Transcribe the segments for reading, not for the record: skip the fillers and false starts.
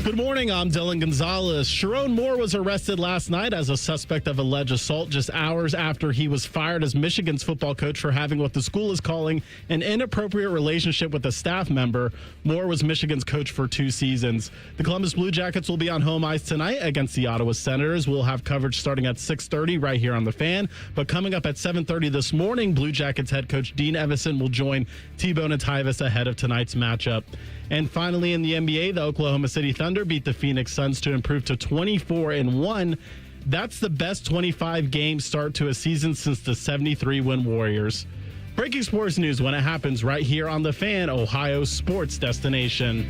Good morning, I'm Dylan Gonzalez. Sherrone Moore was arrested last night as a suspect of alleged assault just hours after he was fired as Michigan's football coach for having what the school is calling an inappropriate relationship with a staff member. Moore was Michigan's coach for 2 seasons. The Columbus Blue Jackets will be on home ice tonight against the Ottawa Senators. We'll have coverage starting at 6:30 right here on The Fan. But coming up at 7:30 this morning, Blue Jackets head coach Dean Evison will join T-Bone and Tyvis ahead of tonight's matchup. And finally in the NBA, the Oklahoma City Thunder beat the Phoenix Suns to improve to 24-1. That's the best 25-game start to a season since the 73-win Warriors. Breaking sports news when it happens right here on The Fan, Ohio's sports destination.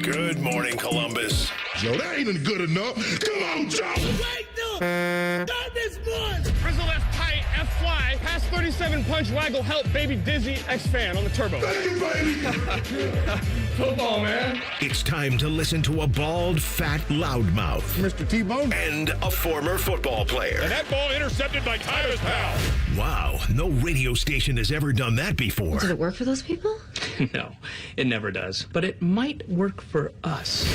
Good morning, Columbus. Joe, that ain't even good enough. Come on, Joe. Wait, no. Not this one. Frizzle left tight, F fly, pass 37 punch, waggle, help, baby dizzy, X fan on the turbo. Thank you, baby. Football, man. It's time to listen to a bald, fat loudmouth Mr. T-Bone. and a former football player. And that ball intercepted by Tyvis Powell. Wow, no radio station has ever done that before. Did it work for those people? No, it never does. But it might work for us.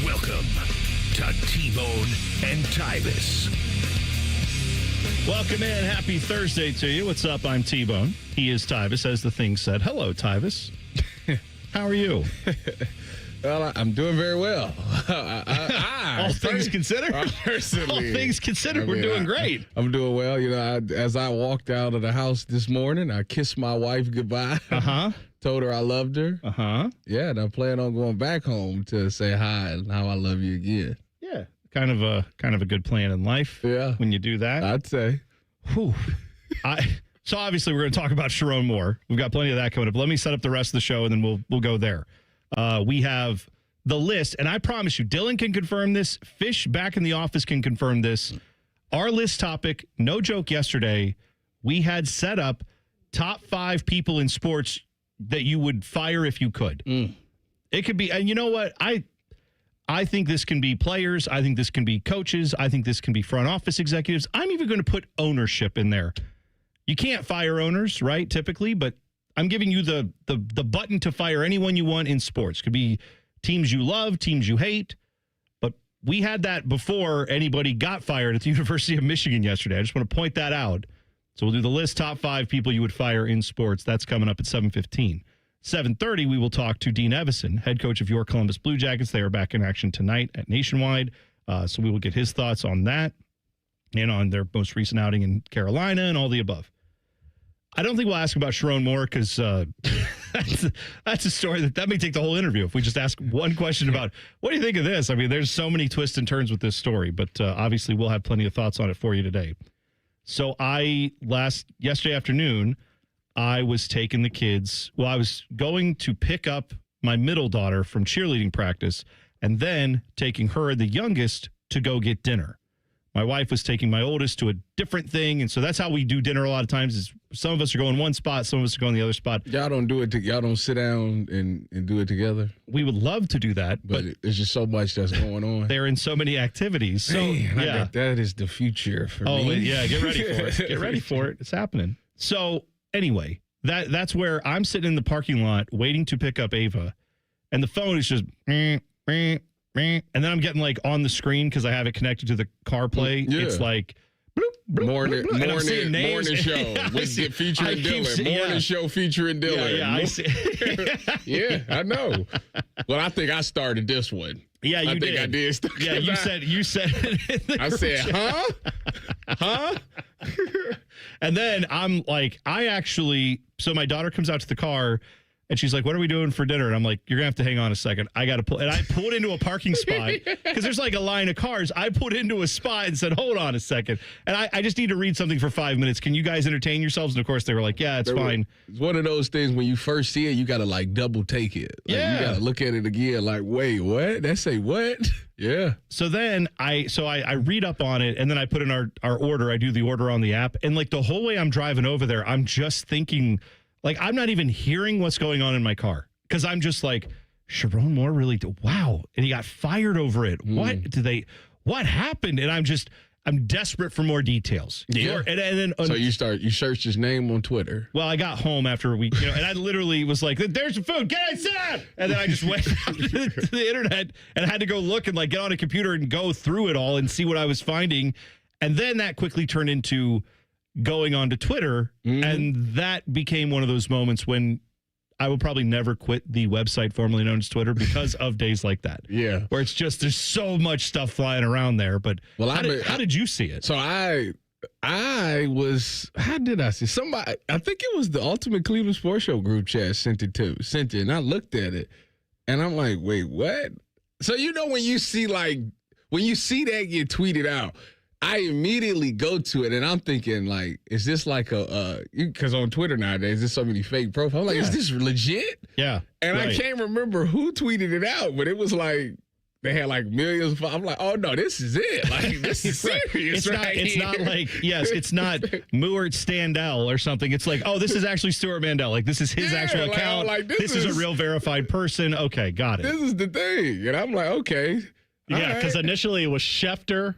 Welcome to T-Bone and Tyvis. Welcome in. Happy Thursday to you. What's up? I'm T-Bone. He is Tyvis, as the thing said. Hello, Tyvis. How are you? Well, I'm doing very well. All things considered? Personally. All things considered, we're doing great. I'm doing well. You know, as I walked out of the house this morning, I kissed my wife goodbye. Uh-huh. Told her I loved her. Uh-huh. Yeah, and I plan on going back home to say hi and how I love you again. Yeah. Kind of a good plan in life. Yeah. When you do that. I'd say. Whew. So obviously we're going to talk about Sherrone Moore. We've got plenty of that coming up. Let me set up the rest of the show, and then we'll go there. We have the list, and I promise you, Dylan can confirm this. Fish back in the office can confirm this. Our list topic, no joke, yesterday, we had set up top 5 people in sports that you would fire if you could. It could be, and you know what? I think this can be players. I think this can be coaches. I think this can be front office executives. I'm even going to put ownership in there. You can't fire owners, right, typically, but I'm giving you the button to fire anyone you want in sports. Could be teams you love, teams you hate, but we had that before anybody got fired at the University of Michigan yesterday. I just want to point that out. So we'll do the list, top 5 people you would fire in sports. That's coming up at 7:15. 7:30, we will talk to Dean Evison, head coach of your Columbus Blue Jackets. They are back in action tonight at Nationwide, so we will get his thoughts on that and on their most recent outing in Carolina and all the above. I don't think we'll ask about Sherrone Moore because that's a story that may take the whole interview if we just ask one question about, what do you think of this? I mean, there's so many twists and turns with this story, but obviously we'll have plenty of thoughts on it for you today. So yesterday afternoon, I was taking the kids. Well, I was going to pick up my middle daughter from cheerleading practice and then taking her, the youngest, to go get dinner. My wife was taking my oldest to a different thing, and so that's how we do dinner a lot of times. Is some of us are going one spot, some of us are going the other spot. Y'all don't do it. Y'all don't sit down and do it together. We would love to do that, but it's just so much that's going on. They're in so many activities. So Man, that is the future for me. Oh yeah, get ready for it. Get ready for it. It's happening. So anyway, that's where I'm sitting in the parking lot waiting to pick up Ava, and the phone is just. And then I'm getting like on the screen because I have it connected to the CarPlay. Yeah. It's like bloop, bloop, morning bloop, show featuring Dylan. Morning show featuring Dylan. Yeah, I see. Yeah, I know. Well, I think I started this one. Yeah, you did. I did. Yeah, you said it. I said, huh? And then I'm like, so my daughter comes out to the car. And she's like, what are we doing for dinner? And I'm like, you're going to have to hang on a second. I got to pull. And I pulled into a parking spot because there's like a line of cars. I pulled into a spot and said, hold on a second. And I just need to read something for 5 minutes. Can you guys entertain yourselves? And of course, they were like, yeah, it's fine. It's one of those things when you first see it, you got to like double take it. Like, yeah. You got to look at it again like, wait, what? That say what? Yeah. So then I read up on it and then I put in our order. I do the order on the app. And like the whole way I'm driving over there, I'm just thinking, like, I'm not even hearing what's going on in my car because I'm just like, Sherrone Moore really, wow. And he got fired over it. What happened? And I'm desperate for more details. Yeah. And then So you search his name on Twitter. well, I got home after a week, and I literally was like, "There's the food, get it, sit down!" And then I just went to the internet and had to go look and like get on a computer and go through it all and see what I was finding, and then that quickly turned into going on to Twitter, and that became one of those moments when I will probably never quit the website formerly known as Twitter because of days like that. Yeah. Where it's just there's so much stuff flying around there. But how did you see it? So I was, how did I see somebody? I think it was the Ultimate Cleveland Sports Show group chat sent it, and I looked at it, and I'm like, wait, what? So when you see that get tweeted out, I immediately go to it, and I'm thinking, like, is this like because on Twitter nowadays, there's so many fake profiles. I'm like, is this legit? Yeah. And right. I can't remember who tweeted it out, but it was like, they had like millions of followers. I'm like, oh, no, this is it. Like, this is serious. It's not like, yes, it's not Moore Standell or something. It's like, oh, this is actually Stuart Mandel. Like, this is his actual account. Like, this is a real verified person. Okay, got it. This is the thing. And I'm like, okay. Yeah, because initially it was Schefter,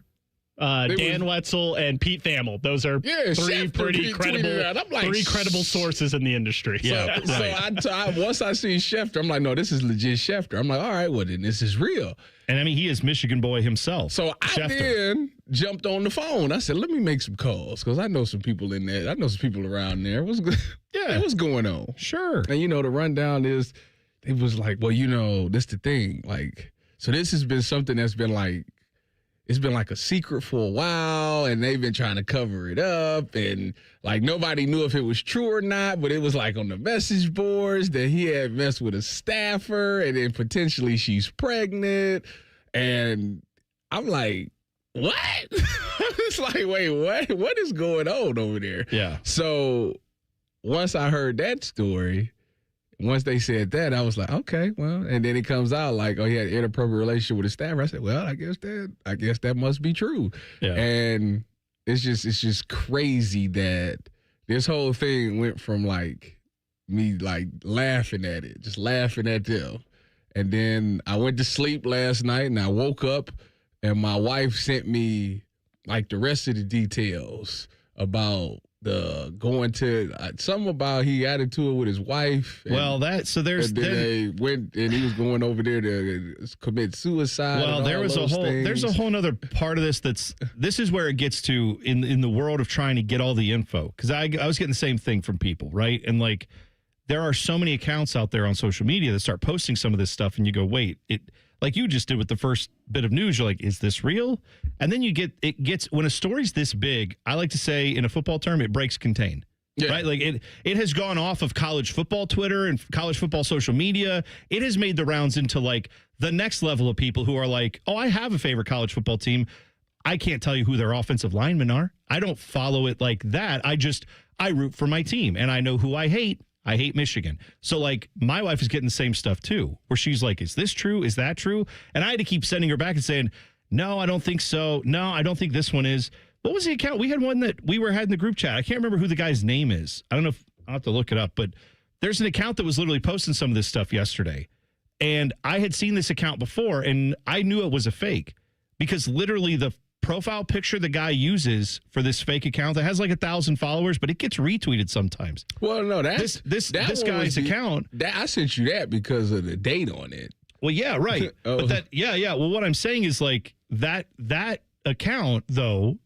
Dan Wetzel, and Pete Thamel. Those are three pretty credible sources in the industry. Yeah, so once I see Schefter, I'm like, no, this is legit Schefter. I'm like, all right, well, then this is real. And I mean, he is Michigan boy himself. So I then jumped on the phone. I said, let me make some calls because I know some people in there. I know some people around there. What's going on? Sure. And the rundown is, it was like, well, this the thing. Like, so this has been something that's been like, it's been like a secret for a while, and they've been trying to cover it up, and like nobody knew if it was true or not, but it was like on the message boards that he had messed with a staffer, and then potentially she's pregnant, and I'm like, what? It's like, wait, what? What is going on over there? Yeah. So once I heard that story, once they said that, I was like, okay, well, and then it comes out like, oh, he had an inappropriate relationship with his staffer. I said, well, I guess that must be true. Yeah. And it's just crazy that this whole thing went from like me like laughing at it, just laughing at them. And then I went to sleep last night and I woke up and my wife sent me like the rest of the details about the going to something about he got into it with his wife. There's they went and he was going over there to commit suicide. Well, there's a whole nother part of this is where it gets to in the world of trying to get all the info, because I was getting the same thing from people, right? And like there are so many accounts out there on social media that start posting some of this stuff, and you go, wait, like you just did with the first bit of news, you're like, is this real? And then it gets when a story's this big, I like to say in a football term, it breaks contain. Yeah. Right? Like it has gone off of college football Twitter and college football social media. It has made the rounds into like the next level of people who are like, oh, I have a favorite college football team. I can't tell you who their offensive linemen are. I don't follow it like that. I root for my team and I know who I hate. I hate Michigan. So, like, my wife is getting the same stuff, too, where she's like, is this true? Is that true? And I had to keep sending her back and saying, no, I don't think so. No, I don't think this one is. What was the account? We had one that we had in the group chat. I can't remember who the guy's name is. I don't know if I'll have to look it up, but there's an account that was literally posting some of this stuff yesterday. And I had seen this account before, and I knew it was a fake because literally the profile picture the guy uses for this fake account that has like 1,000 followers, but it gets retweeted sometimes. Well, no, this guy's account. I sent you that because of the date on it. Well, yeah, right. But Well, what I'm saying is like that account though,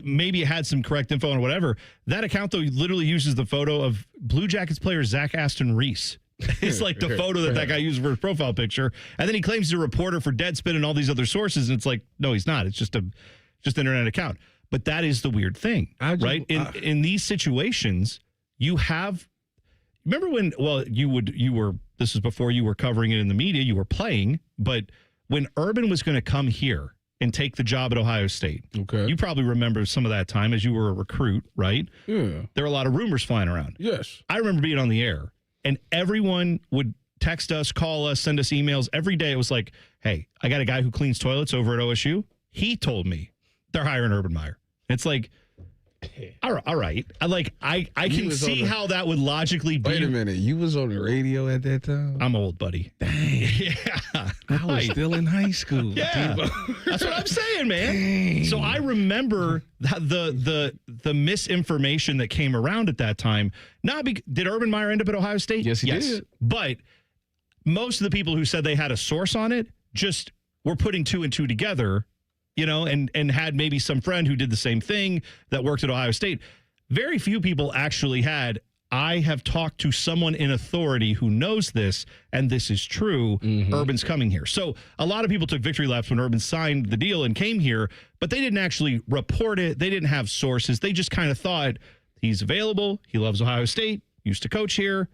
maybe it had some correct info or whatever. That account though literally uses the photo of Blue Jackets player Zach Aston Reese. It's like the photo that guy used for his profile picture, and then he claims he's a reporter for Deadspin and all these other sources, and it's like, no, he's not. It's just an internet account. But that is the weird thing, right? In these situations, you have. Remember when? Well, you were. This was before you were covering it in the media. You were playing, but when Urban was going to come here and take the job at Ohio State, okay, you probably remember some of that time as you were a recruit, right? Yeah. There were a lot of rumors flying around. Yes, I remember being on the air, and everyone would text us, call us, send us emails every day. It was like, hey, I got a guy who cleans toilets over at OSU. He told me they're hiring Urban Meyer. It's like, All right. I can see how that would logically be. Wait a minute. You was on the radio at that time? I'm old, buddy. Dang. Yeah. I was still in high school. Yeah. That's what I'm saying, man. Dang. So I remember the misinformation that came around at that time. Did Urban Meyer end up at Ohio State? Yes, he did. But most of the people who said they had a source on it just were putting two and two together, and had maybe some friend who did the same thing that worked at Ohio State. Very few people actually had, I have talked to someone in authority who knows this, and this is true. Urban's coming here. So a lot of people took victory laps when Urban signed the deal and came here, but they didn't actually report it. They didn't have sources. They just kind of thought he's available. He loves Ohio State, used to coach here,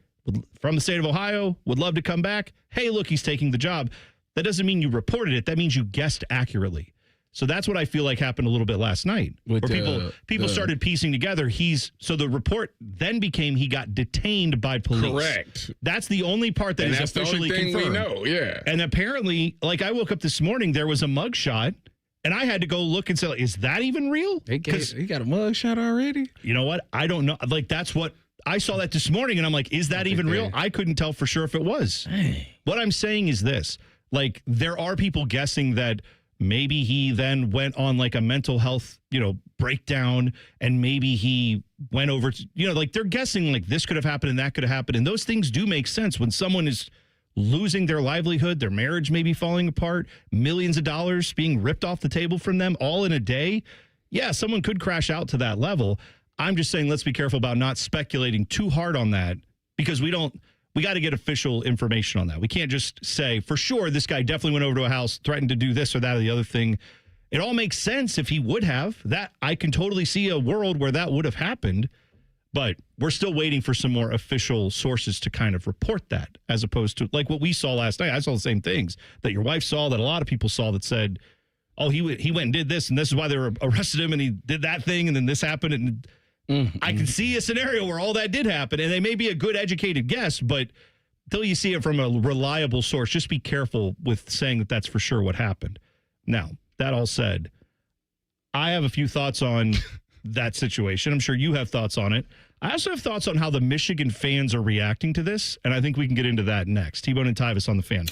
from the state of Ohio, would love to come back. Hey, look, he's taking the job. That doesn't mean you reported it. That means you guessed accurately. So that's what I feel like happened a little bit last night, where people started piecing together. So the report then became he got detained by police. Correct. That's the only part that is officially confirmed. We know, yeah. And apparently, I woke up this morning, there was a mugshot, and I had to go look and say, is that even real? He got a mugshot already? You know what? I don't know. That's what I saw that this morning, and I'm like, is that even real? I couldn't tell for sure if it was. Dang. What I'm saying is this: there are people guessing that maybe he then went on a mental health, breakdown, and maybe he went over to, they're guessing this could have happened and that could have happened. And those things do make sense when someone is losing their livelihood, their marriage may be falling apart, millions of dollars being ripped off the table from them all in a day. Yeah, someone could crash out to that level. I'm just saying, let's be careful about not speculating too hard on that, because we got to get official information on that. We can't just say, for sure, this guy definitely went over to a house, threatened to do this or that or the other thing. It all makes sense if he would have. That I can totally see a world where that would have happened, but we're still waiting for some more official sources to kind of report that, as opposed to what we saw last night. I saw the same things that your wife saw, that a lot of people saw, that said, oh, he went and did this, and this is why they arrested him, and he did that thing, and then this happened, and I can see a scenario where all that did happen, and they may be a good educated guess, but until you see it from a reliable source, just be careful with saying that that's for sure what happened. Now, that all said, I have a few thoughts on that situation. I'm sure you have thoughts on it. I also have thoughts on how the Michigan fans are reacting to this, and I think we can get into that next. T-Bone and Tyvis on the Fan.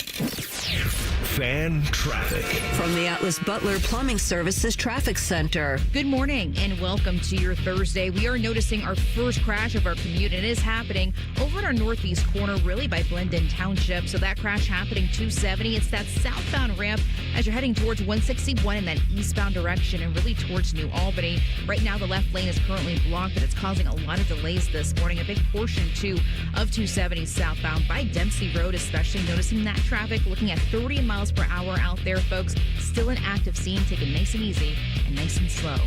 Fan traffic. From the Atlas Butler Plumbing Services Traffic Center. Good morning and welcome to your Thursday. We are noticing our first crash of our commute. It is happening over in our northeast corner, really by Blendon Township. So that crash happening 270. It's that southbound ramp as you're heading towards 161 in that eastbound direction and really towards New Albany. Right now, the left lane is currently blocked, but it's causing a lot of delays this morning. A big portion, too, of 270 southbound by Dempsey Road, especially noticing that traffic looking at 30 miles per hour out there, folks. Still an active scene. Take it nice and easy and nice and slow.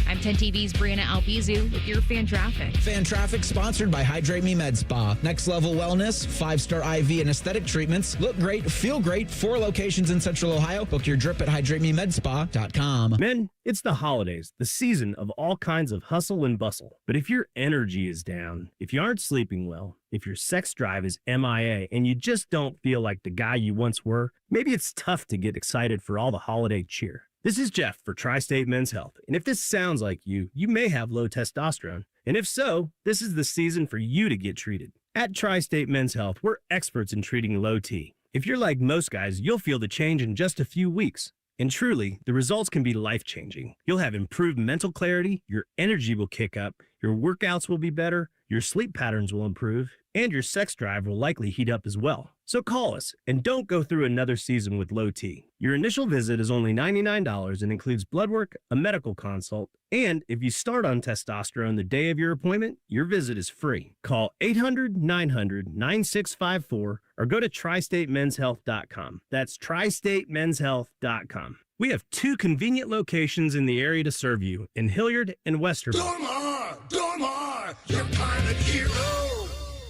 I'm 10 TV's Brianna Albizu with your Fan Traffic. Fan Traffic sponsored by Hydrate Me Med Spa. Next level wellness, 5-star IV and aesthetic treatments. Look great, feel great. 4 locations in Central Ohio. Book your drip at hydratememedspa.com. Men, it's the holidays, the season of all kinds of hustle and bustle. But if your energy is down, if you aren't sleeping well, if your sex drive is MIA, and you just don't feel like the guy you once were, maybe it's tough to get excited for all the holiday cheer. This is Jeff for Tri-State Men's Health, and if this sounds like you may have low testosterone. And if so, this is the season for you to get treated. At Tri-State Men's Health, we're experts in treating low T. If you're like most guys, you'll feel the change in just a few weeks. And truly, the results can be life-changing. You'll have improved mental clarity, your energy will kick up, your workouts will be better, your sleep patterns will improve, and your sex drive will likely heat up as well. So call us and don't go through another season with low T. Your initial visit is only $99 and includes blood work, a medical consult, and if you start on testosterone the day of your appointment, your visit is free. Call 800-900-9654 or go to tristatemenshealth.com. That's tristatemenshealth.com. We have 2 convenient locations in the area to serve you in Hilliard and Westerville. Don't lie, you're kind of hero.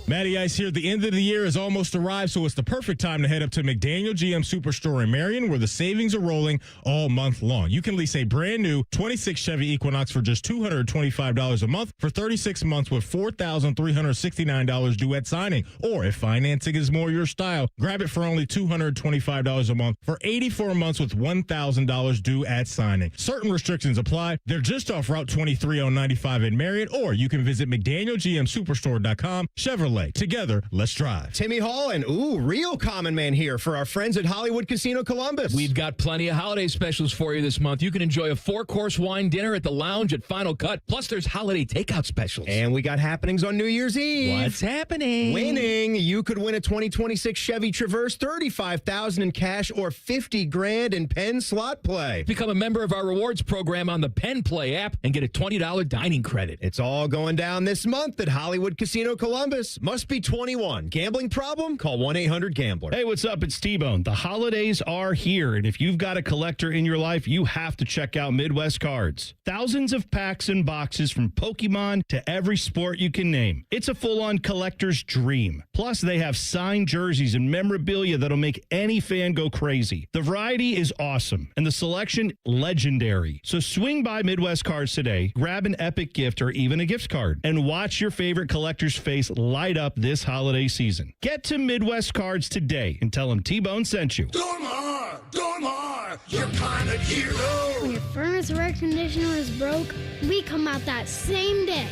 Matty Ice here. The end of the year has almost arrived, so it's the perfect time to head up to McDaniel GM Superstore in Marion, where the savings are rolling all month long. You can lease a brand new 26 Chevy Equinox for just $225 a month for 36 months with $4,369 due at signing. Or if financing is more your style, grab it for only $225 a month for 84 months with $1,000 due at signing. Certain restrictions apply. They're just off Route 23 on 95 in Marion, or you can visit McDanielGMSuperstore.com. Chevrolet. Together, let's drive. Timmy Hall and, real common man here for our friends at Hollywood Casino Columbus. We've got plenty of holiday specials for you this month. You can enjoy a 4-course wine dinner at the lounge at Final Cut. Plus, there's holiday takeout specials. And we got happenings on New Year's Eve. What's happening? Winning. You could win a 2026 Chevy Traverse, $35,000 in cash, or $50,000 in Penn slot play. Become a member of our rewards program on the Penn Play app and get a $20 dining credit. It's all going down this month at Hollywood Casino Columbus. Must be 21. Gambling problem? Call 1-800-GAMBLER. Hey, what's up? It's T-Bone. The holidays are here, and if you've got a collector in your life, you have to check out Midwest Cards. Thousands of packs and boxes from Pokemon to every sport you can name. It's a full-on collector's dream. Plus, they have signed jerseys and memorabilia that'll make any fan go crazy. The variety is awesome, and the selection legendary. So swing by Midwest Cards today, grab an epic gift or even a gift card, and watch your favorite collector's face light up this holiday season. Get to Midwest Cards today and tell them T-Bone sent you. Dormar, you're kind of hero. When your furnace or air conditioner is broke, we come out that same day.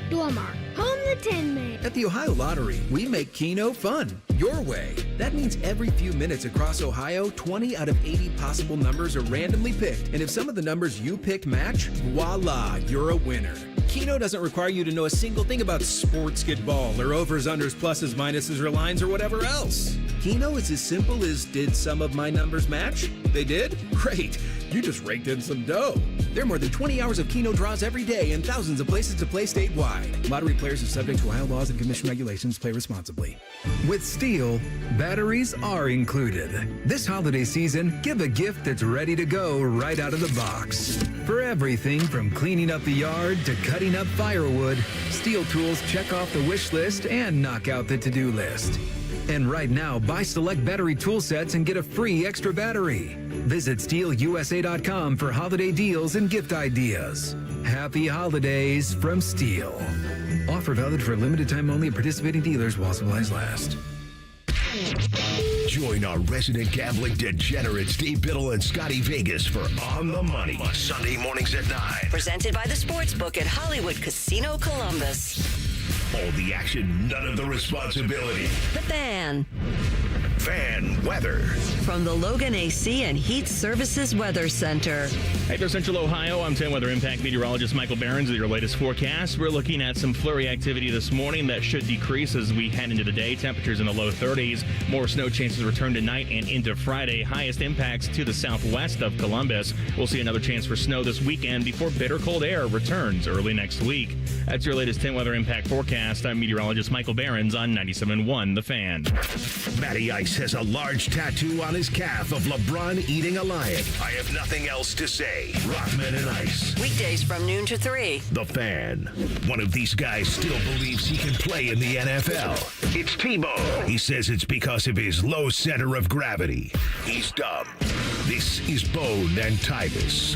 Dormar, home the Tin Man. At the Ohio Lottery, we make Keno fun, your way. That means every few minutes across Ohio, 20 out of 80 possible numbers are randomly picked. And if some of the numbers you pick match, voila, you're a winner. Keno doesn't require you to know a single thing about sports ball or overs, unders, pluses, minuses, or lines, or whatever else. Keno is as simple as, did some of my numbers match? They did? Great. You just raked in some dough. There are more than 20 hours of Keno draws every day and thousands of places to play statewide. Lottery players are subject to Ohio laws and commission regulations. Play responsibly. With Steel, batteries are included. This holiday season, give a gift that's ready to go right out of the box. For everything from cleaning up the yard to cutting up firewood, Steel tools check off the wish list and knock out the to-do list. And right now, buy select battery tool sets and get a free extra battery. Visit SteelUSA.com for holiday deals and gift ideas. Happy holidays from Steel. Offer valid for a limited time only at participating dealers while supplies last. Join our resident gambling degenerates, Steve Biddle and Scotty Vegas for On the Money, Sunday mornings at 9. Presented by the Sportsbook at Hollywood Casino Columbus. All the action, none of the responsibility. The Fan. Fan weather. From the Logan AC and Heat Services Weather Center. Hey, for Central Ohio, I'm 10 Weather Impact meteorologist Michael Behrens with your latest forecast. We're looking at some flurry activity this morning that should decrease as we head into the day. Temperatures in the low 30s. More snow chances return tonight and into Friday. Highest impacts to the southwest of Columbus. We'll see another chance for snow this weekend before bitter cold air returns early next week. That's your latest 10 Weather Impact forecast. I'm meteorologist Michael Behrens on 97.1 The Fan. Matty Ice has a large tattoo on his calf of LeBron eating a lion. I have nothing else to say. Rockman and Ice. Weekdays from noon to 3. The Fan. One of these guys still believes he can play in the NFL. It's T-Bone. He says it's because of his low center of gravity. He's dumb. This is Bone and Tyvis.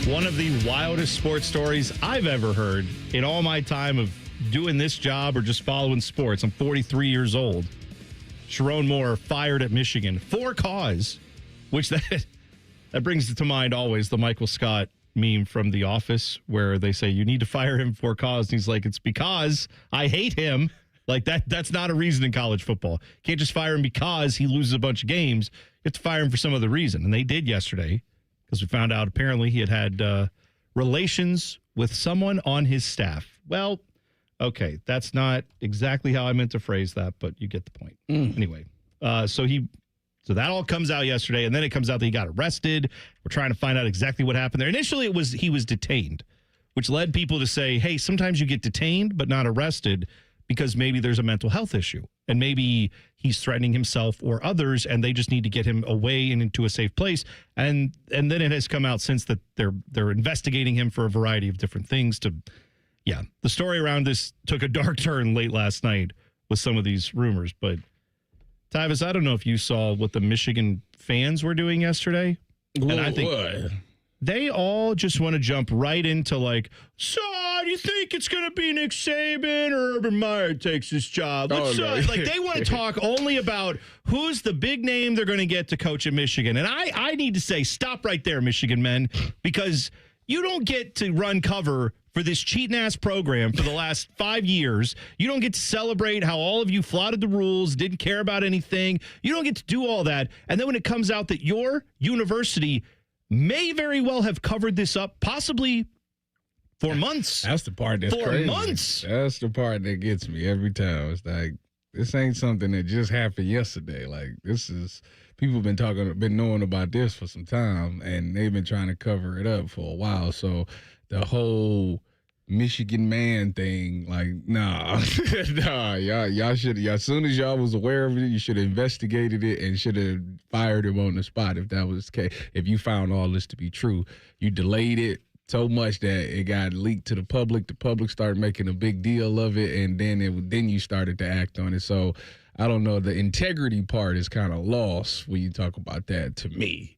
One of the wildest sports stories I've ever heard in all my time of doing this job or just following sports. I'm 43 years old. Sherrone Moore fired at Michigan for cause, which that brings to mind always the Michael Scott meme from The Office where they say you need to fire him for cause. And he's like, it's because I hate him. Like that's not a reason in college football. You can't just fire him because he loses a bunch of games. You have to fire him for some other reason. And they did yesterday because we found out apparently he had relations with someone on his staff. Well, okay, that's not exactly how I meant to phrase that, but you get the point. Anyway, so that all comes out yesterday, and then it comes out that he got arrested. We're trying to find out exactly what happened there. Initially, he was detained, which led people to say, hey, sometimes you get detained but not arrested because maybe there's a mental health issue, and maybe he's threatening himself or others, and they just need to get him away and into a safe place. And then it has come out since that they're investigating him for a variety of different things to Yeah, the story around this took a dark turn late last night with some of these rumors. But, Tyvis, I don't know if you saw what the Michigan fans were doing yesterday. And I think they all just want to jump right into like, so do you think it's going to be Nick Saban or Urban Meyer takes this job? Like they want to talk only about who's the big name they're going to get to coach at Michigan. And I need to say, stop right there, Michigan men, because you don't get to run cover for this cheating-ass program for the last 5 years. You don't get to celebrate how all of you flouted the rules, didn't care about anything. You don't get to do all that. And then when it comes out that your university may very well have covered this up, possibly for months. That's the part that's crazy. For months. That's the part that gets me every time. It's like, this ain't something that just happened yesterday. Like, this is, people been knowing about this for some time, and they've been trying to cover it up for a while. So the whole Michigan man thing, like, nah, y'all should, as soon as y'all was aware of it, you should have investigated it and should have fired him on the spot if that was the case. If you found all this to be true, you delayed it so much that it got leaked to the public. The public started making a big deal of it, and then you started to act on it. So I don't know. The integrity part is kind of lost when you talk about that to me.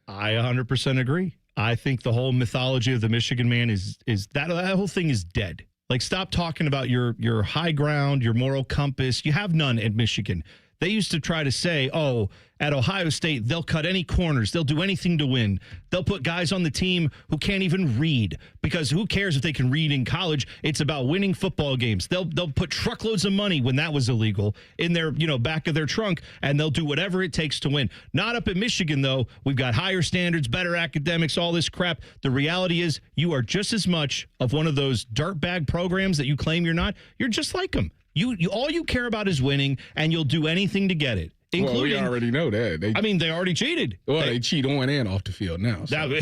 I 100% agree. I think the whole mythology of the Michigan man is that whole thing is dead. Like, stop talking about your high ground, your moral compass. You have none at Michigan. They used to try to say, oh, at Ohio State, they'll cut any corners. They'll do anything to win. They'll put guys on the team who can't even read, because who cares if they can read in college? It's about winning football games. They'll put truckloads of money, when that was illegal, in their back of their trunk, and they'll do whatever it takes to win. Not up at Michigan, though. We've got higher standards, better academics, all this crap. The reality is you are just as much of one of those dirtbag programs that you claim you're not. You're just like them. You all you care about is winning, and you'll do anything to get it. Including, well, we already know that. They already cheated. Well, they cheat on and off the field now. So.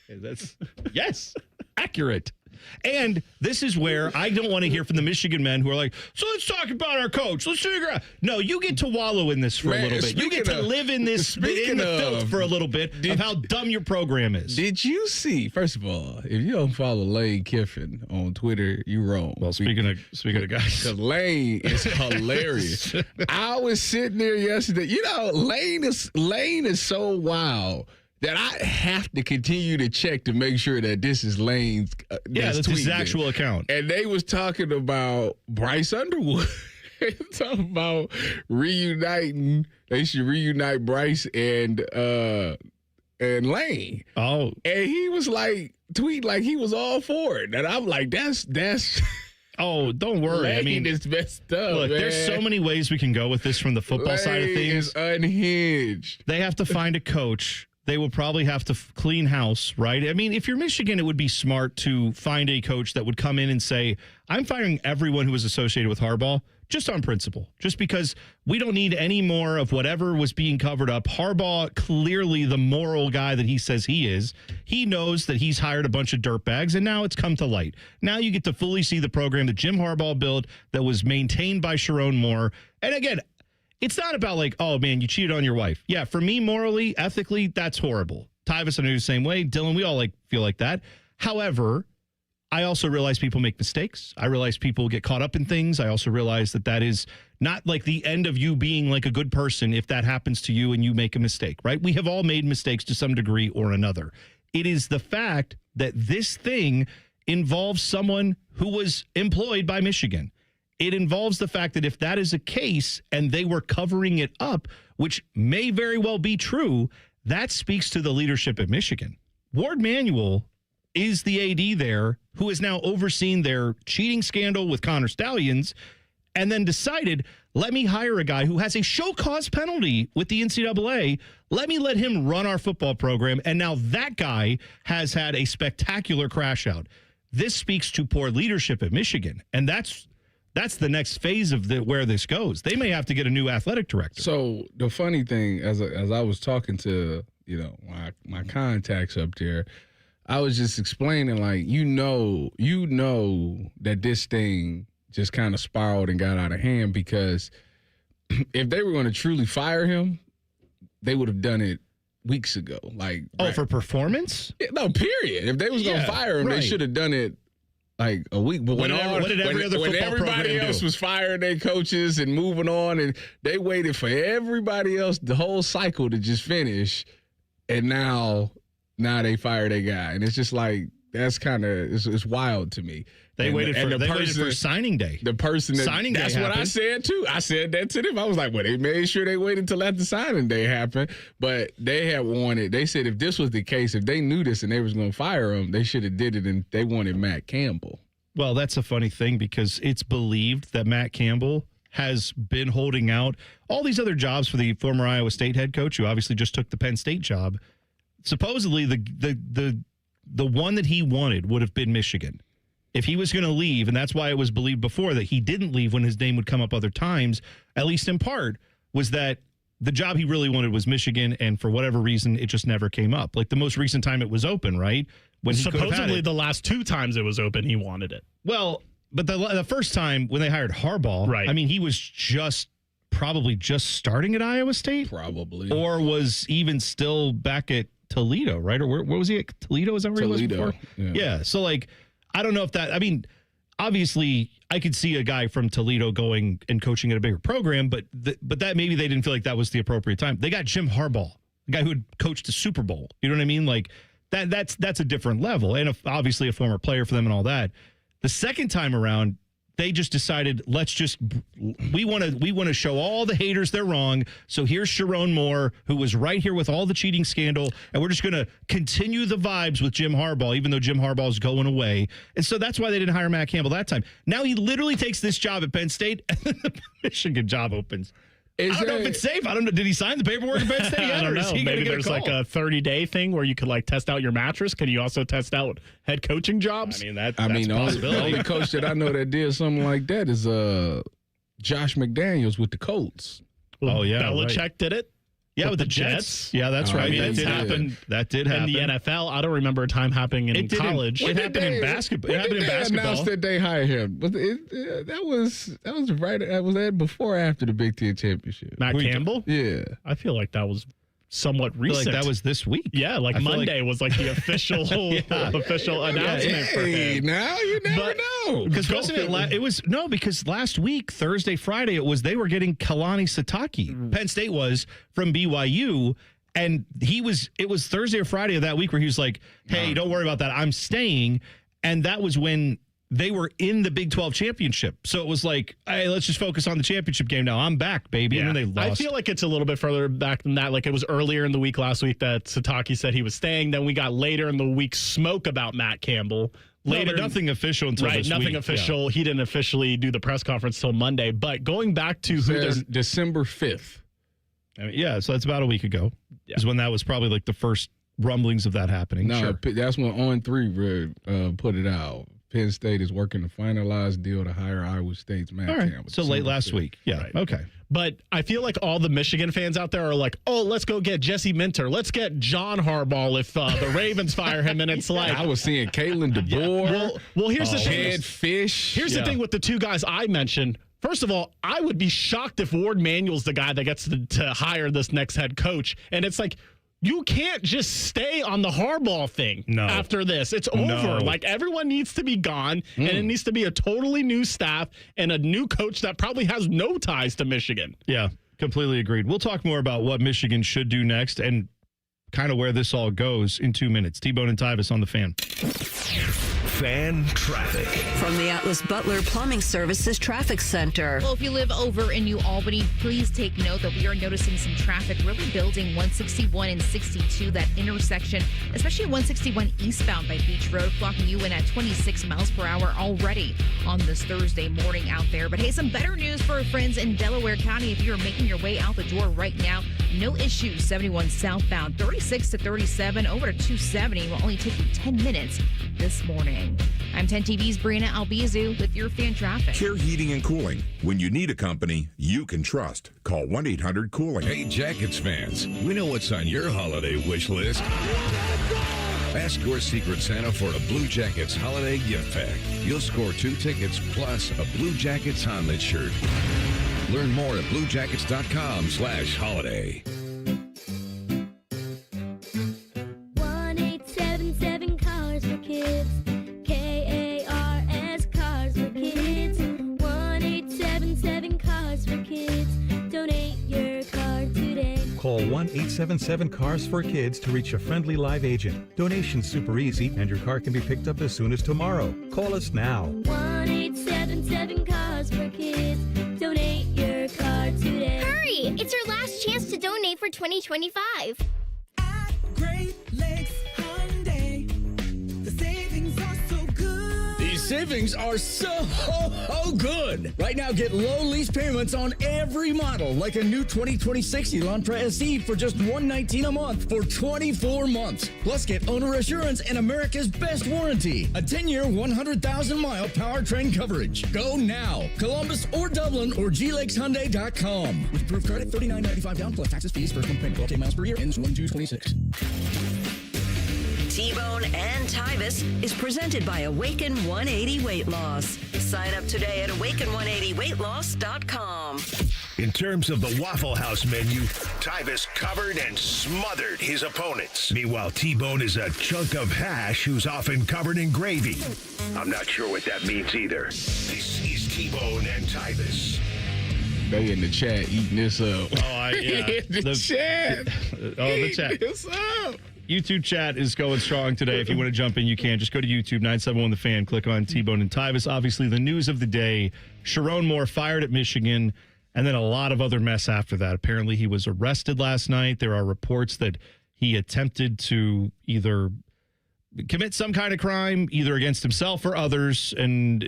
That's yes, accurate. And this is where I don't want to hear from the Michigan men who are like, so let's talk about our coach. Let's figure out. No, you get to wallow in this for a little bit. You get to live in this, in the filth for a little bit of how dumb your program is. Did you see, first of all, if you don't follow Lane Kiffin on Twitter, you wrong. Well, speaking of guys. Because Lane is hilarious. I was sitting there yesterday. Lane is so wild that I have to continue to check to make sure that this is Lane's. That's his actual account. And they was talking about Bryce Underwood. Talking about reuniting. They should reunite Bryce and Lane. Oh. And he was like, tweet like he was all for it. And I'm like, that's oh, don't worry. Lane is messed up. Look, there's so many ways we can go with this from the football side of things. Is unhinged. They have to find a coach. They will probably have to clean house, right? I mean, if you're Michigan, it would be smart to find a coach that would come in and say, I'm firing everyone who was associated with Harbaugh just on principle, just because we don't need any more of whatever was being covered up. Harbaugh, clearly the moral guy that he says he is, he knows that he's hired a bunch of dirtbags, and now it's come to light. Now you get to fully see the program that Jim Harbaugh built that was maintained by Sherrone Moore. And again, it's not about like, oh, man, you cheated on your wife. Yeah, for me, morally, ethically, that's horrible. Tyvis, I know the same way. Dylan, we all feel like that. However, I also realize people make mistakes. I realize people get caught up in things. I also realize that is not like the end of you being like a good person if that happens to you and you make a mistake, right? We have all made mistakes to some degree or another. It is the fact that this thing involves someone who was employed by Michigan. It involves the fact that if that is a case and they were covering it up, which may very well be true, that speaks to the leadership at Michigan. Ward Manuel is the AD there who has now overseen their cheating scandal with Connor Stallions and then decided, let me hire a guy who has a show cause penalty with the NCAA. Let him run our football program. And now that guy has had a spectacular crash out. This speaks to poor leadership at Michigan. And that's the next phase of where this goes. They may have to get a new athletic director. So the funny thing, as I was talking to my contacts up there, I was just explaining like you know that this thing just kind of spiraled and got out of hand, because if they were going to truly fire him, they would have done it weeks ago. Like, for performance? No, period. If they was going to fire him, they should have done it like a week. But What did every other when football everybody program else do? was firing their coaches and moving on, and they waited for everybody else, the whole cycle to just finish, and now they fire their guy, and it's just like that's kind of it's wild to me. They waited for signing day. The person that signing that's day what I happened. said too. I said that to them. I was like, well, they made sure they waited until after signing day happened. But they had wanted. They said if this was the case, if they knew this and they was going to fire him, they should have did it. And they wanted Matt Campbell. Well, that's a funny thing because it's believed that Matt Campbell has been holding out all these other jobs for the former Iowa State head coach, who obviously just took the Penn State job. Supposedly, the one that he wanted would have been Michigan. If he was going to leave, and that's why it was believed before that he didn't leave when his name would come up other times, at least in part, was that the job he really wanted was Michigan, and for whatever reason, it just never came up. Like the most recent time it was open, right? When he could have had Supposedly, it. the last 2 times it was open, he wanted it. Well, but the first time when they hired Harbaugh, right? I mean, he was probably just starting at Iowa State, probably, or was even still back at Toledo, right? Or where was he at Toledo? Is that where he was before? Yeah. So like, I don't know if that. I mean, obviously, I could see a guy from Toledo going and coaching at a bigger program, but that maybe they didn't feel like that was the appropriate time. They got Jim Harbaugh, a guy who had coached a Super Bowl. You know what I mean? Like that's a different level, and obviously a former player for them and all that. The second time around, they just decided, we want to show all the haters they're wrong. So here's Sherrone Moore, who was right here with all the cheating scandal, and we're just going to continue the vibes with Jim Harbaugh, even though Jim Harbaugh's going away. And so that's why they didn't hire Matt Campbell that time. Now he literally takes this job at Penn State, and then the Michigan job opens. I don't know if it's safe. I don't know. Did he sign the paperwork at Penn State yet? I don't or is know. he Maybe get there's like a 30-day thing where you could like test out your mattress. Can you also test out head coaching jobs? I mean, that's the a possibility. only coach that I know that did something like that is Josh McDaniels with the Colts. Oh yeah, Belichick did it. Yeah, with the Jets. Yeah, that's right. That did happen. That did happen. In the NFL, I don't remember a time happening in college. It happened in basketball. It happened in basketball. Announced that they hired him, but that was right. Was that before or after the Big Ten championship? Matt Campbell. Yeah, I feel like that was somewhat recent. Like that was this week. Yeah, like Monday was like the official official announcement for him. Now you never know. Because wasn't it? Because last week, Thursday, Friday, they were getting Kalani Sitake. Penn State was from BYU. And it was Thursday or Friday of that week where he was like, hey, don't worry about that. I'm staying. And that was when they were in the Big 12 championship. So it was like, hey, let's just focus on the championship game now. I'm back, baby. Yeah. And then they lost. I feel like it's a little bit further back than that. Like it was earlier in the week last week that Sitake said he was staying. Then we got later in the week smoke about Matt Campbell. Later, but nothing official until this week. Nothing official. Yeah. He didn't officially do the press conference till Monday. But going back to December 5th. I mean, yeah, so that's about a week ago. Is when that was probably like the first rumblings of that happening. No, sure. That's when On3 put it out. Penn State is working to finalize deal to hire Iowa State's Matt Campbell. So late last week. Yeah. Right. Okay. But I feel like all the Michigan fans out there are like, oh, let's go get Jesse Minter. Let's get John Harbaugh if the Ravens fire him. And it's like. I was seeing Kalen DeBoer. Well, here's the thing. Chad Fish. Here's the thing with the two guys I mentioned. First of all, I would be shocked if Ward Manuel's the guy that gets to hire this next head coach. And it's like, you can't just stay on the Harbaugh thing after this. It's over. No. Like, everyone needs to be gone, and it needs to be a totally new staff and a new coach that probably has no ties to Michigan. Yeah, completely agreed. We'll talk more about what Michigan should do next and kind of where this all goes in 2 minutes. T-Bone and Tyvis on the Fan. Fan traffic. From the Atlas Butler Plumbing Services Traffic Center. Well, if you live over in New Albany, please take note that we are noticing some traffic really building 161 and 62, that intersection, especially 161 eastbound by Beach Road, clocking you in at 26 miles per hour already on this Thursday morning out there. But hey, some better news for our friends in Delaware County. If you're making your way out the door right now, no issues. 71 southbound, 36 to 37 over to 270 will only take you 10 minutes this morning. I'm 10 TV's Brianna Albizu with your fan traffic. Care Heating and Cooling. When you need a company you can trust, call 1-800-COOLING. Hey, Jackets fans, we know what's on your holiday wish list. Ask your Secret Santa for a Blue Jackets holiday gift pack. You'll score 2 tickets plus a Blue Jackets Honlet shirt. Learn more at bluejackets.com/holiday. 1-877 Cars for Kids. KARS 1-877-CARS-FOR-KIDS to reach a friendly live agent. Donation's super easy, and your car can be picked up as soon as tomorrow. Call us now. 1-877-CARS-FOR-KIDS. Donate your car today. Hurry! It's our last chance to donate for 2025. Great Lakes Hyundai. The savings are so good. These savings are so good. Right now, get low lease payments on every model, like a new 2026 Elantra SE for just $119 a month for 24 months. Plus, get owner assurance and America's best warranty. A 10-year, 100,000-mile powertrain coverage. Go now. Columbus or Dublin or glakeshyundai.com. With approved credit, $39.95 down plus taxes, fees, first month payment, 12 miles per year, ends 1/2/26. T-Bone and Tyvis is presented by Awaken 180 Weight Loss. Sign up today at awaken180weightloss.com. In terms of the Waffle House menu, Tyvis covered and smothered his opponents. Meanwhile, T-Bone is a chunk of hash who's often covered in gravy. I'm not sure what that means either. This is T-Bone and Tyvis. They in the chat eating this up. Oh, yeah. the chat. The chat. This up. YouTube chat is going strong today. If you want to jump in, you can. Just go to YouTube, 971 The Fan, click on T-Bone and Tyvis. Obviously, the news of the day, Sherrone Moore fired at Michigan, and then a lot of other mess after that. Apparently, he was arrested last night. There are reports that he attempted to either commit some kind of crime, either against himself or others, and,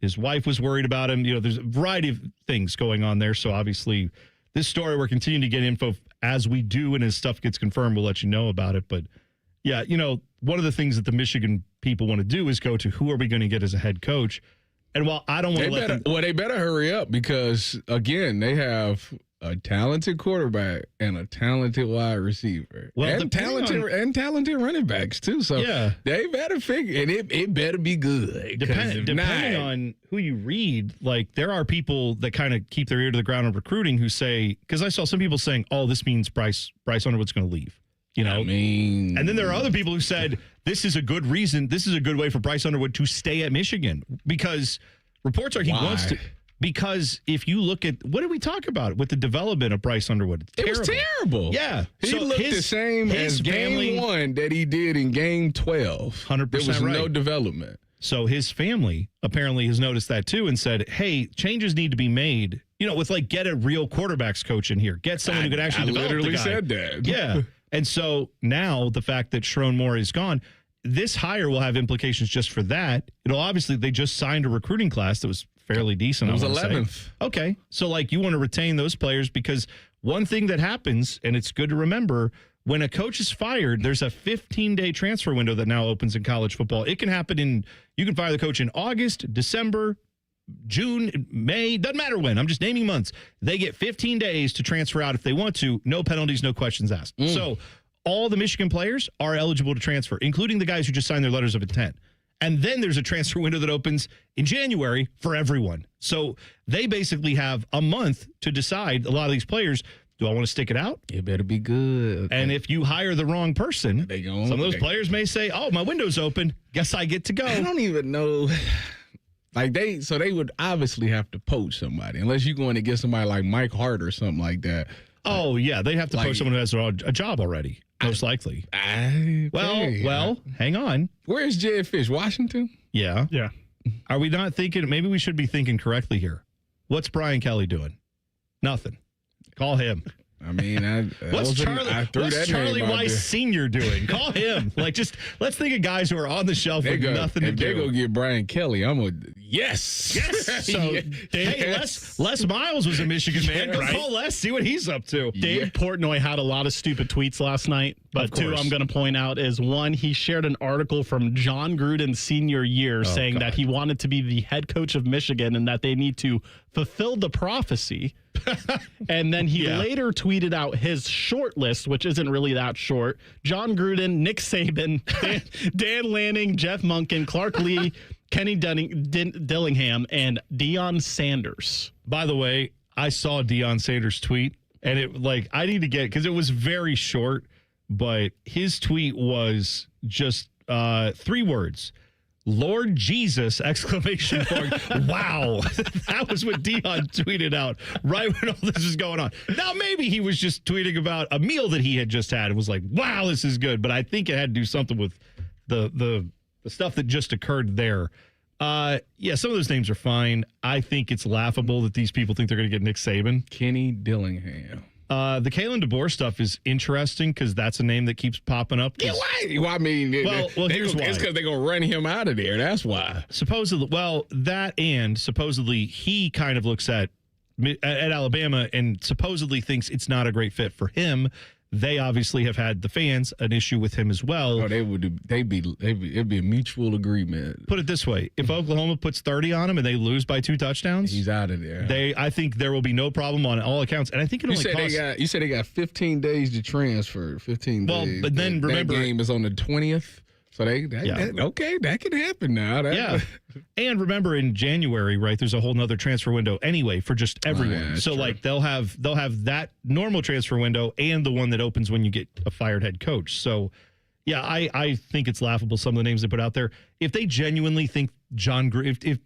his wife was worried about him. There's a variety of things going on there, so obviously this story, we're continuing to get info as we do, and as stuff gets confirmed, we'll let you know about it. But, yeah, one of the things that the Michigan people want to do is go to who are we going to get as a head coach. And while I don't want to let them... Well, they better hurry up because, again, they have a talented quarterback and a talented wide receiver. Well, and talented running backs, too. So yeah, they better figure, and it better be good. Depending on who you read, like there are people that kind of keep their ear to the ground on recruiting who say, because I saw some people saying, oh, this means Bryce Underwood's going to leave. And then there are other people who said, this is a good reason, this is a good way for Bryce Underwood to stay at Michigan, because reports are he wants to. Because if you look at, what did we talk about with the development of Bryce Underwood? It was terrible. Yeah. He looked the same as game 1 that he did in game 12. 100% There was right. no development. So his family apparently has noticed that too and said, hey, changes need to be made. With like, get a real quarterbacks coach in here. Get someone who could actually develop literally the guy. said that. Yeah. And so now the fact that Sherrone Moore is gone, this hire will have implications just for that. It'll obviously, they just signed a recruiting class that was fairly decent. It was I wanna 11th. say. Okay. So like you want to retain those players because one thing that happens, and it's good to remember, when a coach is fired, there's a 15-day transfer window that now opens in college football. It can happen you can fire the coach in August, December, June, May, doesn't matter when. I'm just naming months. They get 15 days to transfer out if they want to. No penalties, no questions asked. So all the Michigan players are eligible to transfer, including the guys who just signed their letters of intent. And then there's a transfer window that opens in January for everyone. So they basically have a month to decide, a lot of these players, do I want to stick it out? It better be good. And if you hire the wrong person, some of those players may say, oh, my window's open. Guess I get to go. I don't even know. Like they would obviously have to poach somebody, unless you're going to get somebody like Mike Hart or something like that. Oh, yeah. They'd have to poach someone who has a job already. Most likely. Well, hang on. Where's Jed Fish? Washington? Yeah. Yeah. Are we not thinking? Maybe we should be thinking correctly here. What's Brian Kelly doing? Nothing. Call him. I mean, what's Charlie Weiss Sr. doing? Call him. Let's think of guys who are on the shelf with nothing to do. They're going to get Brian Kelly. Yes. So, hey, Les Miles was a Michigan man. Go call Les, see what he's up to. Dave Portnoy had a lot of stupid tweets last night, but two I'm going to point out is one, he shared an article from John Gruden's senior year saying that he wanted to be the head coach of Michigan and that they need to fulfill the prophecy. And then he later tweeted out his short list, which isn't really that short. John Gruden, Nick Saban, Dan Lanning, Jeff Monken, Clark Lee, Kenny Dillingham, and Deion Sanders. By the way, I saw Deion Sanders' tweet, and I need to get it because it was very short, but his tweet was just 3 words. Lord Jesus! Exclamation point. Wow. That was what Dion tweeted out right when all this is going on. Now, maybe he was just tweeting about a meal that he had just had and was like, wow, this is good. But I think it had to do something with the stuff that just occurred there. Yeah, some of those names are fine. I think it's laughable that these people think they're going to get Nick Saban. Kenny Dillingham. The Kalen DeBoer stuff is interesting because that's a name that keeps popping up. Yeah, why? Well, I mean, here's why. It's because they're going to run him out of there. That's why. Supposedly, supposedly he kind of looks at Alabama and supposedly thinks it's not a great fit for him. They obviously have had the fans an issue with him as well. Oh, it'd be a mutual agreement. Put it this way: if Oklahoma puts 30 on him and they lose by 2 touchdowns, he's out of there. I think there will be no problem on all accounts, and I think it only costs. You said they got 15 days to transfer. 15 days. Well, but then remember, that game is on the 20th. So that can happen now. And remember in January, right? There's a whole nother transfer window anyway for just everyone. So true. Like they'll have that normal transfer window and the one that opens when you get a fired head coach. So yeah, I think it's laughable some of the names they put out there. If they genuinely think John Gruden, if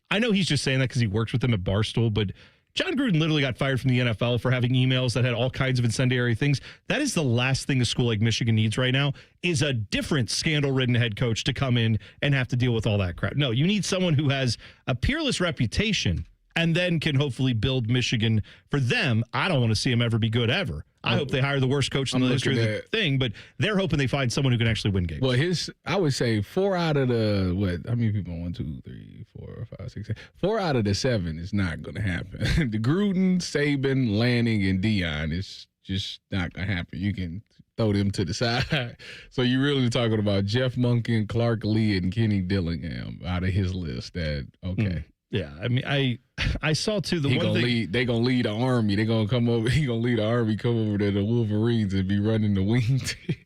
I know he's just saying that because he works with them at Barstool, but John Gruden literally got fired from the NFL for having emails that had all kinds of incendiary things. That is the last thing a school like Michigan needs right now is a different scandal-ridden head coach to come in and have to deal with all that crap. No, you need someone who has a peerless reputation and then can hopefully build Michigan for them. I don't want to see them ever be good ever. I hope they hire the worst coach in the history of the thing, but they're hoping they find someone who can actually win games. Well, I would say 4 out of the, how many people? 1, 2, 3, 4, 5, 6, 7. 4 out of the 7 is not going to happen. The Gruden, Saban, Lanning, and Dion is just not going to happen. You can throw them to the side. So you're really talking about Jeff Monken, Clark Lee, and Kenny Dillingham out of his list. Yeah, I mean, I saw too they gonna lead the Army. They gonna come over. He gonna lead the Army, come over to the Wolverines and be running the wing team.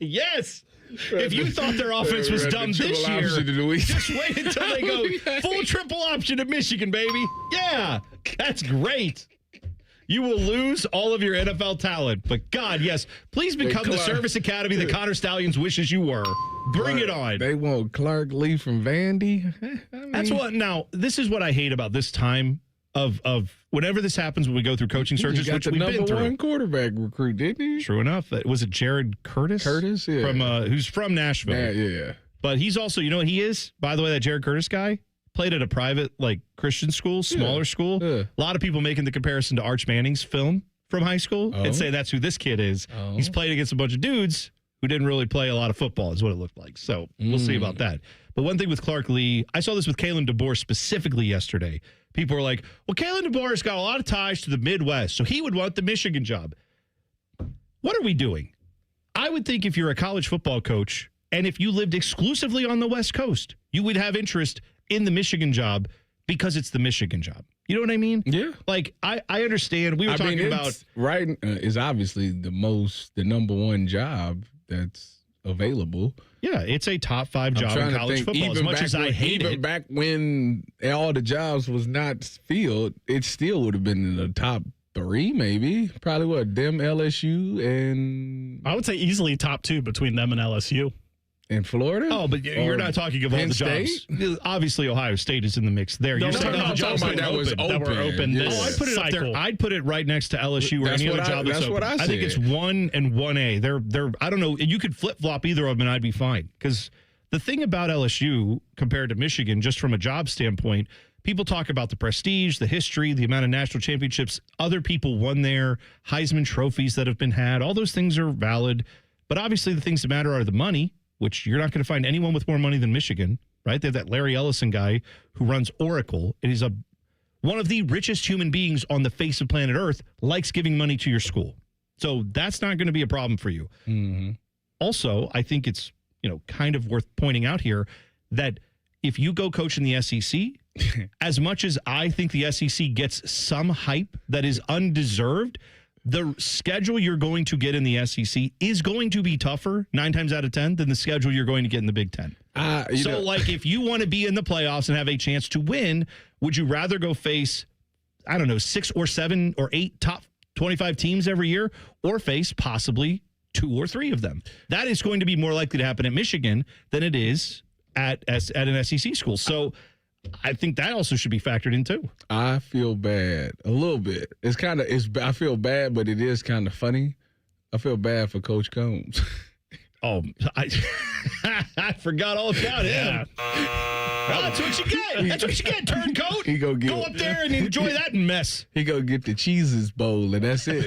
Yes. If you thought their offense was dumb this year, just wait until they go full triple option to Michigan, baby. Yeah, that's great. You will lose all of your NFL talent. But, God, yes, please become the service academy that Connor Stallions wishes you were. Bring it on. They want Clark Lee from Vandy. That's what. Now, this is what I hate about this time of whenever this happens when we go through coaching searches, which we've been through. Number 1 quarterback recruit, didn't he? True enough. Was it Jared Curtis? Curtis, yeah. Who's from Nashville. Yeah. But he's also, you know what he is? By the way, that Jared Curtis guy played at a private, Christian school, smaller school. Yeah. A lot of people making the comparison to Arch Manning's film from high school and say that's who this kid is. He's played against a bunch of dudes who didn't really play a lot of football is what it looked like. So we'll see about that. But one thing with Clark Lee, I saw this with Kalen DeBoer specifically yesterday. People were like, well, Kalen DeBoer's got a lot of ties to the Midwest, so he would want the Michigan job. What are we doing? I would think if you're a college football coach and if you lived exclusively on the West Coast, you would have interest in the Michigan job because it's the Michigan job. You know what I mean? Yeah. I understand. We were talking about is obviously the number 1 job that's available. Yeah, it's a top 5 job in college football. As much as I hate it. Even back when all the jobs was not filled, it still would have been in the top 3, maybe. Probably them, LSU, and I would say easily top 2 between them and LSU. In Florida? Oh, but you're not talking of all the jobs. Obviously, Ohio State is in the mix there. You're talking about jobs that were open this I'd put it cycle. up there. I'd put it right next to LSU or any other job that's open. What I said. I think it's 1 and 1A. They're I don't know. You could flip-flop either of them and I'd be fine. Because the thing about LSU compared to Michigan, just from a job standpoint, people talk about the prestige, the history, the amount of national championships other people won there, Heisman trophies that have been had. All those things are valid. But obviously the things that matter are the money, which you're not going to find anyone with more money than Michigan, right? They have that Larry Ellison guy who runs Oracle. And he's one of the richest human beings on the face of planet Earth, likes giving money to your school. So that's not going to be a problem for you. Mm-hmm. Also, I think it's kind of worth pointing out here that if you go coach in the SEC, as much as I think the SEC gets some hype that is undeserved, the schedule you're going to get in the SEC is going to be tougher 9 times out of 10 than the schedule you're going to get in the Big Ten. If you want to be in the playoffs and have a chance to win, would you rather go face, 6 or 7 or 8 top 25 teams every year or face possibly 2 or 3 of them. That is going to be more likely to happen at Michigan than it is at an SEC school. So I think that also should be factored in too. I feel bad a little bit. I feel bad, but it is kind of funny. I feel bad for Coach Combs. Oh, I forgot all about him. Well, that's what you get. That's what you get, turncoat. He go up there and enjoy that mess. He go get the Cheeses bowl, and that's it.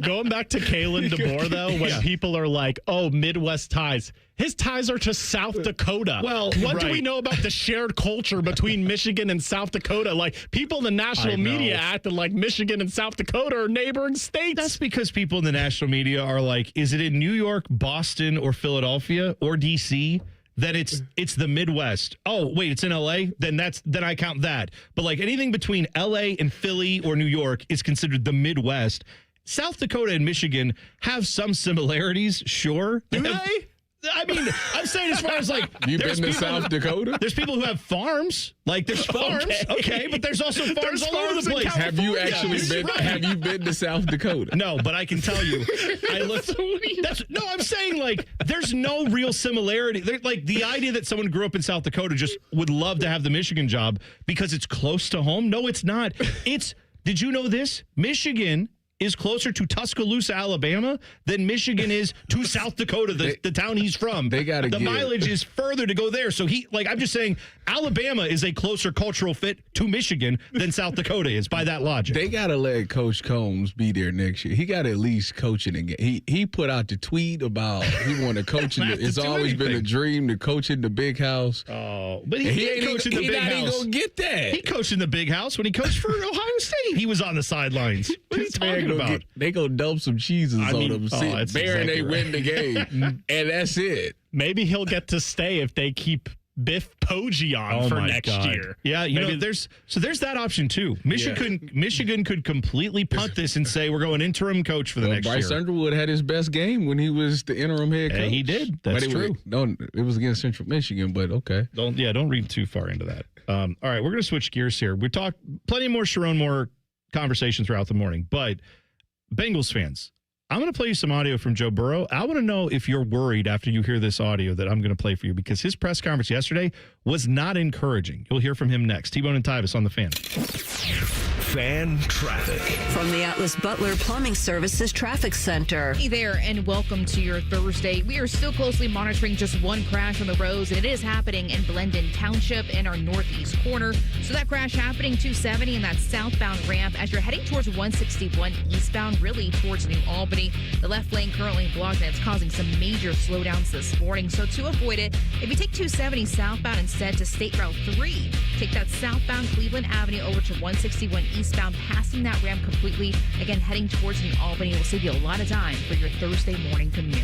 Going back to Kalen DeBoer, though, when people are like, oh, Midwest ties. His ties are to South Dakota. Well, what do we know about the shared culture between Michigan and South Dakota? Like, people in the national media acted like Michigan and South Dakota are neighboring states. That's because people in the national media are like, is it in New York, Boston, or Philadelphia, or D.C.? Then it's the Midwest. Oh, wait, it's in L.A.? Then I count that. But like anything between L.A. and Philly or New York is considered the Midwest. South Dakota and Michigan have some similarities, sure. Do they? I mean, I'm saying as far as like... You been to South Dakota? There's people who have farms. Like, there's farms, okay, but there's also farms all over the place. Have you actually been? Right. Have you been to South Dakota? No, but I can tell you, I looked. I'm saying like there's no real similarity. Like the idea that someone grew up in South Dakota just would love to have the Michigan job because it's close to home. No, it's not. Did you know this? Michigan is closer to Tuscaloosa, Alabama, than Michigan is to South Dakota, the town he's from. The mileage is further to go there. So I'm just saying, Alabama is a closer cultural fit to Michigan than South Dakota is by that logic. They got to let Coach Combs be there next year. He got to at least coach it again. He put out the tweet about he wanted to coach. It's always been a dream to coach in the big house. Oh, but he ain't coaching the big house. He not going to get that. He coached in the big house when he coached for Ohio State. He was on the sidelines. What are you talking about? They go dump some cheeses on them. They win the game, and that's it. Maybe he'll get to stay if they keep Biff Poggi on for next year. Yeah, there's that option too. Michigan could completely punt this and say we're going interim coach for the next Bryce year. Underwood had his best game when he was the interim head coach. He did. That's true. It was against Central Michigan, but okay. Don't read too far into that. All right, we're going to switch gears here. We talked plenty more Sherrone Moore conversation throughout the morning, but Bengals fans, I'm going to play you some audio from Joe Burrow. I want to know if you're worried after you hear this audio that I'm going to play for you because his press conference yesterday was not encouraging. You'll hear from him next. T-Bone and Tyvis on the Fan. Fan traffic. From the Atlas Butler Plumbing Services Traffic Center. Hey there, and welcome to your Thursday. We are still closely monitoring just one crash on the roads, and it is happening in Blendon Township in our northeast corner. So that crash happening 270 in that southbound ramp as you're heading towards 161 eastbound, really towards New Albany. The left lane currently blocked, and it's causing some major slowdowns this morning. So to avoid it, if you take 270 southbound instead to State Route 3, take that southbound Cleveland Avenue over to 161 eastbound, passing that ramp completely. Again, heading towards New Albany will save you a lot of time for your Thursday morning commute.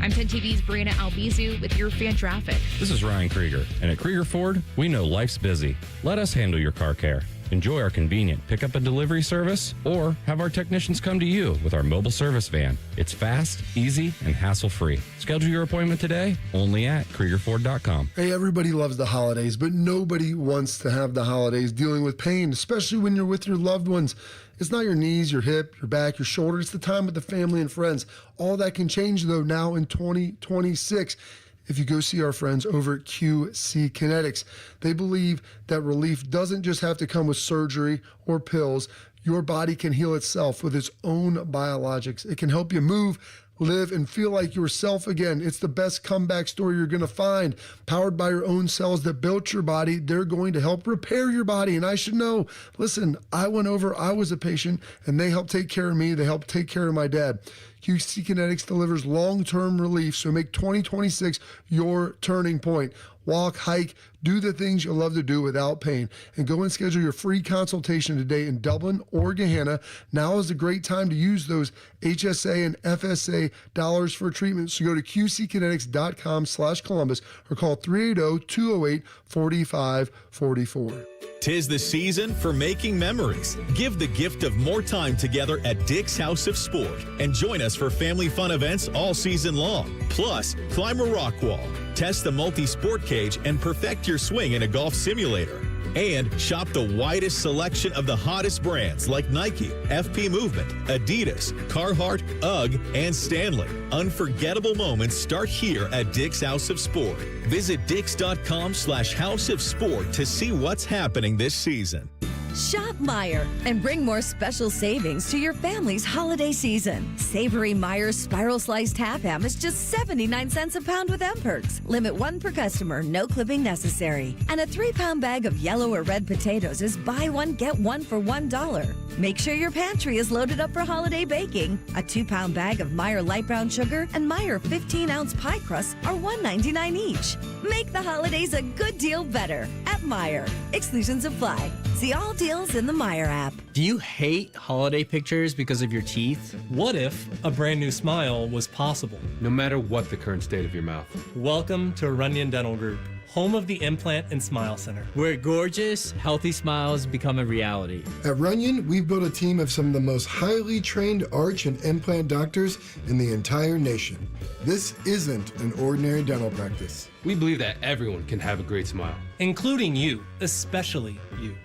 I'm 10 TV's Brianna Albizu with your fan traffic. This is Ryan Krieger, and at Krieger Ford, we know life's busy. Let us handle your car care. Enjoy our convenient pickup and delivery service, or have our technicians come to you with our mobile service van. It's fast, easy, and hassle-free. Schedule your appointment today, only at KriegerFord.com. Hey, everybody loves the holidays, but nobody wants to have the holidays dealing with pain, especially when you're with your loved ones. It's not your knees, your hip, your back, your shoulder. It's the time with the family and friends. All that can change, though, now in 2026. If you go see our friends over at QC Kinetics. They believe that relief doesn't just have to come with surgery or pills. Your body can heal itself with its own biologics. It can help you move, live, and feel like yourself again. It's the best comeback story you're going to find. Powered by your own cells that built your body, they're going to help repair your body. And I should know, listen, I was a patient, and they helped take care of me. They helped take care of my dad. QC Kinetics delivers long-term relief, so make 2026 your turning point. Walk, hike, do the things you love to do without pain. And go and schedule your free consultation today in Dublin or Gahanna. Now is a great time to use those HSA and FSA dollars for treatment. So go to qckinetics.com/Columbus or call 380-208-4544. 'Tis the season for making memories. Give the gift of more time together at Dick's House of Sport and join us for family fun events all season long. Plus, climb a rock wall, test the multi-sport cage, and perfect your swing in a golf simulator. And shop the widest selection of the hottest brands like Nike, FP Movement, Adidas, Carhartt, UGG, and Stanley. Unforgettable moments start here at Dick's House of Sport. Visit dicks.com/House of Sport to see what's happening this season. Shop Meijer and bring more special savings to your family's holiday season. Savory Meijer's Spiral Sliced Half Ham is just 79 cents a pound with M-Perks. Limit 1 per customer, no clipping necessary. And a 3-pound bag of yellow or red potatoes is buy one, get one for $1. Make sure your pantry is loaded up for holiday baking. A 2-pound bag of Meijer light brown sugar and Meijer 15-ounce pie crusts are $1.99 each. Make the holidays a good deal better at Meijer. Exclusions apply. See all deals in the Meijer app. Do you hate holiday pictures because of your teeth? What if a brand new smile was possible? No matter what the current state of your mouth. Welcome to Runyon Dental Group, home of the Implant and Smile Center, where gorgeous, healthy smiles become a reality. At Runyon, we've built a team of some of the most highly trained arch and implant doctors in the entire nation. This isn't an ordinary dental practice. We believe that everyone can have a great smile, including you, especially you.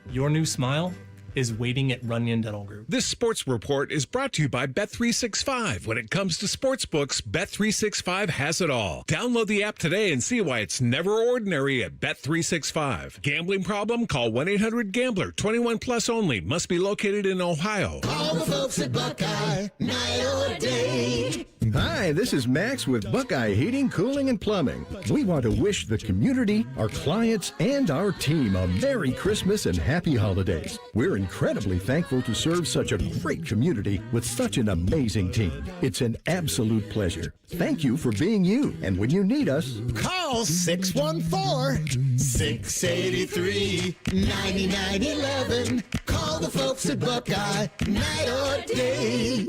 Your new smile is waiting at Runyon Dental Group. This sports report is brought to you by Bet365. When it comes to sports books, Bet365 has it all. Download the app today and see why it's never ordinary at Bet365. Gambling problem? Call 1-800-GAMBLER. 21 plus only. Must be located in Ohio. Call the folks at Buckeye, night or day. Hi, this is Max with Buckeye Heating, Cooling, and Plumbing. We want to wish the community, our clients, and our team a Merry Christmas and Happy Holidays. We're incredibly thankful to serve such a great community with such an amazing team. It's an absolute pleasure. Thank you for being you. And when you need us, call 614-683-9911. Call the folks at Buckeye, night or day.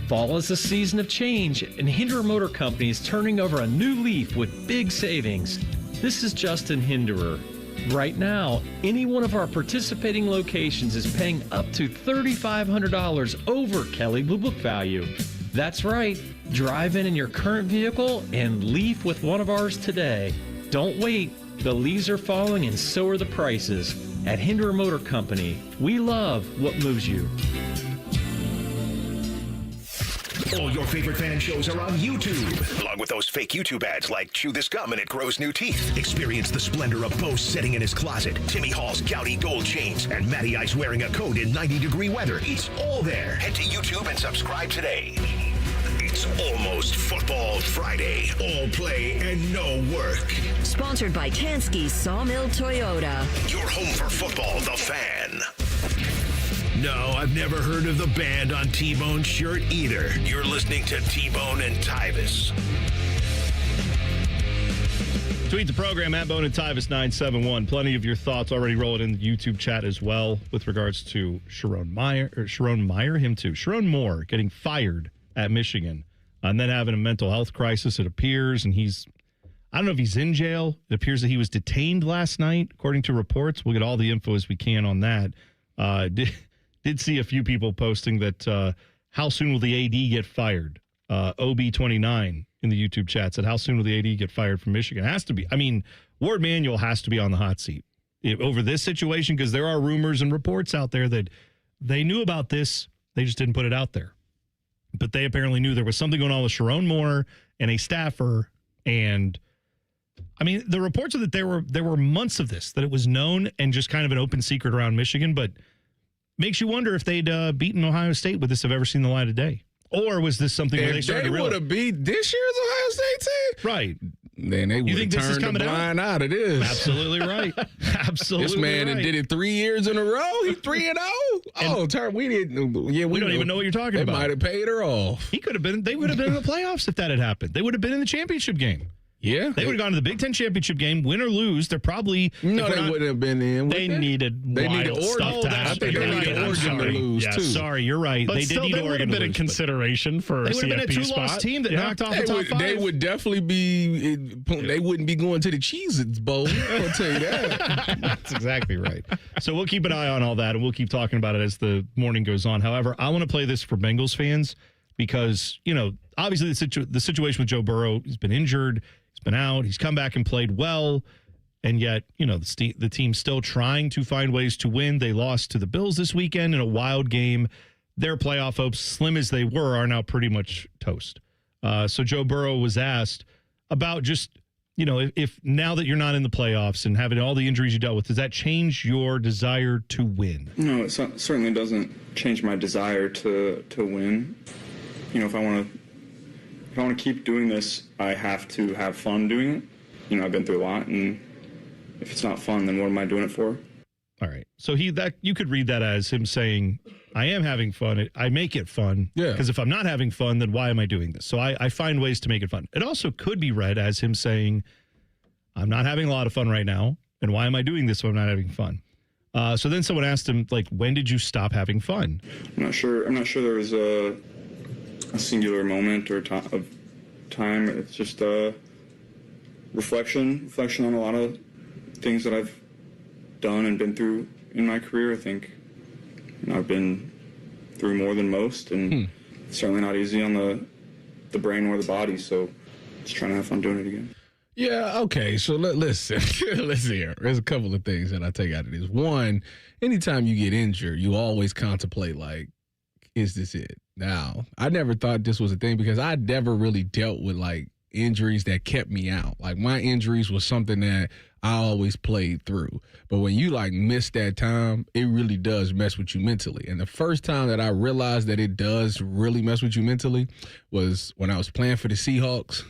Fall is a season of change, and Hinderer Motor Company is turning over a new leaf with big savings. This is Justin Hinderer. Right now, any one of our participating locations is paying up to $3,500 over Kelley Blue Book value. That's right. Drive in your current vehicle and leave with one of ours today. Don't wait. The leaves are falling and so are the prices. At Hinderer Motor Company, we love what moves you. All your favorite fan shows are on YouTube, along with those fake YouTube ads like Chew This Gum and It Grows New Teeth. Experience the splendor of Bo sitting in his closet, Timmy Hall's gouty gold chains, and Matty Ice wearing a coat in 90-degree weather. It's all there. Head to YouTube and subscribe today. It's almost Football Friday. All play and no work. Sponsored by Tansky Sawmill Toyota. Your home for football, The Fan. No, I've never heard of the band on T-Bone's shirt either. You're listening to T-Bone and Tyvis. Tweet the program at Bone and Tyvis 971. Plenty of your thoughts already rolling in the YouTube chat as well with regards to Sherrone Moore getting fired at Michigan and then having a mental health crisis, it appears, and I don't know if he's in jail. It appears that he was detained last night, according to reports. We'll get all the info as we can on that. Did see a few people posting that how soon will the AD get fired? OB29 in the YouTube chat said, how soon will the AD get fired from Michigan? It has to be. I mean, Ward Manuel has to be on the hot seat over this situation because there are rumors and reports out there that they knew about this. They just didn't put it out there. But they apparently knew there was something going on with Sherrone Moore and a staffer. And I mean, the reports are that there were months of this, that it was known and just kind of an open secret around Michigan. But makes you wonder if they'd beaten Ohio State, would this have ever seen the light of day? Or was this something where they started to realize? If they would have beat this year's Ohio State team? Right. Then they would have turned the blind eye to this. Absolutely right. Absolutely This man right. did it 3 years in a row. He's 3-0. Oh, we didn't. Yeah, we don't even know what you're talking about. They might have paid her off. He could have been. They would have been in the playoffs if that had happened. They would have been in the championship game. Yeah. They would have gone to the Big Ten championship game, win or lose. They're probably no, they wouldn't have been in. They needed Oregon. Stuff to happen. I think they needed Oregon to lose too. Sorry, you're right. But they still, did need they would Oregon have been to in lose, consideration for a they would have been a CFP two-loss spot. team that knocked off the top five. They would definitely be. They wouldn't be going to the Cheez-Its Bowl. I'll tell you that. That's exactly right. So we'll keep an eye on all that, and we'll keep talking about it as the morning goes on. However, I want to play this for Bengals fans because, you know, obviously the situation with Joe Burrow, he's been injured. He's been out. He's come back and played well. And yet, the team's still trying to find ways to win. They lost to the Bills this weekend in a wild game. Their playoff hopes, slim as they were, are now pretty much toast. So Joe Burrow was asked about just, if now that you're not in the playoffs and having all the injuries you dealt with, does that change your desire to win? No, it certainly doesn't change my desire to win. If I want to keep doing this, I have to have fun doing it. I've been through a lot, and if it's not fun, then what am I doing it for? All right. So you could read that as him saying, I am having fun. I make it fun. Yeah. Because if I'm not having fun, then why am I doing this? So I find ways to make it fun. It also could be read as him saying, I'm not having a lot of fun right now. And why am I doing this if I'm not having fun? So then someone asked him, when did you stop having fun? I'm not sure there was a singular moment or of time. It's just a reflection on a lot of things that I've done and been through in my career. I think I've been through more than most, and it's certainly not easy on the brain or the body. So just trying to have fun doing it again. Yeah, okay. So listen here. There's a couple of things that I take out of this. One, anytime you get injured, you always contemplate, is this it? Now, I never thought this was a thing because I never really dealt with, injuries that kept me out. My injuries was something that I always played through. But when you miss that time, it really does mess with you mentally. And the first time that I realized that it does really mess with you mentally was when I was playing for the Seahawks.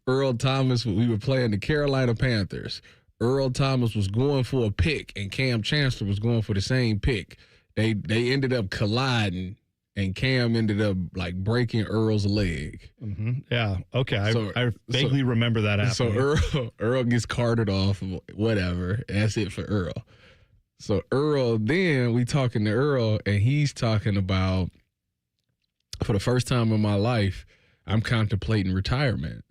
Earl Thomas, we were playing the Carolina Panthers. Earl Thomas was going for a pick and Cam Chancellor was going for the same pick. They ended up colliding. And Cam ended up breaking Earl's leg. Mm-hmm. Yeah. Okay. I vaguely remember that happening. So Earl gets carted off, whatever. That's it for Earl. So then we talking to Earl, and he's talking about, for the first time in my life, I'm contemplating retirement.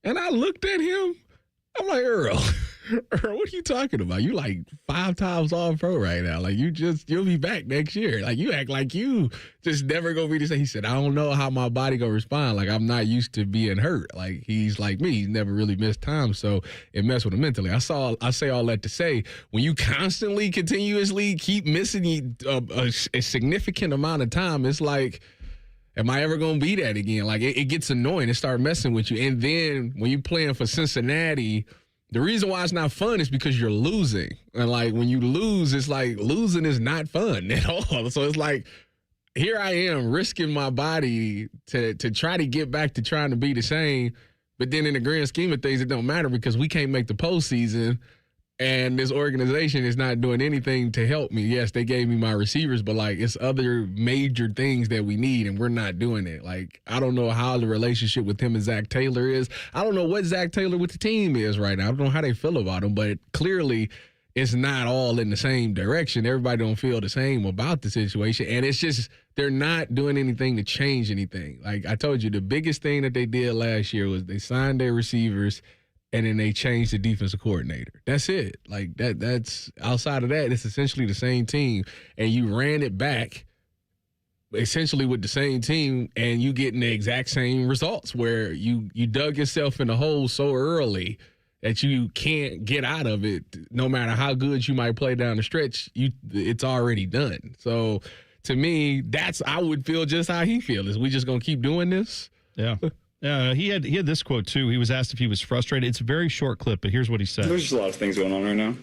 And I looked at him. I'm like, Earl, what are you talking about? You 5 times all pro right now. You'll be back next year. You act like you just never gonna be the same. He said, I don't know how my body gonna respond. I'm not used to being hurt. He's like me. He's never really missed time. So it messed with him mentally. I say all that to say, when you constantly, continuously keep missing a significant amount of time, it's am I ever going to be that again? It gets annoying. It starts messing with you. And then when you're playing for Cincinnati, the reason why it's not fun is because you're losing. And when you lose, it's losing is not fun at all. So it's here I am risking my body to try to get back to trying to be the same. But then in the grand scheme of things, it don't matter because we can't make the postseason. And this organization is not doing anything to help me. Yes, they gave me my receivers, but it's other major things that we need, and we're not doing it. I don't know how the relationship with him and Zach Taylor is. I don't know what Zach Taylor with the team is right now. I don't know how they feel about him, but clearly it's not all in the same direction. Everybody don't feel the same about the situation, and it's just they're not doing anything to change anything. I told you, the biggest thing that they did last year was they signed their receivers, and then they changed the defensive coordinator. That's it. That's outside of that, it's essentially the same team. And you ran it back essentially with the same team, and you getting the exact same results where you dug yourself in the hole so early that you can't get out of it. No matter how good you might play down the stretch, it's already done. So to me, I would feel just how he feels. Is we just going to keep doing this? Yeah. He had this quote, too. He was asked if he was frustrated. It's a very short clip, but here's what he said. There's just a lot of things going on right now.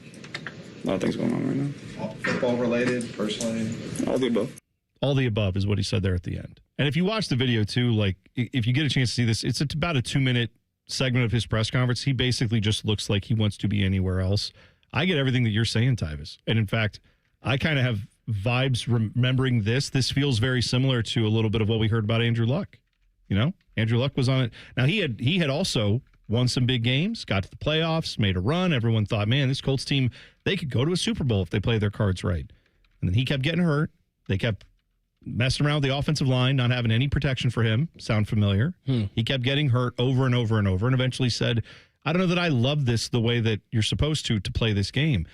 Football related, personally? All the above. All the above is what he said there at the end. And if you watch the video, too, if you get a chance to see this, it's about a 2-minute segment of his press conference. He basically just looks like he wants to be anywhere else. I get everything that you're saying, Tyvis. And, in fact, I kind of have vibes remembering this. This feels very similar to a little bit of what we heard about Andrew Luck. Andrew Luck was on it. Now, he had also won some big games, got to the playoffs, made a run. Everyone thought, man, this Colts team, they could go to a Super Bowl if they play their cards right. And then he kept getting hurt. They kept messing around with the offensive line, not having any protection for him. Sound familiar? He kept getting hurt over and over and over, and eventually said, I don't know that I love this the way that you're supposed to play this game.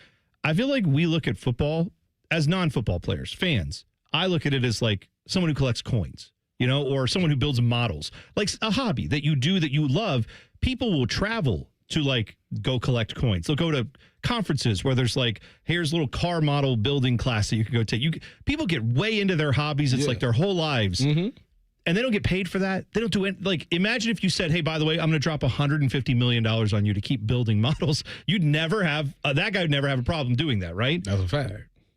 I feel like we look at football as non-football players, fans. I look at it as someone who collects coins. Or someone who builds models, like a hobby that you do that you love. People will travel to like go collect coins. They'll go to conferences where there's like, here's a little car model building class that you can go take. People get way into their hobbies. It's like their whole lives. And they don't get paid for that. They don't do it. Like, imagine if you said, hey, by the way, I'm going to drop $150 million on you to keep building models. You'd never have, that guy would never have a problem doing that, right? That's a fact.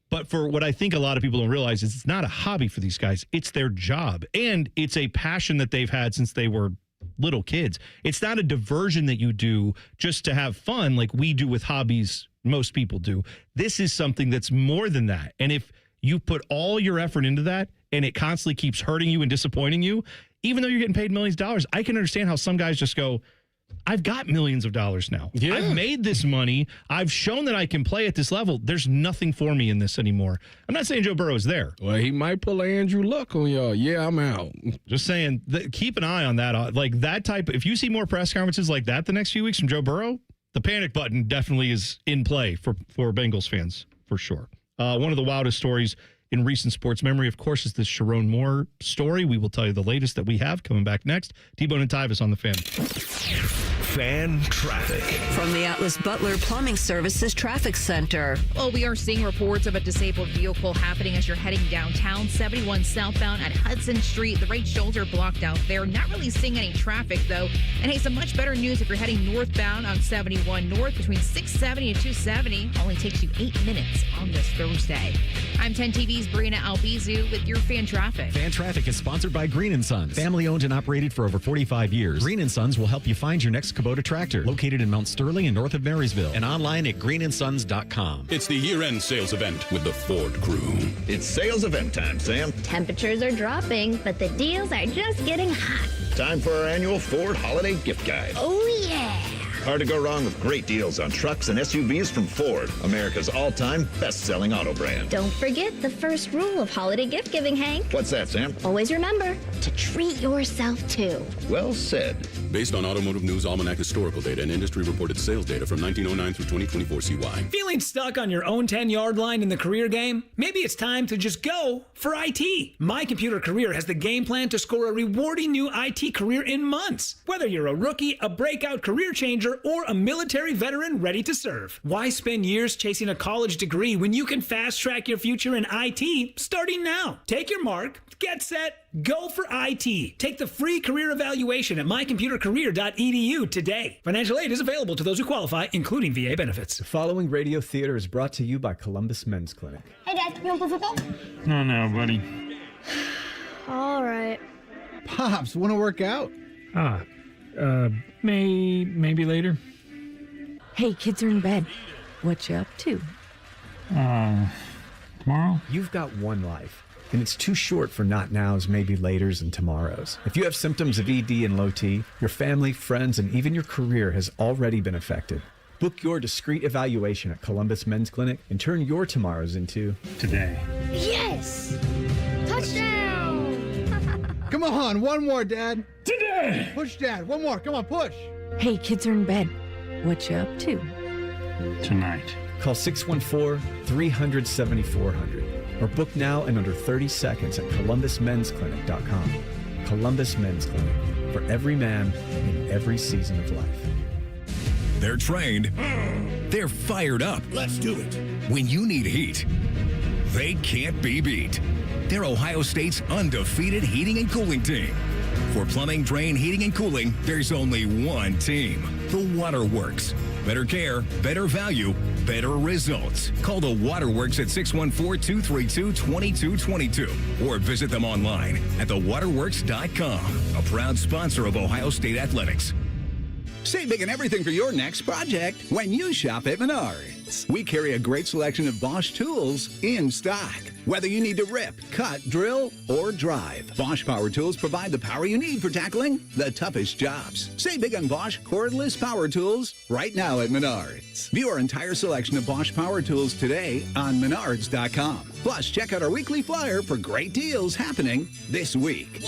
But for what I think a lot of people don't realize is it's not a hobby for these guys. It's their job. And it's a passion that they've had since they were little kids. It's not a diversion that you do just to have fun like we do with hobbies most people do. This is something that's more than that. And if you put all your effort into that and it constantly keeps hurting you and disappointing you, even though you're getting paid millions of dollars, I can understand how some guys just go, I've got millions of dollars now. Yeah. I've made this money. I've shown that I can play at this level. There's nothing for me in this anymore. I'm not saying Joe Burrow is there. Well, he might pull an Andrew Luck on y'all. Yeah, I'm out. Just saying, keep an eye on that. Like that type, if you see more press conferences like that the next few weeks from Joe Burrow, the panic button definitely is in play for Bengals fans, for sure. One of the wildest stories in recent sports memory, of course, is this Sherrone Moore story. We will tell you the latest that we have coming back next. T-Bone and Tyvis on the Fan. Fan traffic. From the Atlas Butler Plumbing Services Traffic Center. Well, we are seeing reports of a disabled vehicle happening as you're heading downtown, 71 southbound at Hudson Street. The right shoulder blocked out there. Not really seeing any traffic, though. And hey, some much better news if you're heading northbound on 71 north between 670 and 270. Only takes you 8 minutes on this Thursday. I'm 10 TV's Brina Albizu with your Fan Traffic. Fan Traffic is sponsored by Green & Sons. Family owned and operated for over 45 years. Green & Sons will help you find your next Kubota tractor. Located in Mount Sterling and north of Marysville. And online at greenandsons.com. It's the year-end sales event with the Ford crew. It's sales event time, Sam. Temperatures are dropping, but the deals are just getting hot. Time for our annual Ford Holiday Gift Guide. Oh, yeah. Hard to go wrong with great deals on trucks and SUVs from Ford, America's all-time best-selling auto brand. Don't forget the first rule of holiday gift giving, Hank. What's that, Sam? Always remember to treat yourself, too. Well said. Based on Automotive News Almanac historical data and industry-reported sales data from 1909 through 2024 CY. Feeling stuck on your own 10-yard line in the career game? Maybe it's time to just go for IT. My Computer Career has the game plan to score a rewarding new IT career in months. Whether you're a rookie, a breakout career changer, or a military veteran ready to serve. Why spend years chasing a college degree when you can fast-track your future in IT starting now? Take your mark, get set, go for IT. Take the free career evaluation at mycomputercareer.edu today. Financial aid is available to those who qualify, including VA benefits. The following radio theater is brought to you by Columbus Men's Clinic. Hey, Dad, you want to play football? No, buddy. All right. Pops, want to work out? Maybe later. Hey, kids are in bed. What you up to? Tomorrow? You've got one life, and it's too short for not nows, maybe laters, and tomorrows. If you have symptoms of ED and low T, your family, friends, and even your career has already been affected. Book your discreet evaluation at Columbus Men's Clinic and turn your tomorrows into today. Yes! Touchdown! Come on, one more, Dad. Today! Push, Dad. One more. Come on, push. Hey, kids are in bed. What you up to? Tonight. Call 614-300-7400 or book now in under 30 seconds at columbusmensclinic.com. Columbus Men's Clinic, for every man in every season of life. They're trained. They're fired up. Let's do it. When you need heat, they can't be beat. They're Ohio State's undefeated heating and cooling team. For plumbing, drain, heating, and cooling, there's only one team. The Waterworks. Better care, better value, better results. Call the Waterworks at 614-232-2222 or visit them online at thewaterworks.com. A proud sponsor of Ohio State Athletics. Save big on everything for your next project when you shop at Menards. We carry a great selection of Bosch tools in stock. Whether you need to rip, cut, drill, or drive, Bosch Power Tools provide the power you need for tackling the toughest jobs. Save big on Bosch cordless power tools right now at Menards. View our entire selection of Bosch Power Tools today on Menards.com. Plus, check out our weekly flyer for great deals happening this week.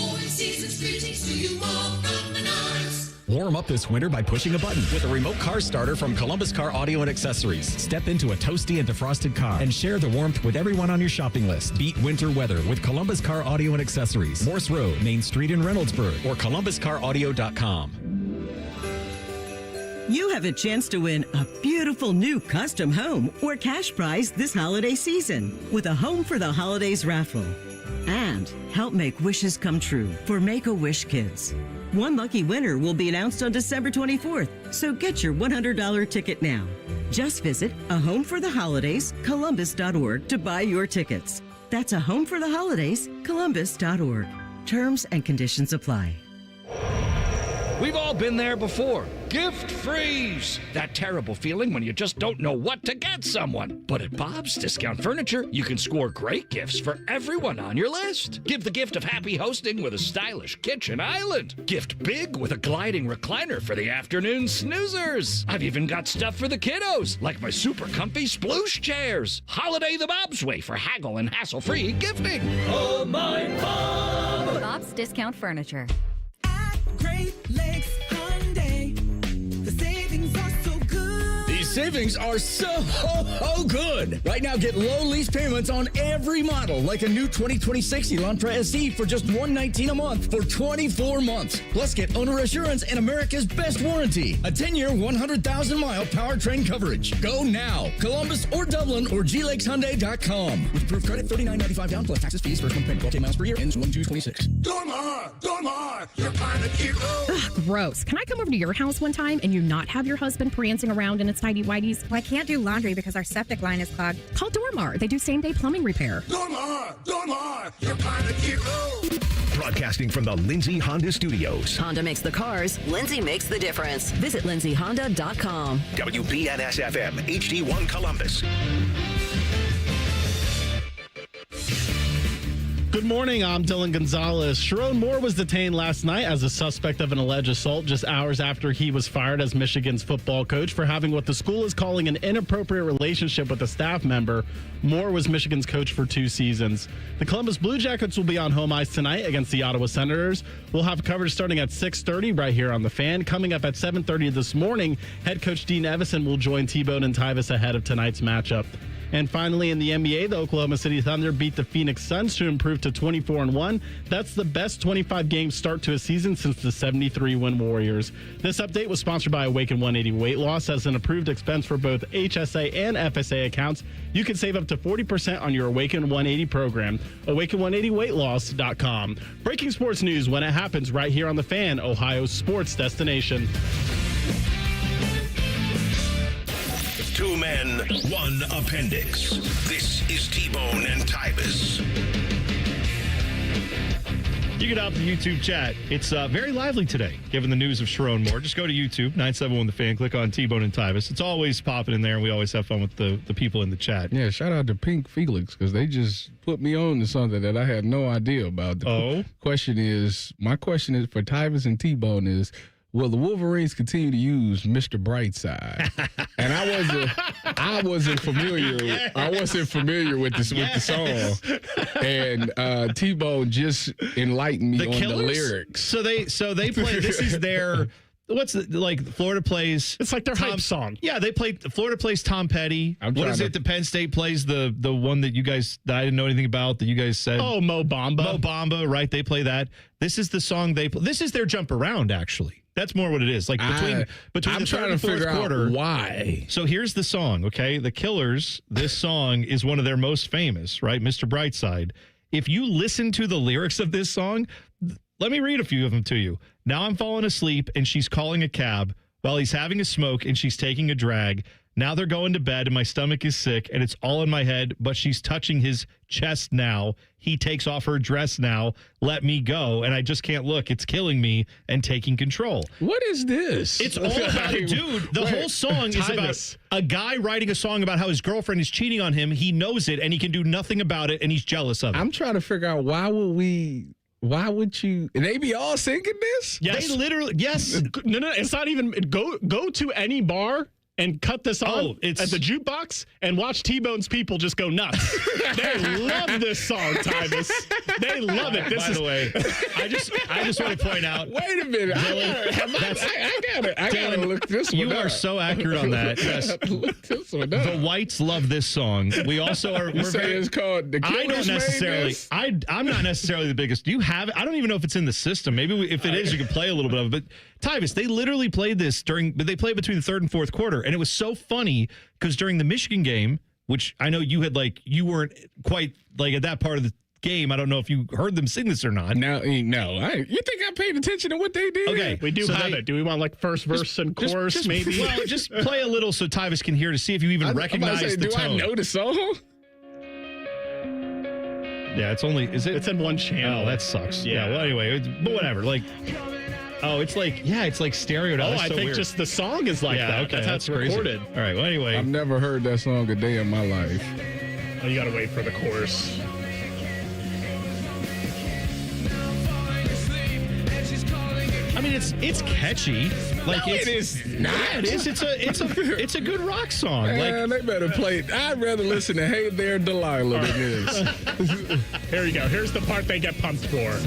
Warm up this winter by pushing a button with a remote car starter from Columbus Car Audio and Accessories. Step into a toasty and defrosted car and share the warmth with everyone on your shopping list. Beat winter weather with Columbus Car Audio and Accessories. Morse Road, Main Street in Reynoldsburg, or columbuscaraudio.com. You have a chance to win a beautiful new custom home or cash prize this holiday season with a Home for the Holidays raffle. And help make wishes come true for Make-A-Wish Kids. One lucky winner will be announced on December 24th, so get your $100 ticket now. Just visit A Home for the Holidays, Columbus.org to buy your tickets. That's A Home for the Holidays, Columbus.org. Terms and conditions apply. We've all been there before. Gift freeze! That terrible feeling when you just don't know what to get someone. But at Bob's Discount Furniture, you can score great gifts for everyone on your list. Give the gift of happy hosting with a stylish kitchen island. Gift big with a gliding recliner for the afternoon snoozers. I've even got stuff for the kiddos, like my super comfy sploosh chairs. Holiday the Bob's way for haggle and hassle-free gifting. Oh, my Bob! Bob's Discount Furniture. Great Lakes Hyundai. The savings are so good. These savings are so good. Right now, get low lease payments on every model, like a new 2026 Elantra SE for just $119 a month for 24 months. Plus, get owner assurance and America's best warranty. A 10-year, 100,000-mile powertrain coverage. Go now. Columbus or Dublin or glakeshyundai.com. With approved credit, $39.95 down plus taxes, fees, first month payment, 12 miles per year, ends 1/2/26. Dormar, you're kind of cute. Ugh, gross. Can I come over to your house one time and you not have your husband prancing around in its tighty-whities? Well, I can't do laundry because our septic line is clogged. Call Dormar. They do same-day plumbing repair. Dormar, you're kind of cute. Broadcasting from the Lindsay Honda Studios. Honda makes the cars. Lindsay makes the difference. Visit lindsayhonda.com. WBNS-FM, HD1 Columbus. Good morning, I'm Dylan Gonzalez. Sherrone Moore was detained last night as a suspect of an alleged assault just hours after he was fired as Michigan's football coach for having what the school is calling an inappropriate relationship with a staff member. Moore was Michigan's coach for 2 seasons. The Columbus Blue Jackets will be on home ice tonight against the Ottawa Senators. We'll have coverage starting at 6:30 right here on The Fan. Coming up at 7:30 this morning, head coach Dean Evison will join T-Bone and Tyvis ahead of tonight's matchup. And finally, in the NBA, the Oklahoma City Thunder beat the Phoenix Suns to improve to 24-1. That's the best 25-game start to a season since the 73-win Warriors. This update was sponsored by Awaken 180 Weight Loss. As an approved expense for both HSA and FSA accounts, you can save up to 40% on your Awaken 180 program. Awaken180weightloss.com. Breaking sports news when it happens right here on The Fan, Ohio's sports destination. 2 men, 1 appendix. This is T-Bone and Tyvis. You get out the YouTube chat. It's very lively today, given the news of Sherrone Moore. Just go to YouTube, 971 The Fan, click on T-Bone and Tyvis. It's always popping in there, and we always have fun with the people in the chat. Yeah, shout out to Pink Felix, because they just put me on to something that I had no idea about. My question is for Tyvis and T-Bone is, will the Wolverines continue to use Mr. Brightside? And I wasn't familiar. I wasn't familiar with the song. And T-Bone just enlightened me on the lyrics. So they play. This is their. Florida plays? It's like their hype song. Yeah, they play. Florida plays Tom Petty. What is it? The Penn State plays the one that I didn't know anything about that you guys said. Oh, Mo Bamba. Mo Bamba, right? They play that. This is the song they play. This is their jump around, actually. That's more what it is. Like between I'm the trying third to and figure fourth quarter. out why. So here's the song, okay? The Killers, this song is one of their most famous, right? Mr. Brightside. If you listen to the lyrics of this song, let me read a few of them to you. Now I'm falling asleep and she's calling a cab while he's having a smoke and she's taking a drag. Now they're going to bed and my stomach is sick and it's all in my head, but she's touching his chest now. He takes off her dress now. Let me go. And I just can't look. It's killing me and taking control. What is this? It's all about a dude. The whole song is about a guy writing a song about how his girlfriend is cheating on him. He knows it and he can do nothing about it and he's jealous of it. I'm trying to figure out why would you? And they be all singing this? Yes. They literally, yes. No, it's not even. Go to any bar and cut this on at the jukebox and watch T-Bone's people just go nuts. They love this song, Tyvis. They love it. By the way, I just want to point out. Wait a minute. Dylan, I got to look this one up. You are so accurate on that. Yes. Look this one up. The Whites love this song. We also are. It's called The Killers. I don't necessarily. I'm not necessarily the biggest. Do you have it? I don't even know if it's in the system. Maybe if it is, you can play a little bit of it. But Tyvis, they literally played this but they played between the third and fourth quarter. And it was so funny because during the Michigan game, which I know you weren't quite like at that part of the game. I don't know if you heard them sing this or not. No. You think I paid attention to what they did? Okay. We do have it. Do we want like first verse and chorus maybe? Well, just play a little so Tyvis can hear to see if you even recognize the tone. Do I know the song? Yeah, it's only, is it? It's in one channel. Oh, that sucks. Yeah, well, anyway, but whatever. Like, it's like stereo. Oh, I think weird. just the song is like that. Okay, That's how it's recorded. All right, well, anyway. I've never heard that song a day in my life. Oh, you got to wait for the chorus. I mean, it's catchy. Like it is not. Yeah, it is. It's a good rock song. Man, they better play it. I'd rather listen to Hey There Delilah than this. Here you go. Here's the part they get pumped for.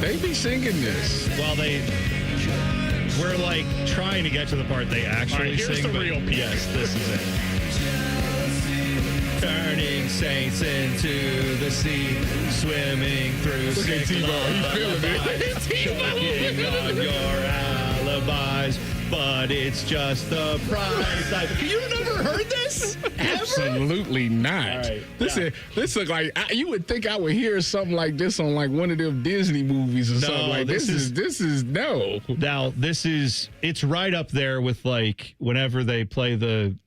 They be singing this. Well, we're like trying to get to the part they actually here's sing. the real piece. Yes, this is it. Turning saints into the sea, swimming through Look at T-Bone. He's feeling it. choking on your alibis, but it's just the price. You never heard this? Absolutely not. Right, This look like you would think I would hear something like this on like one of them Disney movies or something like this. This is no. Now it's right up there with like whenever they play the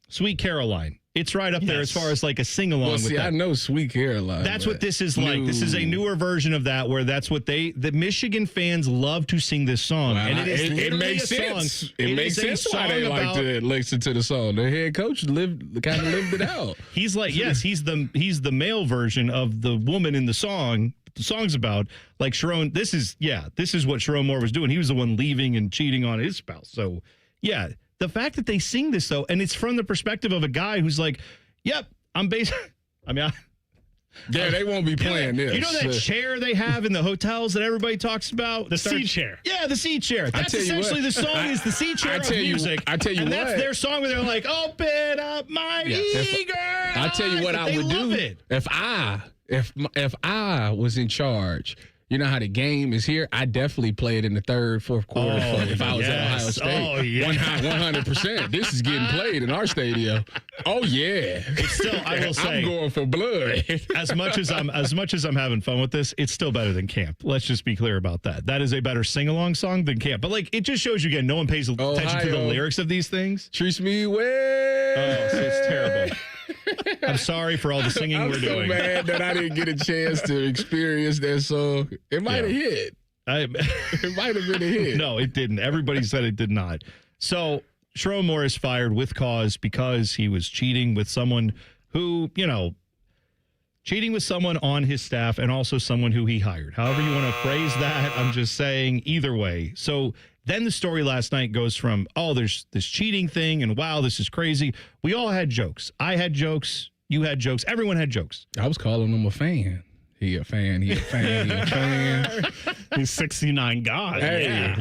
Sweet Caroline. It's right up there as far as like a sing along. Well, see, with that. I know Sweet Caroline. That's what this is like. This is a newer version of that, where that's what the Michigan fans love to sing this song, Well, and it makes sense. It makes sense why they like to listen to the song. The head coach kind of lived it out. He's like, yes, he's the male version of the woman in the song. The song's about like Sherrone. This is what Sherrone Moore was doing. He was the one leaving and cheating on his spouse. So yeah. The fact that they sing this, though, and it's from the perspective of a guy who's like, yep, I'm based. I mean, they won't be playing this. You know that chair they have in the hotels that everybody talks about? The sea chair. Yeah, the sea chair. That's essentially the song is the sea chair of music. I tell you and what. That's their song where they're like, open up my eager I tell you what I would do. If I was in charge. You know how the game is here? I definitely play it in the third, fourth quarter if I was at Ohio State. Oh, yeah. 100%. This is getting played in our stadium. Oh, yeah. It's still, I will say, I'm going for blood. as much as I'm having fun with this, it's still better than camp. Let's just be clear about that. That is a better sing-along song than camp. But, like, it just shows you, again, no one pays attention to the lyrics of these things. Treats me well. Oh, so it's terrible. I'm sorry for all the singing we're doing. I'm so mad that I didn't get a chance to experience that song. It might have hit. It might have been a hit. No, it didn't. Everybody said it did not. So Sherrone Moore is fired with cause because he was cheating with someone who, cheating with someone on his staff and also someone who he hired. However you want to phrase that, I'm just saying either way. So then the story last night goes from, there's this cheating thing and wow, this is crazy. We all had jokes. I had jokes. You had jokes. Everyone had jokes. I was calling him a fan. He a fan. He's 69 God. Hey,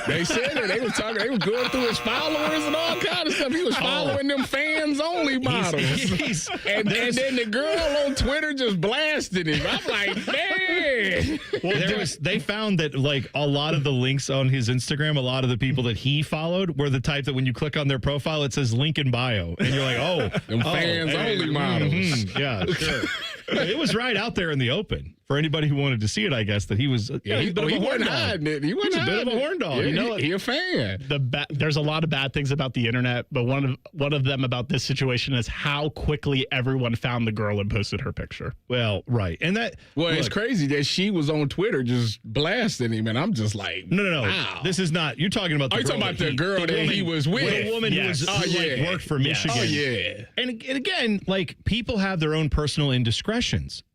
they said it. They was talking. They was going through his followers and all kind of stuff. He was following them fans only models. And then the girl on Twitter just blasted him. I'm like, man. Well, they found that like a lot of the links on his Instagram, a lot of the people that he followed were the type that when you click on their profile, it says link in bio, and you're like, them fans only models. Yeah, sure. It was right out there in the open for anybody who wanted to see it. I guess that he was. He wasn't hiding it. He wasn't a bit of a horn dog. Yeah, he a fan. There's a lot of bad things about the internet, but one of them about this situation is how quickly everyone found the girl and posted her picture. Well, right, and that. Well, it's crazy that she was on Twitter just blasting him, and I'm just like, no. Wow. This is not. You're talking about. Are you talking about the girl that he was with? The woman who worked for Michigan. Oh yeah. And again, like people have their own personal indiscretions.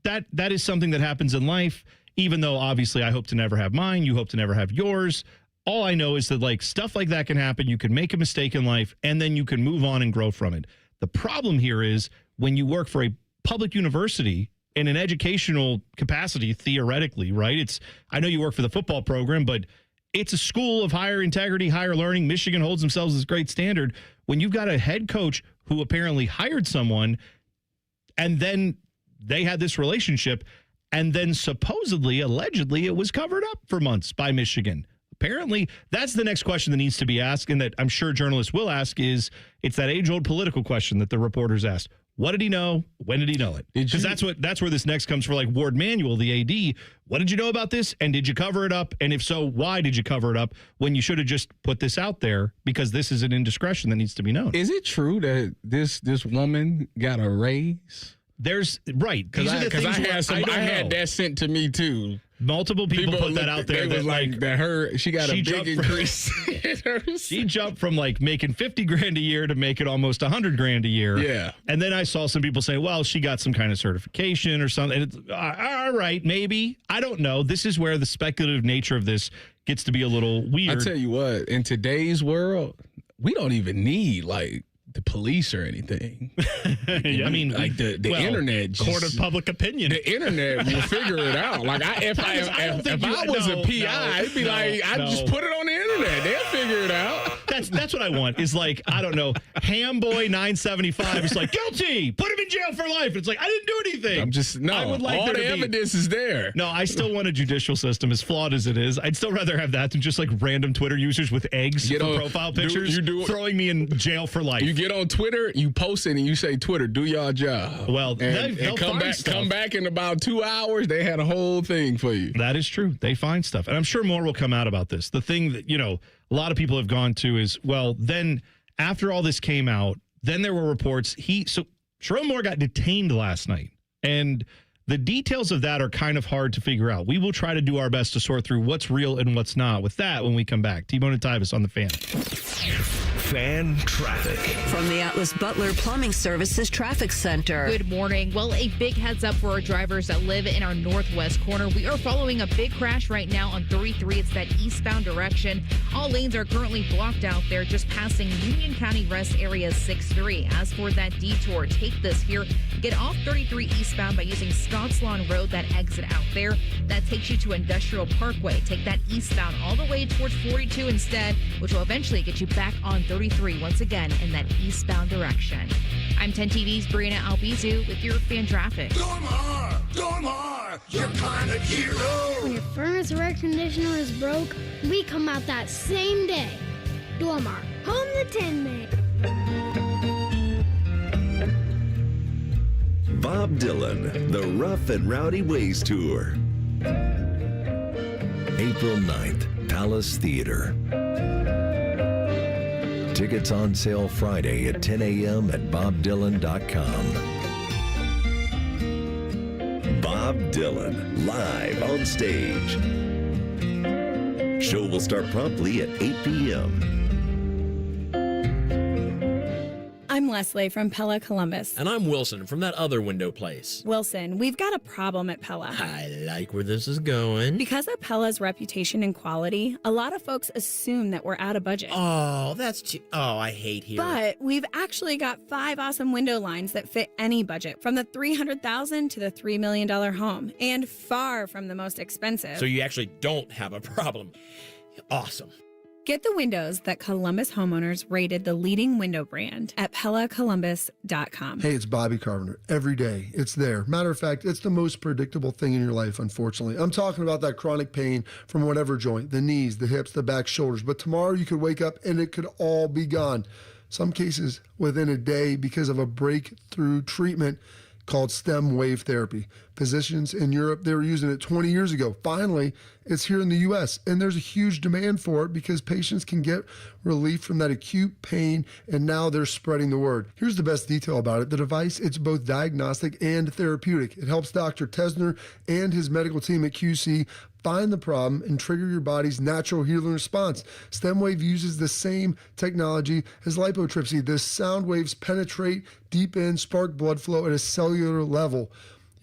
That is something that happens in life. Even though obviously I hope to never have mine, you hope to never have yours. All I know is that like stuff like that can happen. You can make a mistake in life and then you can move on and grow from it. The problem here is when you work for a public university in an educational capacity, theoretically, right? I know you work for the football program, but it's a school of higher integrity, higher learning. Michigan holds themselves as great standard. When you've got a head coach who apparently hired someone and then they had this relationship and then supposedly, allegedly, it was covered up for months by Michigan. Apparently, that's the next question that needs to be asked and that I'm sure journalists will ask is it's that age-old political question that the reporters asked. What did he know? When did he know it? Because that's where this next comes for, like Ward Manuel, the AD. What did you know about this? And did you cover it up? And if so, why did you cover it up when you should have just put this out there? Because this is an indiscretion that needs to be known. Is it true that this woman got a raise? There's right because I had that sent to me too. Multiple people put that out there. She got a big increase. She jumped from like making $50,000 a year to making almost $100,000 a year. Yeah. And then I saw some people say, well, she got some kind of certification or something. And it's, all right, maybe. I don't know. This is where the speculative nature of this gets to be a little weird. I tell you what, in today's world, we don't even need like the police or anything. I mean, like the internet, court of public opinion. The internet will figure it out. Like if I was a PI, it'd be like I'd just put it on the internet. They'll figure it out. That's what I want. Is like I don't know, Hamboy 975 is like guilty. Put him in jail for life. It's like I didn't do anything. I'm just I would like all the evidence is there. No, I still want a judicial system as flawed as it is. I'd still rather have that than just like random Twitter users with eggs for profile pictures throwing me in jail for life. You get on Twitter, you post it, and you say, "Twitter, do your job." Well, and come back in about 2 hours. They had a whole thing for you. That is true. They find stuff, and I'm sure more will come out about this. The thing that a lot of people have gone to is, well, then after all this came out, then there were reports. Sherrone Moore got detained last night, and the details of that are kind of hard to figure out. We will try to do our best to sort through what's real and what's not with that when we come back. T-Bone and Tyvis on the Fan. Fan traffic. From the Atlas Butler Plumbing Services Traffic Center. Good morning. Well, a big heads up for our drivers that live in our northwest corner. We are following a big crash right now on 33. It's that eastbound direction. All lanes are currently blocked out there, just passing Union County Rest Area 6-3. As for that detour, take this here. Get off 33 eastbound by using Scotts Lawn Road, that exit out there. That takes you to Industrial Parkway. Take that eastbound all the way towards 42 instead, which will eventually get you back on 33 once again in that eastbound direction. I'm 10 TV's Brianna Albizu with your fan traffic. Dormar, your kind of hero. When your furnace or air conditioner is broke, we come out that same day. Dormar, home the Tin Man. Bob Dylan, The Rough and Rowdy Ways Tour. April 9th, Palace Theater. Tickets on sale Friday at 10 a.m. at bobdylan.com. Bob Dylan, live on stage. Show will start promptly at 8 p.m. I'm Leslie from Pella Columbus. And I'm Wilson from that other window place. Wilson, we've got a problem at Pella. I like where this is going. Because of Pella's reputation and quality, a lot of folks assume that we're out of budget. Oh, that's too... Oh, I hate here. But we've actually got 5 awesome window lines that fit any budget, from the $300,000 to the $3 million home, and far from the most expensive. So you actually don't have a problem. Awesome. Get the windows that Columbus homeowners rated the leading window brand at PellaColumbus.com. Hey, it's Bobby Carpenter. Every day, it's there. Matter of fact, it's the most predictable thing in your life, unfortunately. I'm talking about that chronic pain from whatever joint, the knees, the hips, the back, shoulders. But tomorrow you could wake up and it could all be gone. Some cases within a day because of a breakthrough treatment called stem wave therapy. Physicians in Europe, they were using it 20 years ago. Finally, it's here in the U.S., and there's a huge demand for it because patients can get relief from that acute pain, and now they're spreading the word. Here's the best detail about it. The device, it's both diagnostic and therapeutic. It helps Dr. Tesner and his medical team at QC find the problem and trigger your body's natural healing response. StemWave uses the same technology as lipotripsy. The sound waves penetrate deep in, spark blood flow at a cellular level.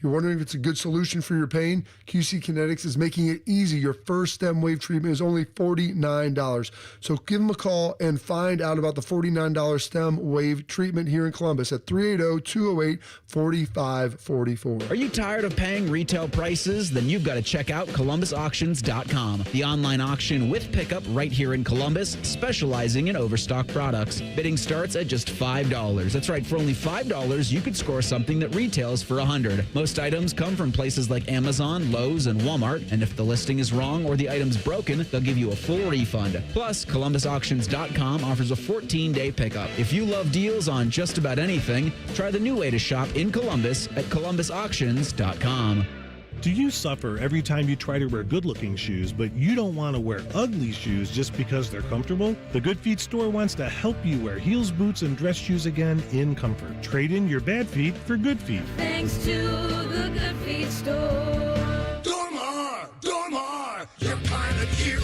You're wondering if it's a good solution for your pain? QC Kinetics is making it easy. Your first stem wave treatment is only $49. So give them a call and find out about the $49 stem wave treatment here in Columbus at 380-208-4544. Are you tired of paying retail prices? Then you've got to check out ColumbusAuctions.com, the online auction with pickup right here in Columbus, specializing in overstock products. Bidding starts at just $5. That's right, for only $5, you could score something that retails for $100. Most items come from places like Amazon, Lowe's, and Walmart, and if the listing is wrong or the item's broken, they'll give you a full refund. Plus, ColumbusAuctions.com offers a 14-day pickup. If you love deals on just about anything, try the new way to shop in Columbus at ColumbusAuctions.com. Do you suffer every time you try to wear good-looking shoes, but you don't want to wear ugly shoes just because they're comfortable? The Good Feet store wants to help you wear heels, boots, and dress shoes again in comfort. Trade in your bad feet for good feet. Thanks to the Good Feet store. Dormar, you're kind of hero.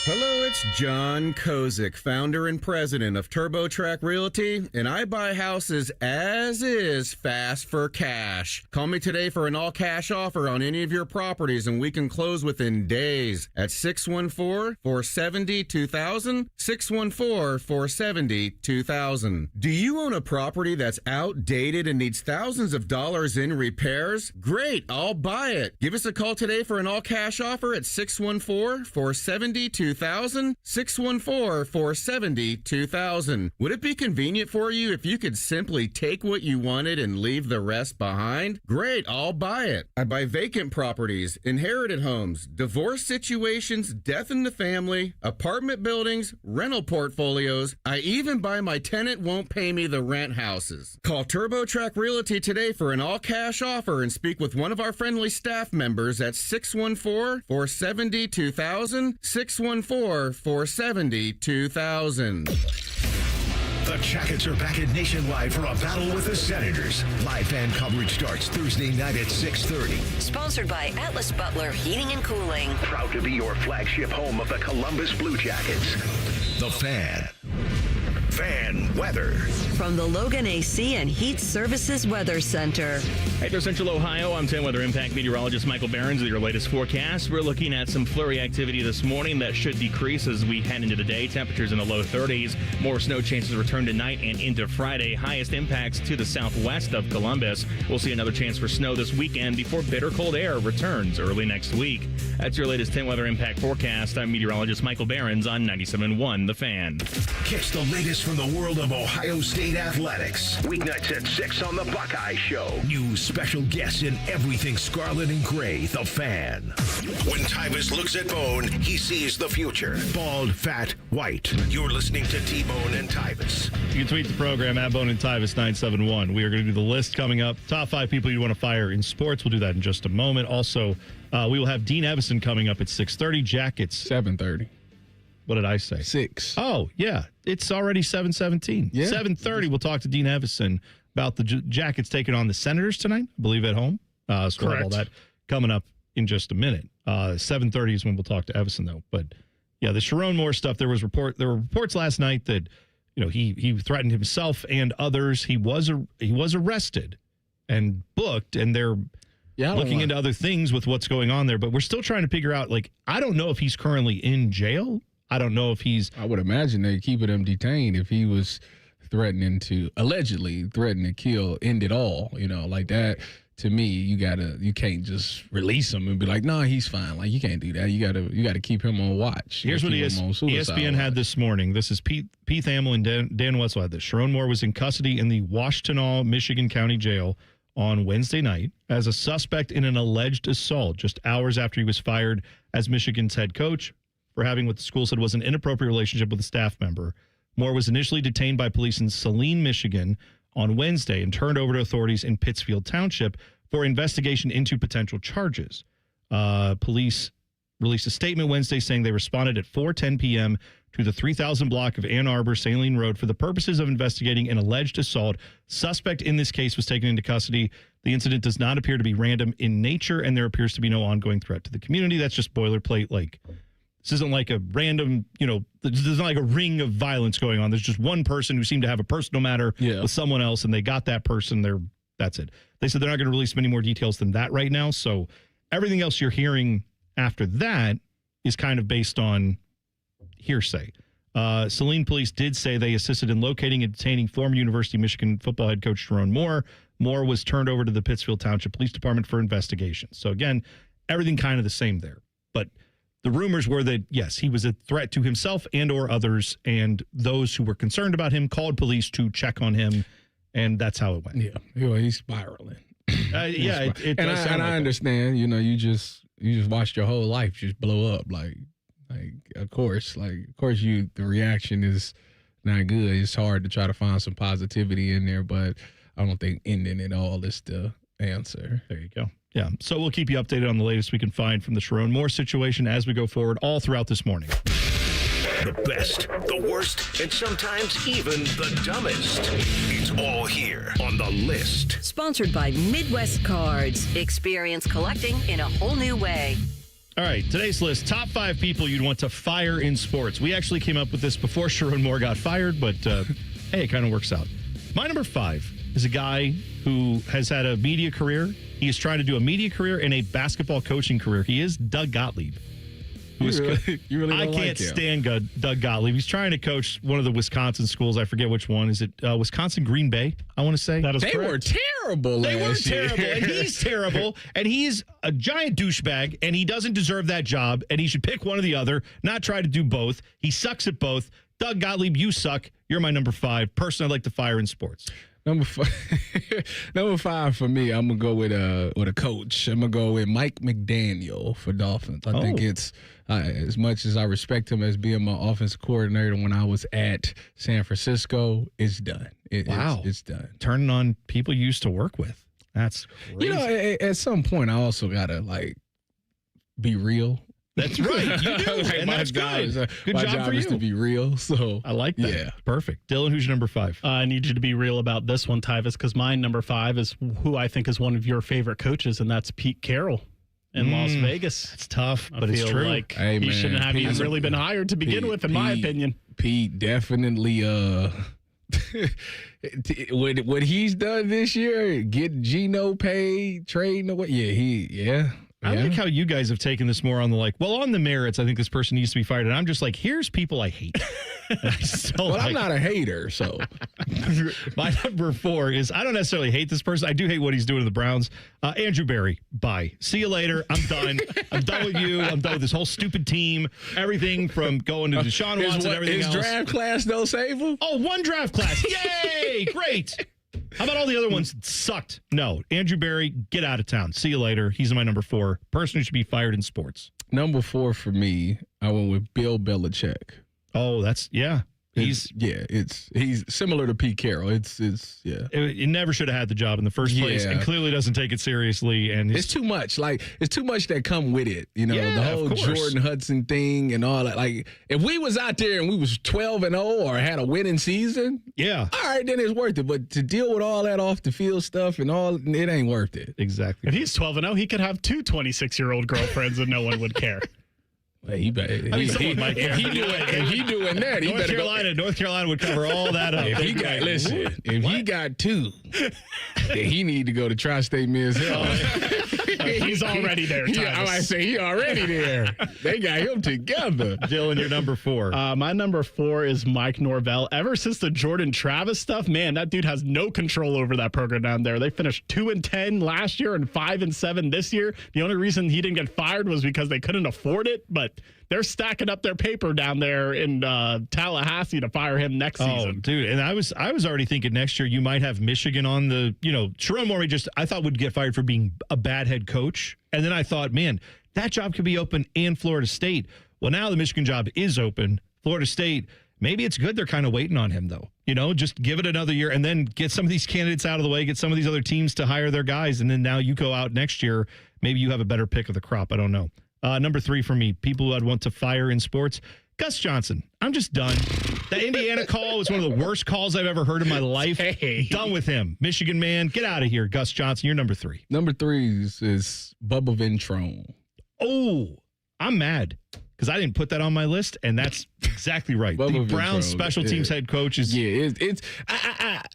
Hello, it's John Kozik, founder and president of TurboTrack Realty, and I buy houses as is fast for cash. Call me today for an all-cash offer on any of your properties, and we can close within days at 614-470-2000, 614-470-2000. Do you own a property that's outdated and needs thousands of dollars in repairs? Great, I'll buy it. Give us a call today for an all-cash offer at 614-470-2000. 614-470-2000. Would it be convenient for you if you could simply take what you wanted and leave the rest behind? Great, I'll buy it. I buy vacant properties, inherited homes, divorce situations, death in the family, apartment buildings, rental portfolios. I even buy my tenant won't pay me the rent houses. Call TurboTrack Realty today for an all-cash offer and speak with one of our friendly staff members at 614-470-2000, 614-470-2000. The Jackets are back at Nationwide for a battle with the Senators. Live fan coverage starts Thursday night at 6:30. Sponsored by Atlas Butler Heating and Cooling. Proud to be your flagship home of the Columbus Blue Jackets. The Fan. Fan weather. From the Logan AC and Heat Services Weather Center. Hey, there, Central Ohio. I'm 10 Weather Impact meteorologist Michael Behrens with your latest forecast. We're looking at some flurry activity this morning that should decrease as we head into the day. Temperatures in the low 30s. More snow chances return tonight and into Friday. Highest impacts to the southwest of Columbus. We'll see another chance for snow this weekend before bitter cold air returns early next week. That's your latest 10 Weather Impact forecast. I'm meteorologist Michael Behrens on 97.1 The Fan. Catch the latest from the world of Ohio State athletics. Weeknights at 6 on the Buckeye Show. New special guests in everything scarlet and gray. The Fan. When Tyvis looks at Bone, he sees the future. Bald, fat, white. You're listening to T-Bone and Tyvis. You can tweet the program at Bone and Tyvis 971. We are going to do the list coming up. Top 5 people you want to fire in sports. We'll do that in just a moment. Also, we will have Dean Evison coming up at 6:30. Jackets. 7:30. What did I say? 6. Oh, yeah. It's already 7:17. Yeah. 7:30, we'll talk to Dean Evison about the Jackets taking on the Senators tonight, I believe, at home. So we'll have all that coming up in just a minute. 7:30 is when we'll talk to Evison, though. But, yeah, the Sherrone Moore stuff, there were reports last night that, you know, he threatened himself and others. He was arrested and booked, and they're looking into other things with what's going on there. But we're still trying to figure out, like, I don't know if he's currently in jail. I don't know if he's... I would imagine they're keeping him detained if he was allegedly threatening to kill, end it all, you know, like that. To me, you can't just release him and be like, no, he's fine. Like, you can't do that. You gotta keep him on watch. Here's what ESPN had this morning. This is Pete Thamel and Dan Wetzel had this. Sherrone Moore was in custody in the Washtenaw, Michigan County Jail on Wednesday night as a suspect in an alleged assault just hours after he was fired as Michigan's head coach for having what the school said was an inappropriate relationship with a staff member. Moore was initially detained by police in Saline, Michigan on Wednesday and turned over to authorities in Pittsfield Township for investigation into potential charges. Police released a statement Wednesday saying they responded at 4:10 p.m. to the 3000 block of Ann Arbor Saline Road for the purposes of investigating an alleged assault. Suspect in this case was taken into custody. The incident does not appear to be random in nature, and there appears to be no ongoing threat to the community. That's just boilerplate, like... This isn't like a random, there's not like a ring of violence going on. There's just one person who seemed to have a personal matter with someone else, and they got that person there. That's it. They said they're not going to release many more details than that right now. So everything else you're hearing after that is kind of based on hearsay. Saline police did say they assisted in locating and detaining former University of Michigan football head coach Sherrone Moore. Moore was turned over to the Pittsfield Township Police Department for investigation. So again, everything kind of the same there. But the rumors were that, yes, he was a threat to himself and or others, and those who were concerned about him called police to check on him, and that's how it went. Yeah, he's spiraling. It and does sound I like understand. You know, you just watched your whole life just blow up. Like of course, the reaction is not good. It's hard to try to find some positivity in there, but I don't think ending it all is the answer. There you go. Yeah. So we'll keep you updated on the latest we can find from the Sherrone Moore situation as we go forward all throughout this morning. The best, the worst, and sometimes even the dumbest. It's all here on The List. Sponsored by Midwest Cards. Experience collecting in a whole new way. All right, today's list, top 5 people you'd want to fire in sports. We actually came up with this before Sherrone Moore got fired, but hey, it kind of works out. My number 5 is a guy who has had a media career. He is trying to do a media career and a basketball coaching career. He is Doug Gottlieb. I can't stand Doug Gottlieb. He's trying to coach one of the Wisconsin schools. I forget which one. Is it Wisconsin Green Bay? I want to say. That is they correct. were terrible last year. They were terrible, and he's terrible, and he's a giant douchebag, and he doesn't deserve that job, and he should pick one or the other, not try to do both. He sucks at both. Doug Gottlieb, you suck. You're my number 5 person I'd like to fire in sports. Number 5 for me, I'm gonna go with a coach. I'm gonna go with Mike McDaniel for Dolphins. I think it's as much as I respect him as being my offensive coordinator when I was at San Francisco, it's done. It's done. Turning on people you used to work with. That's crazy. You know, at some point, I also gotta be real. That's right. You do. And that's good. Good my job job for is you. to be real. So I like that. Yeah. Perfect. Dylan, who's your number 5? I need you to be real about this one, Tyvis, because my number 5 is who I think is one of your favorite coaches, and that's Pete Carroll in Las Vegas. It's tough, but I it's feel true. Like Hey, he man, shouldn't have Pete- even really been hired to begin with, in my opinion. Pete definitely what he's done this year, get Geno paid, trading away. I like how you guys have taken this more on the merits. I think this person needs to be fired. And I'm just like, here's people I hate. I'm not a hater, so. My number 4 is, I don't necessarily hate this person. I do hate what he's doing to the Browns. Andrew Berry, bye. See you later. I'm done. I'm done with you. I'm done with this whole stupid team. Everything from going to Deshaun Watson and everything else. His draft class don't save him? Oh, one draft class. Yay! Great. How about all the other ones that sucked? No. Andrew Berry, get out of town. See you later. He's my number 4. Person who should be fired in sports. Number 4 for me, I went with Bill Belichick. Oh, he's similar to Pete Carroll. He never should have had the job in the first place, and clearly doesn't take it seriously. And it's too much. It's too much that come with it. You know, Yeah, the whole of course. Jordan Hudson thing and all that. Like, if we was out there and we was 12-0 or had a winning season, yeah, all right, then it's worth it. But to deal with all that off the field stuff and all, it ain't worth it. Exactly. If he's 12-0, he could have 2 26-year-old girlfriends and no one would care. Well, if he doing that, he better North Carolina would cover all that up. If he got 2, then he need to go to Tri-State Men's Health. He's already there, Tyvis. I might say he already there. They got him together. Dylan, your number 4. My number 4 is Mike Norvell. Ever since the Jordan Travis stuff, man, that dude has no control over that program down there. They finished 2-10 last year and 5-7 this year. The only reason he didn't get fired was because they couldn't afford it, but they're stacking up their paper down there in Tallahassee to fire him next season. Dude, and I was already thinking next year you might have Michigan on the, Sherrone Moore I thought would get fired for being a bad head coach. And then I thought, man, that job could be open in Florida State. Well, now the Michigan job is open. Florida State, maybe it's good they're kind of waiting on him, though. Just give it another year and then get some of these candidates out of the way, get some of these other teams to hire their guys. And then now you go out next year, maybe you have a better pick of the crop. I don't know. Number 3 for me, people who I'd want to fire in sports. Gus Johnson. I'm just done. That Indiana call was one of the worst calls I've ever heard in my life. Hey. Done with him. Michigan man, get out of here. Gus Johnson, you're number 3. Number 3 is Bubba Ventrone. Oh, I'm mad. because I didn't put that on my list, and that's exactly right. The Browns special teams head coach is. Yeah,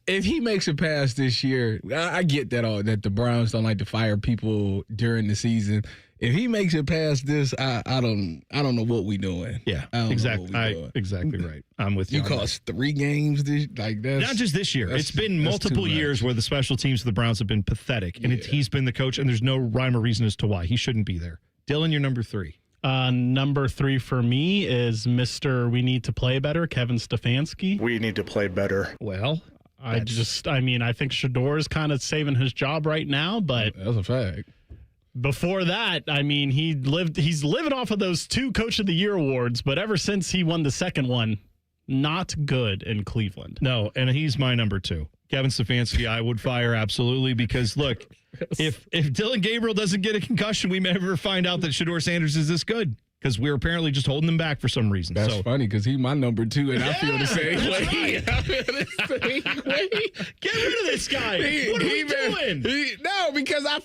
if he makes it past this year, I get that the Browns don't like to fire people during the season. If he makes it past this, I don't know what we doing. Yeah, exactly. Exactly right. I'm with you. You cost 3 games this like that. Not just this year. It's been multiple years where the special teams for the Browns have been pathetic, and he's been the coach, and there's no rhyme or reason as to why he shouldn't be there. Dylan, you're number 3. Number 3 for me is Mr. We Need to Play Better, Kevin Stefanski. We need to play better. Well, I think Shador's kind of saving his job right now, but that's a fact. Before that, he's living off of those 2 Coach of the Year awards, but ever since he won the second one, not good in Cleveland. No, and he's my number 2. Kevin Stefanski, I would fire absolutely because, look, if Dylan Gabriel doesn't get a concussion, we may never find out that Shador Sanders is this good because we're apparently just holding him back for some reason. That's funny because he's my number 2, and I feel the same way. Right. I feel the same way. Get rid of this guy. What are we doing? No, because I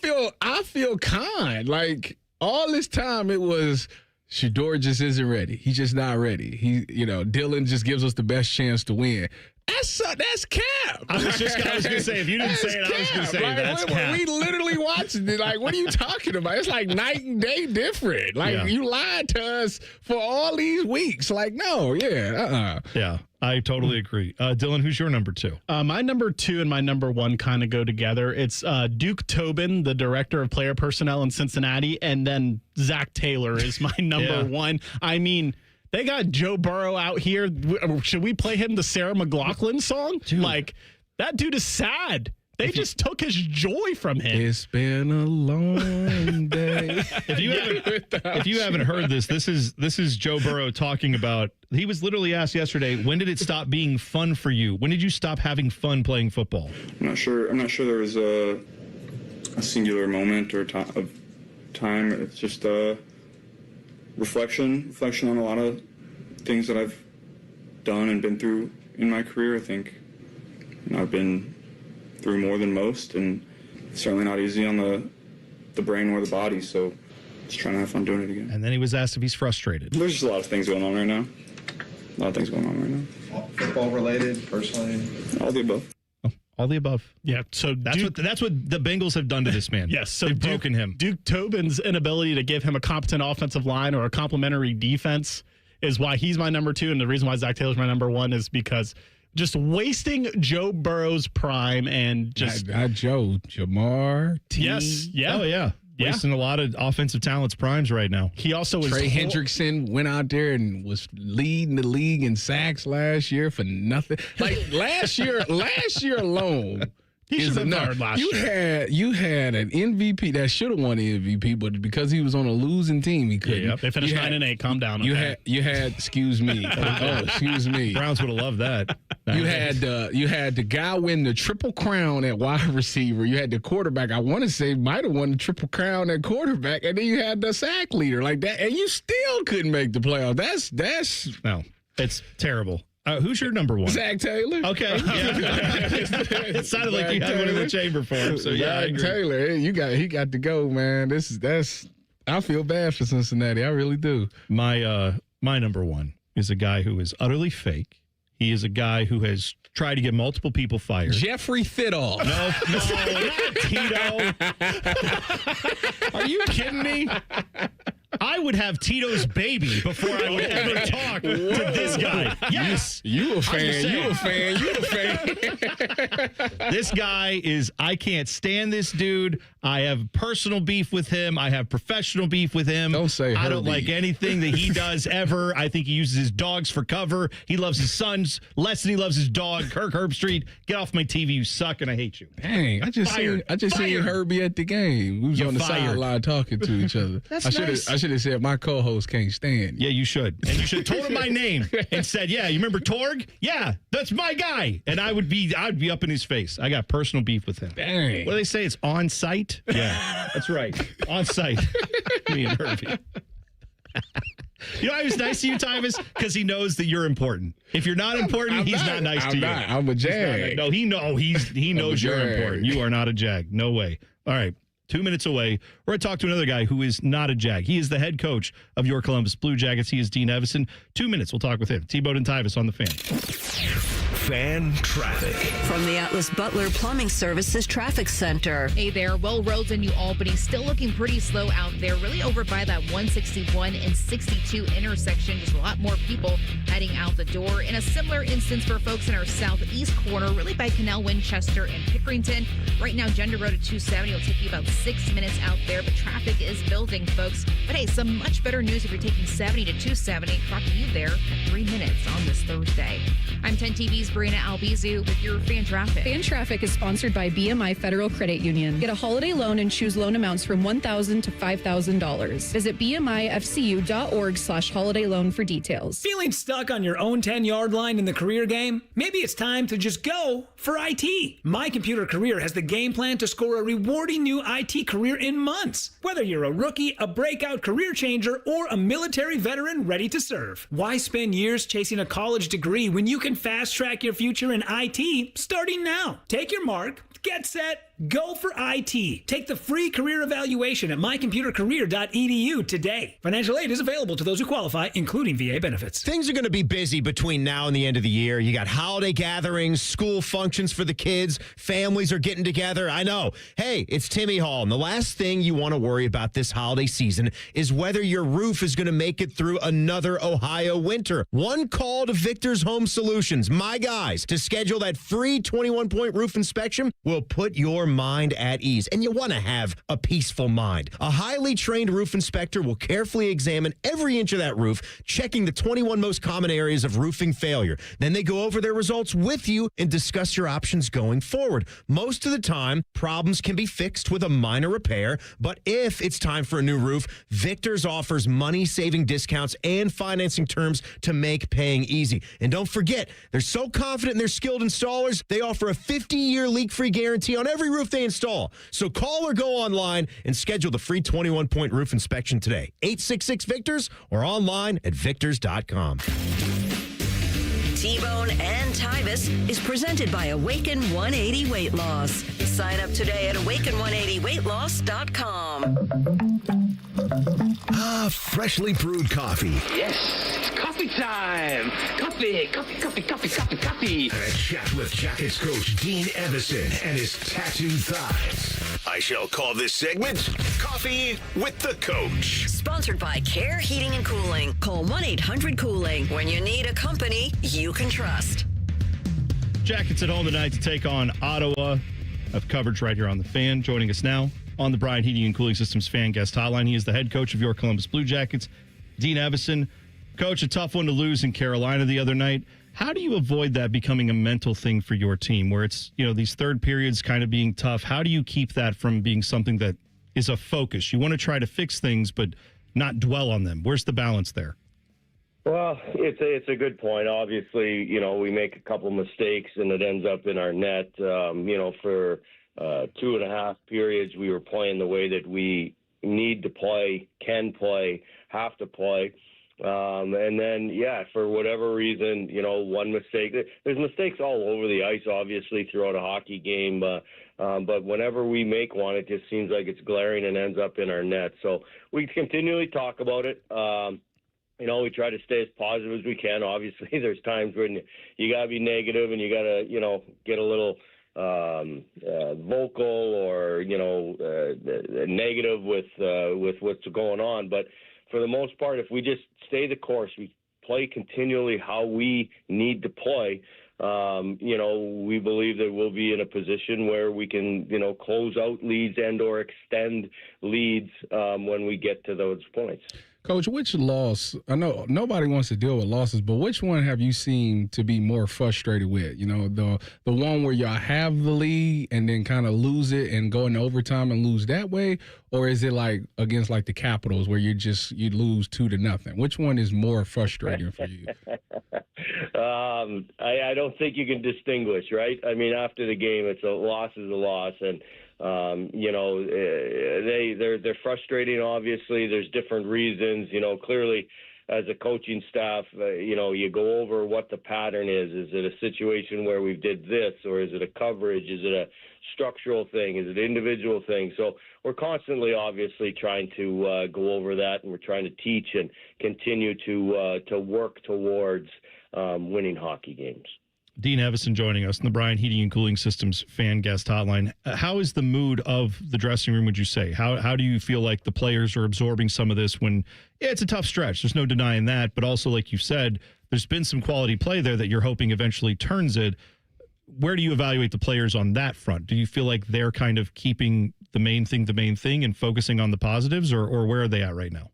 feel kind. Like all this time it was Shador just isn't ready. He's just not ready. Dylan just gives us the best chance to win. That's cap. I was going to say, if you didn't say it, I was going to say that's cap. We literally watched it. Like, what are you talking about? It's like night and day different. Like, you lied to us for all these weeks. Like, no, Yeah, I totally agree. Dylan, who's your number 2? My number 2 and my number 1 kind of go together. It's Duke Tobin, the director of player personnel in Cincinnati, and then Zach Taylor is my number 1. I mean, they got Joe Burrow out here. Should we play him the Sarah McLachlan song? Dude. Like, that dude is sad. They just took his joy from him. It's been a long day. If you haven't heard this is Joe Burrow talking about. He was literally asked yesterday, when did it stop being fun for you? When did you stop having fun playing football? I'm not sure there was a singular moment or of time. It's just reflection on a lot of things that I've done and been through in my career. I think I've been through more than most, and it's certainly not easy on the brain or the body, so just trying to have fun doing it again. And then he was asked if he's frustrated. There's just a lot of things going on right now. Football related, personally? All the above. All the above. Yeah, so that's what the Bengals have done to this man. Yes, so they've broken him. Duke Tobin's inability to give him a competent offensive line or a complementary defense is why he's my number 2, and the reason why Zach Taylor's my number 1 is because just wasting Joe Burrow's prime and just not Joe, Jamar. Yes, yeah, oh yeah. Wasting a lot of offensive talent's primes right now. He also was Trey Hendrickson went out there and was leading the league in sacks last year for nothing. Like last year alone. He should have been fired last year. You had an MVP that should have won the MVP, but because he was on a losing team, he couldn't. Yeah, they finished 9-8. Calm down. You had. Excuse me. Excuse me. Browns would have loved that. You had the guy win the Triple Crown at wide receiver. You had the quarterback. I want to say might have won the Triple Crown at quarterback, and then you had the sack leader like that, and you still couldn't make the playoff. That's no, it's terrible. Who's your number 1? Zach Taylor. Okay. Yeah. It sounded like you had one in the chamber for him. So yeah, Zach Taylor, he got to go, man. I feel bad for Cincinnati. I really do. My number 1 is a guy who is utterly fake. He is a guy who has tried to get multiple people fired. Jeffrey Thiddle. No, not Tito. Are you kidding me? I would have Tito's baby before I would ever talk to this guy. Yes. You a fan. This guy is, I can't stand this dude. I have personal beef with him. I have professional beef with him. Don't say I don't beef. like anything that he does ever. I think he uses his dogs for cover. He loves his sons less than he loves his dog. Kirk Herbstreit, get off my TV. You suck and I hate you. Dang, I just seen Herbie at the game. We was on the sideline talking to each other. That's nice. I should have said my co-host can't stand you. Yeah, you should. And you should have told him my name and said, yeah, you remember Torg? Yeah, that's my guy. And I'd be up in his face. I got personal beef with him. Dang. What do they say? It's on site? Yeah, that's right. On site. Me and Herbie. You know, I was nice to you, Tyvis, because he knows that you're important. If you're not important, he's not nice to you. I'm a Jag. No, he knows you're important. You are not a Jag. No way. All right. 2 minutes away. We're going to talk to another guy who is not a Jag. He is the head coach of your Columbus Blue Jackets. He is Dean Evison. 2 minutes. We'll talk with him. T-Bone and Tyvis on the Fan. Fan traffic. From the Atlas Butler Plumbing Services Traffic Center. Hey there. Well, roads in New Albany still looking pretty slow out there. Really over by that 161 and 62 intersection. Just a lot more people heading out the door. In a similar instance for folks in our southeast corner, really by Canal Winchester and Pickerington. Right now, Gender Road at 270 will take you about 6 minutes out there, but traffic is building, folks. But hey, some much better news if you're taking 70 to 270. Clocking you there at 3 minutes on this Thursday. I'm 10 TV's Brina Albizu with your Fan Traffic. Fan Traffic is sponsored by BMI Federal Credit Union. Get a holiday loan and choose loan amounts from $1,000 to $5,000. Visit bmifcu.org/holiday loan for details. Feeling stuck on your own 10-yard line in the career game? Maybe it's time to just go for IT. My Computer Career has the game plan to score a rewarding new IT career in months. Whether you're a rookie, a breakout career changer, or a military veteran ready to serve. Why spend years chasing a college degree when you can fast-track your future in IT starting now? Take your mark, get set, go for IT. Take the free career evaluation at mycomputercareer.edu today. Financial aid is available to those who qualify, including VA benefits. Things are going to be busy between now and the end of the year. You got holiday gatherings, school functions for the kids, families are getting together. I know. Hey, it's Timmy Hall, and the last thing you want to worry about this holiday season is whether your roof is going to make it through another Ohio winter. One call to Victor's Home Solutions, my guys, to schedule that free 21-point roof inspection will put your mind at ease, and you want to have a peaceful mind. A highly trained roof inspector will carefully examine every inch of that roof, checking the 21 most common areas of roofing failure. Then they go over their results with you and discuss your options going forward. Most of the time, problems can be fixed with a minor repair, but if it's time for a new roof, Victor's offers money-saving discounts and financing terms to make paying easy. And don't forget, they're so confident in their skilled installers, they offer a 50-year leak-free guarantee on every roof they install. So call or go online and schedule the free 21-point roof inspection today. 866-VICTORS or online at victors.com. T-Bone and Tyvis is presented by Awaken 180 Weight Loss. Sign up today at awaken180weightloss.com. Ah, freshly brewed coffee. Yes, it's coffee time. Coffee. And a chat with Jackets coach Dean Evison and his tattooed thighs. I shall call this segment Coffee with the Coach. Sponsored by Care Heating and Cooling. Call 1-800-COOLING when you need a company you can trust. Jackets at home tonight to take on Ottawa. Have coverage right here on the Fan. Joining us now on the Bryant Heating and Cooling Systems Fan Guest Hotline. He is the head coach of your Columbus Blue Jackets, Dean Evison. Coach, a tough one to lose in Carolina the other night. How do you avoid that becoming a mental thing for your team where it's, these third periods kind of being tough? How do you keep that from being something that is a focus? You want to try to fix things, but not dwell on them. Where's the balance there? Well, it's a good point. Obviously, we make a couple mistakes and it ends up in our net. For 2.5 periods, we were playing the way that we need to play, can play, have to play. And then, for whatever reason, one mistake. There's mistakes all over the ice, obviously, throughout a hockey game. But whenever we make one, it just seems like it's glaring and ends up in our net. So we continually talk about it. We try to stay as positive as we can. Obviously, there's times when you got to be negative and you got to, get a little vocal or, negative with what's going on. But for the most part, if we just stay the course, we play continually how we need to play, we believe that we'll be in a position where we can, close out leads and or extend leads when we get to those points. Coach, which loss, I know nobody wants to deal with losses, but which one have you seen to be more frustrated with? The one where y'all have the lead and then kind of lose it and go into overtime and lose that way? Or is it like against like the Capitals where you lose 2-0? Which one is more frustrating for you? I don't think you can distinguish, right? I mean, after the game, it's a loss is a loss. And, they're frustrating, obviously. There's different reasons. Clearly, as a coaching staff, you go over what the pattern is. Is it a situation where we did this, or is it a coverage? Is it a structural thing? Is it an individual thing? So we're constantly, obviously, trying to go over that, and we're trying to teach and continue to work towards winning hockey games. Dean Evison joining us on the Brian Heating and Cooling Systems fan guest hotline. How is the mood of the dressing room, would you say? How do you feel like the players are absorbing some of this when it's a tough stretch? There's no denying that. But also, like you said, there's been some quality play there that you're hoping eventually turns it. Where do you evaluate the players on that front? Do you feel like they're kind of keeping the main thing and focusing on the positives, or where are they at right now?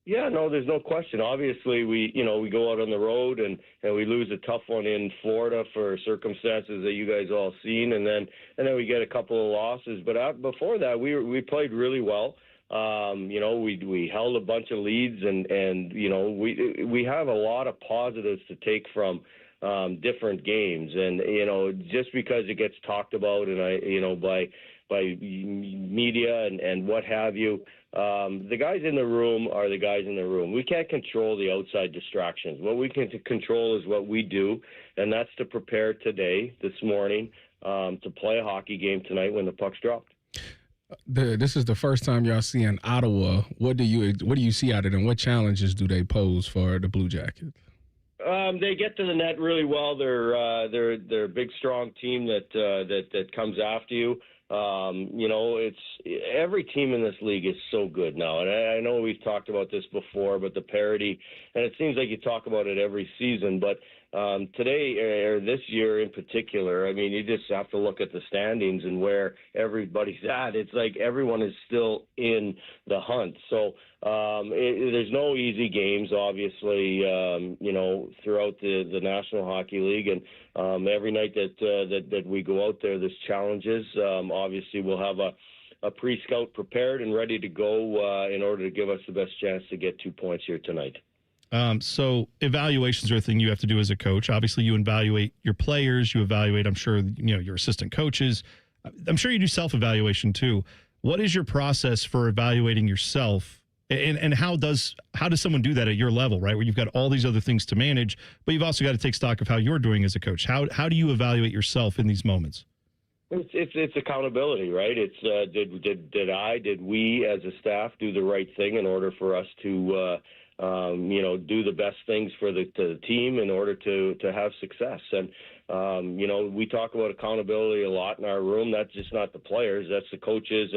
Yeah, no, there's no question. Obviously, we go out on the road and we lose a tough one in Florida for circumstances that you guys all seen, and then we get a couple of losses. But before that, we played really well. We held a bunch of leads, and we have a lot of positives to take from different games. And just because it gets talked about and by media and what have you. The guys in the room are the guys in the room. We can't control the outside distractions. What we can control is what we do, and that's to prepare this morning, to play a hockey game tonight when the puck's dropped. This is the first time y'all see in Ottawa. What do you see out of them? What challenges do they pose for the Blue Jackets? They get to the net really well. They're a big, strong team that comes after you. It's every team in this league is so good now, and I know we've talked about this before, but the parity, and it seems like you talk about it every season, but today or this year in particular, I mean, you just have to look at the standings and where everybody's at. It's like everyone is still in the hunt. So there's no easy games, obviously, throughout the National Hockey League, and every night that we go out there, there's challenges. Obviously, we'll have a pre-scout prepared and ready to go in order to give us the best chance to get 2 points here tonight. So evaluations are a thing you have to do as a coach. Obviously, you evaluate your players. You evaluate, I'm sure, your assistant coaches. I'm sure you do self-evaluation too. What is your process for evaluating yourself? And how does someone do that at your level, right? Where you've got all these other things to manage, but you've also got to take stock of how you're doing as a coach. How do you evaluate yourself in these moments? It's accountability, right? It's did we as a staff do the right thing in order for us to do the best things for the team in order to have success. And, we talk about accountability a lot in our room. That's just not the players. That's the coaches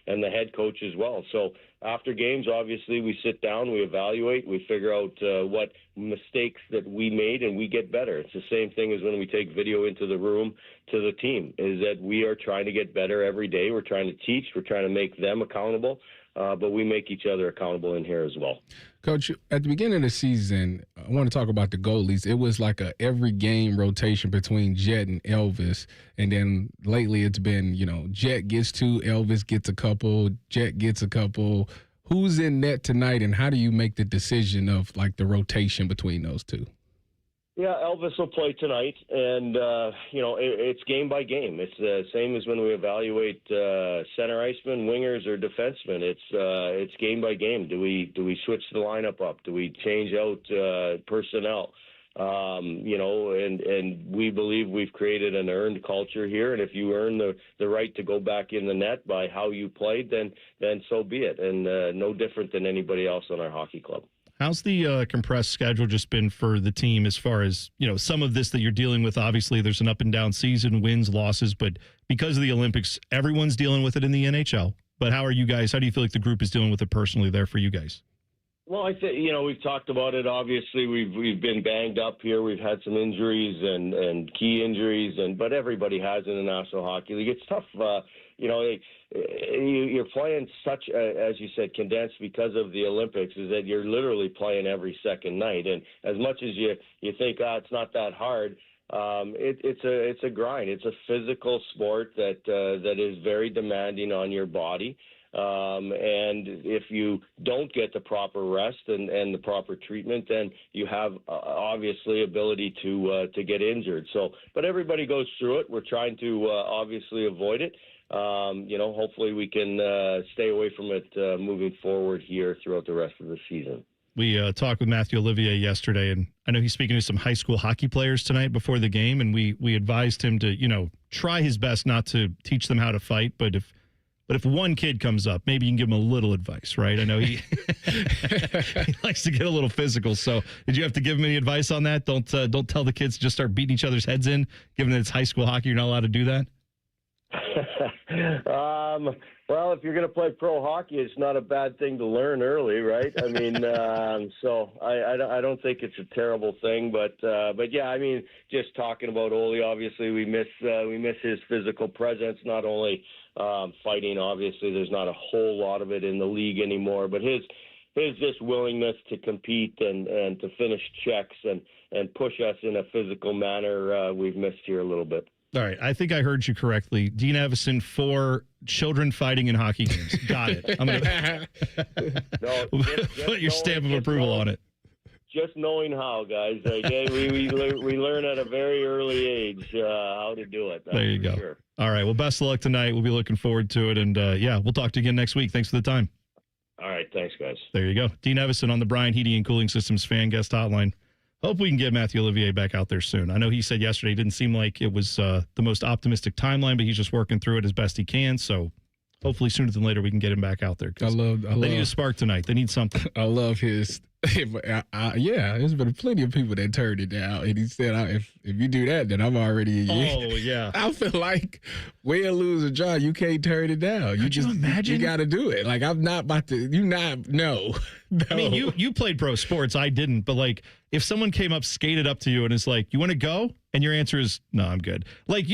and the head coach as well. So after games, obviously, we sit down, we evaluate, we figure out what mistakes that we made, and we get better. It's the same thing as when we take video into the room to the team, is that we are trying to get better every day. We're trying to teach. We're trying to make them accountable. But we make each other accountable in here as well. Coach, at the beginning of the season, I want to talk about the goalies. It was like a every game rotation between Jet and Elvis. And then lately it's been, Jet gets 2, Elvis gets a couple, Jet gets a couple. Who's in net tonight, and how do you make the decision of, like, the rotation between those two? Yeah, Elvis will play tonight, and it's game by game. It's the same as when we evaluate center icemen, wingers, or defensemen. It's game by game. Do we switch the lineup up? Do we change out personnel? And we believe we've created an earned culture here. And if you earn the right to go back in the net by how you played, then so be it. And no different than anybody else on our hockey club. How's the compressed schedule just been for the team as far as, some of this that you're dealing with? Obviously, there's an up and down season, wins, losses, but because of the Olympics, everyone's dealing with it in the NHL. But how are you guys? How do you feel like the group is dealing with it personally there for you guys? Well, I think, we've talked about it. Obviously, we've been banged up here. We've had some injuries and key injuries, but everybody has in the National Hockey League. It's tough. You're playing such, as you said, condensed because of the Olympics, is that you're literally playing every second night. And as much as you think, it's not that hard, it's a grind. It's a physical sport that is very demanding on your body. And if you don't get the proper rest and the proper treatment, then you have obviously ability to get injured. So, but everybody goes through it. We're trying to obviously avoid it. Hopefully we can stay away from it moving forward here throughout the rest of the season. We talked with Matthew Olivier yesterday, and I know he's speaking to some high school hockey players tonight before the game, and we advised him to, try his best not to teach them how to fight, but if one kid comes up, maybe you can give him a little advice, right? I know he likes to get a little physical. So did you have to give him any advice on that? Don't tell the kids to just start beating each other's heads in, given that it's high school hockey. You're not allowed to do that. Well, if you're going to play pro hockey, it's not a bad thing to learn early, right? I mean, so I don't think it's a terrible thing, but yeah, I mean, just talking about Ole, obviously we miss his physical presence. Not only fighting, obviously, there's not a whole lot of it in the league anymore, but his just willingness to compete and to finish checks and push us in a physical manner, we've missed here a little bit. All right. I think I heard you correctly. Dean Evison for children fighting in hockey games. Got it. I'm going to put your stamp of approval on it. Just knowing how, guys. Okay? we learn at a very early age how to do it. There you go. Sure. All right. Well, best of luck tonight. We'll be looking forward to it. And, we'll talk to you again next week. Thanks for the time. All right. Thanks, guys. There you go. Dean Evison on the Bryan Heating and Cooling Systems fan guest hotline. Hope we can get Matthew Olivier back out there soon. I know he said yesterday it didn't seem like it was the most optimistic timeline, but he's just working through it as best he can. So hopefully sooner than later we can get him back out there. They need a spark tonight. They need something. I love his. There's been plenty of people that turned it down, and he said, "If you do that, then I'm already in." Oh yeah, I feel like win, lose, or draw, you can't turn it down. Could you imagine? You got to do it. Like I'm not about to. No. I mean, you played pro sports. I didn't, but like if someone came up, skated up to you, and is like, "You want to go?" and your answer is, "No, I'm good." Like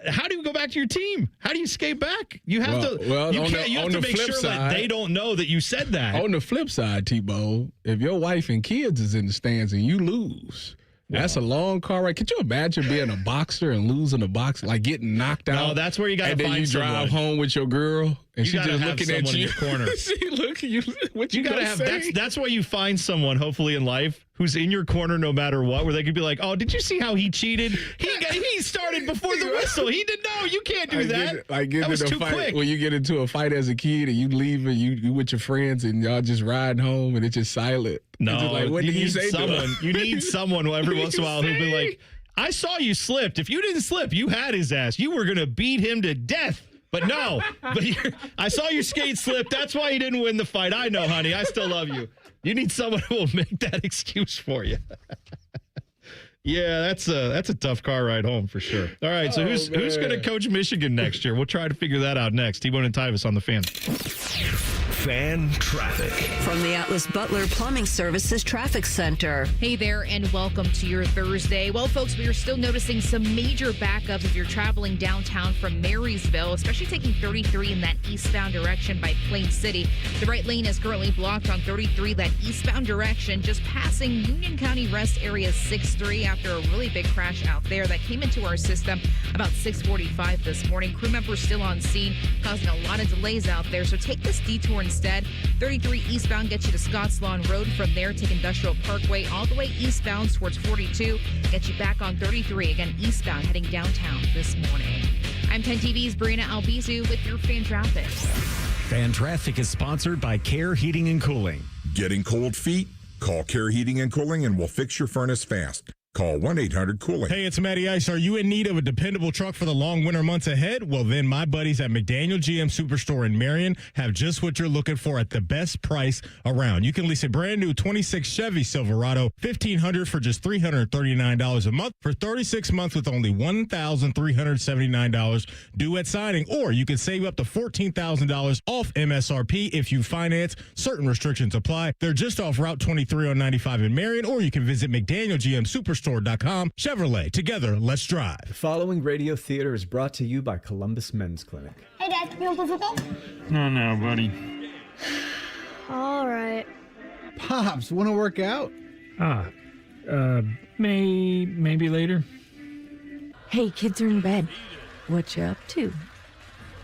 how do you go back to your team? How do you skate back? You have to. Well, you have to make sure that they don't know that you said that. On the flip side, T-Bone, if your wife and kids is in the stands and you lose, that's a long car ride. Could you imagine being a boxer and losing a box, like getting knocked out? No, that's where you got to find someone. And then you drive home with your girl, and she's just looking at you. In your corner. She looking you. What you gotta have? That's why you find someone, hopefully in life, who's in your corner no matter what, where they could be like, "Oh, did you see how he cheated? He started before the whistle. He didn't know. You can't do that. That was too quick." When you get into a fight as a kid and you leave and you with your friends and y'all just riding home and it's just silent. No, just like, what did you say to him? You need someone every once in a while who'll be like, "I saw you slipped. If you didn't slip, you had his ass. You were gonna beat him to death." But no, I saw your skate slip. That's why you didn't win the fight. I know, honey. I still love you. You need someone who will make that excuse for you. Yeah, that's a tough car ride home for sure. All right, so who's going to coach Michigan next year? We'll try to figure that out next. T-Bone and Tyvis on the Fan. Fan traffic. From the Atlas Butler Plumbing Services Traffic Center. Hey there, and welcome to your Thursday. Well, folks, we are still noticing some major backups if you're traveling downtown from Marysville, especially taking 33 in that eastbound direction by Plain City. The right lane is currently blocked on 33, that eastbound direction, just passing Union County Rest Area 6-3 after a really big crash out there that came into our system about 6:45 this morning. Crew members still on scene, causing a lot of delays out there, so take this detour instead. 33 eastbound gets you to Scotts Lawn Road. From there, take Industrial Parkway all the way eastbound towards 42. Gets you back on 33, again eastbound, heading downtown this morning. I'm 10 TV's Brina Albizu with your Fan Traffic. Fan Traffic is sponsored by Care Heating and Cooling. Getting cold feet? Call Care Heating and Cooling and we'll fix your furnace fast. Call 1-800-COOLING. Hey, it's Matty Ice. Are you in need of a dependable truck for the long winter months ahead? Well, then my buddies at McDaniel GM Superstore in Marion have just what you're looking for at the best price around. You can lease a brand new 26 Chevy Silverado, $1,500 for just $339 a month for 36 months with only $1,379 due at signing. Or you can save up to $14,000 off MSRP if you finance. Certain restrictions apply. They're just off Route 23 on 95 in Marion, or you can visit McDaniel GM Superstore. Chevrolet. Together, let's drive. The following radio theater is brought to you by Columbus Men's Clinic. Hey, Dad, you want to play football? No, buddy. All right. Pops, want to work out? Maybe later. Hey, kids are in bed. What you up to?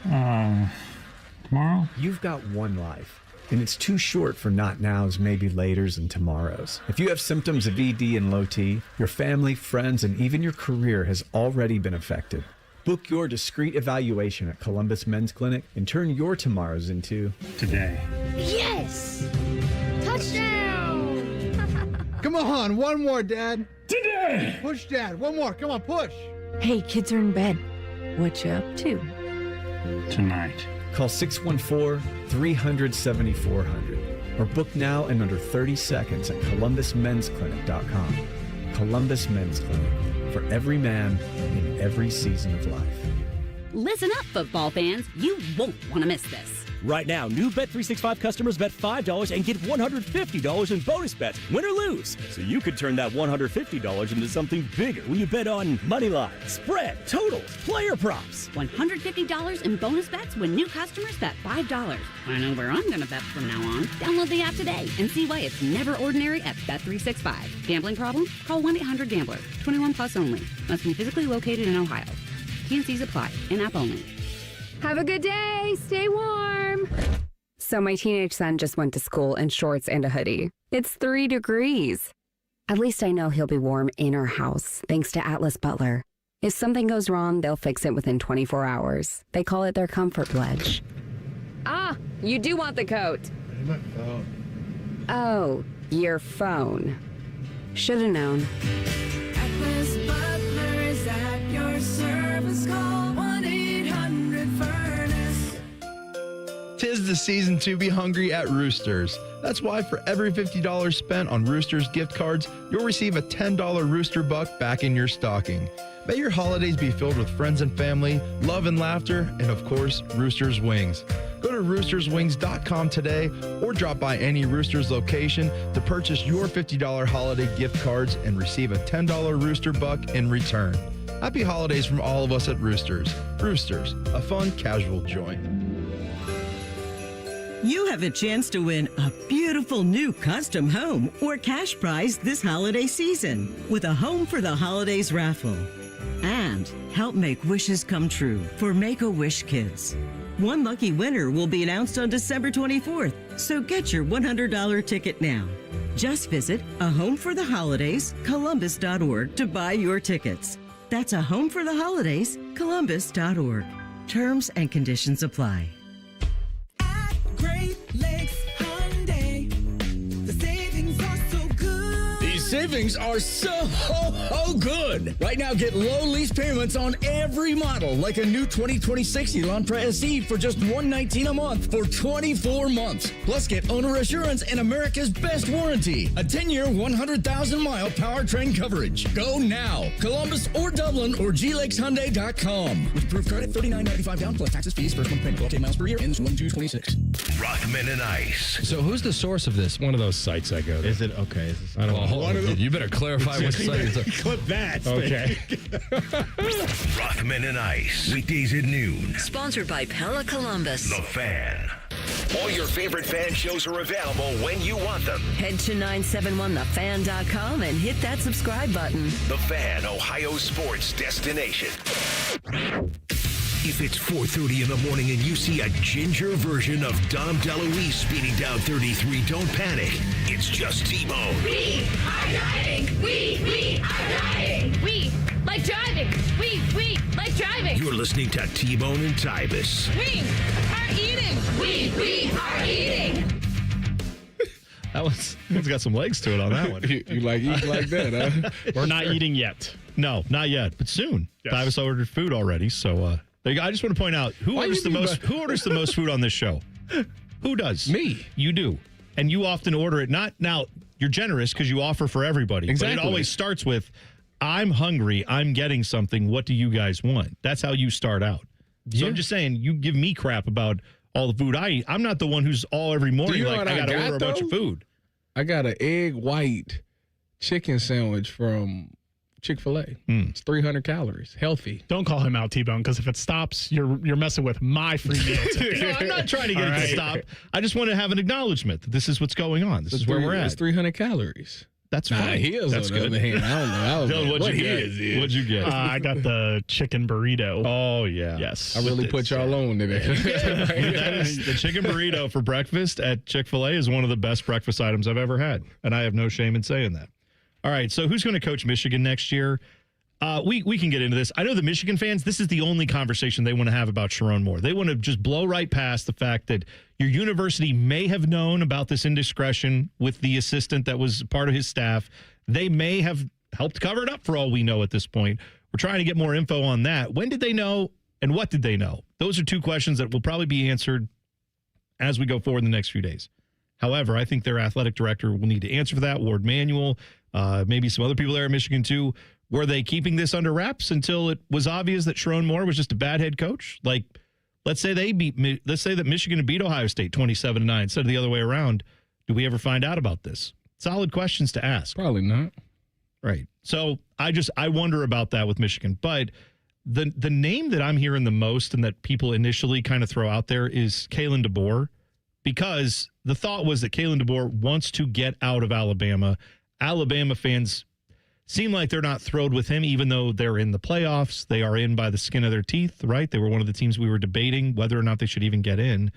Tomorrow? You've got one life. And it's too short for not nows, maybe laters, and tomorrows. If you have symptoms of ED and low T, your family, friends, and even your career has already been affected. Book your discreet evaluation at Columbus Men's Clinic and turn your tomorrows into today. Yes! Touchdown! Come on, one more, Dad. Today! Push, Dad. One more. Come on, push. Hey, kids are in bed. What you up to? Tonight. Call 614-300-7400 or book now in under 30 seconds at columbusmensclinic.com. Columbus Men's Clinic, for every man in every season of life. Listen up, football fans. You won't want to miss this. Right now, new Bet365 customers bet $5 and get $150 in bonus bets, win or lose. So you could turn that $150 into something bigger when you bet on money line, spread, totals, player props. $150 in bonus bets when new customers bet $5. I know where I'm going to bet from now on. Download the app today and see why it's never ordinary at Bet365. Gambling problem? Call 1-800-GAMBLER. 21 plus only. Must be physically located in Ohio. T&Cs apply. In-app only. Have a good day. Stay warm. So my teenage son just went to school in shorts and a hoodie. It's 3 degrees. At least I know he'll be warm in our house, thanks to Atlas Butler. If something goes wrong, they'll fix it within 24 hours. They call it their comfort pledge. Ah, you do want the coat. My phone. Oh, your phone. Should have known. Atlas Butler is at your service. Call 1-800-FURNACE. 'Tis the season to be hungry at Roosters. That's why for every $50 spent on Roosters gift cards, you'll receive a $10 Rooster Buck back in your stocking. May your holidays be filled with friends and family, love and laughter, and of course, Roosters Wings. Go to roosterswings.com today or drop by any Roosters location to purchase your $50 holiday gift cards and receive a $10 Rooster Buck in return. Happy holidays from all of us at Roosters. Roosters, a fun, casual joint. You have a chance to win a beautiful new custom home or cash prize this holiday season with a Home for the Holidays raffle. And help make wishes come true for Make-A-Wish Kids. One lucky winner will be announced on December 24th, so get your $100 ticket now. Just visit ahomefortheholidays.columbus.org to buy your tickets. That's ahomefortheholidays.columbus.org. Terms and conditions apply. Great Lakes Hyundai. The savings are so good. These savings are so good. Right now, get low lease payments on every model, like a new 2026 Elantra SE for just $119 a month for 24 months. Plus, get owner assurance and America's best warranty, a 10-year, 100,000-mile powertrain coverage. Go now. Columbus or Dublin or glakeshyundai.com. With approved credit, $39.95 down plus taxes, fees, first month payment, 12 miles per year, ends 1/2/26. Rockman and Ice. So who's the source of this? One of those sites I go to. Is it okay? I don't know. You better clarify what site it's Clip that. Okay. Rockman and Ice. Weekdays at noon. Sponsored by Pella Columbus. The Fan. All your favorite fan shows are available when you want them. Head to 971thefan.com and hit that subscribe button. The Fan, Ohio sports destination. If it's 4:30 in the morning and you see a ginger version of Dom DeLuise speeding down 33, don't panic. It's just T-Bone. We are driving. We are driving. We like driving. We like driving. You're listening to T-Bone and Tyvis. We are eating. We are eating. It's got some legs to it on that one. you like eating like that, huh? We're not eating yet. No, not yet, but soon. Yes. Tyvis ordered food already, so there you go. I just want to point out who orders the most food on this show. Who does? Me. You do, and you often order it. Not now. You're generous because you offer for everybody. Exactly. But it always starts with, "I'm hungry. I'm getting something. What do you guys want?" That's how you start out. So I'm just saying, you give me crap about all the food I eat. I'm not the one who's all every morning like, I got to order a bunch of food. I got an egg white chicken sandwich from Chick-fil-A. It's 300 calories. Healthy. Don't call him out, T-Bone, because if it stops, you're messing with my free meal. No, I'm not trying to get it to stop. I just want to have an acknowledgement that this is what's going on. This is where we're at. It's 300 calories. That's fine. He is. That's on the good. other hand, I don't know. Dylan, what'd you get? What'd you get? I got the chicken burrito. Oh, yeah. Yes. I really put y'all on today. That is, the chicken burrito for breakfast at Chick-fil-A is one of the best breakfast items I've ever had. And I have no shame in saying that. All right, so who's going to coach Michigan next year? We can get into this. I know the Michigan fans, this is the only conversation they want to have about Sherrone Moore. They want to just blow right past the fact that your university may have known about this indiscretion with the assistant that was part of his staff. They may have helped cover it up for all we know at this point. We're trying to get more info on that. When did they know and what did they know? Those are two questions that will probably be answered as we go forward in the next few days. However, I think their athletic director will need to answer for that. Ward Manuel, maybe some other people there at Michigan too. Were they keeping this under wraps until it was obvious that Sherrone Moore was just a bad head coach? Like, let's say that Michigan beat Ohio State 27-9 instead of the other way around. Do we ever find out about this? Solid questions to ask. Probably not. Right. So I wonder about that with Michigan. But the name that I'm hearing the most and that people initially kind of throw out there is Kalen DeBoer, because the thought was that Kalen DeBoer wants to get out of Alabama. Alabama fans seem like they're not thrilled with him, even though they're in the playoffs. They are in by the skin of their teeth, right? They were one of the teams we were debating whether or not they should even get in.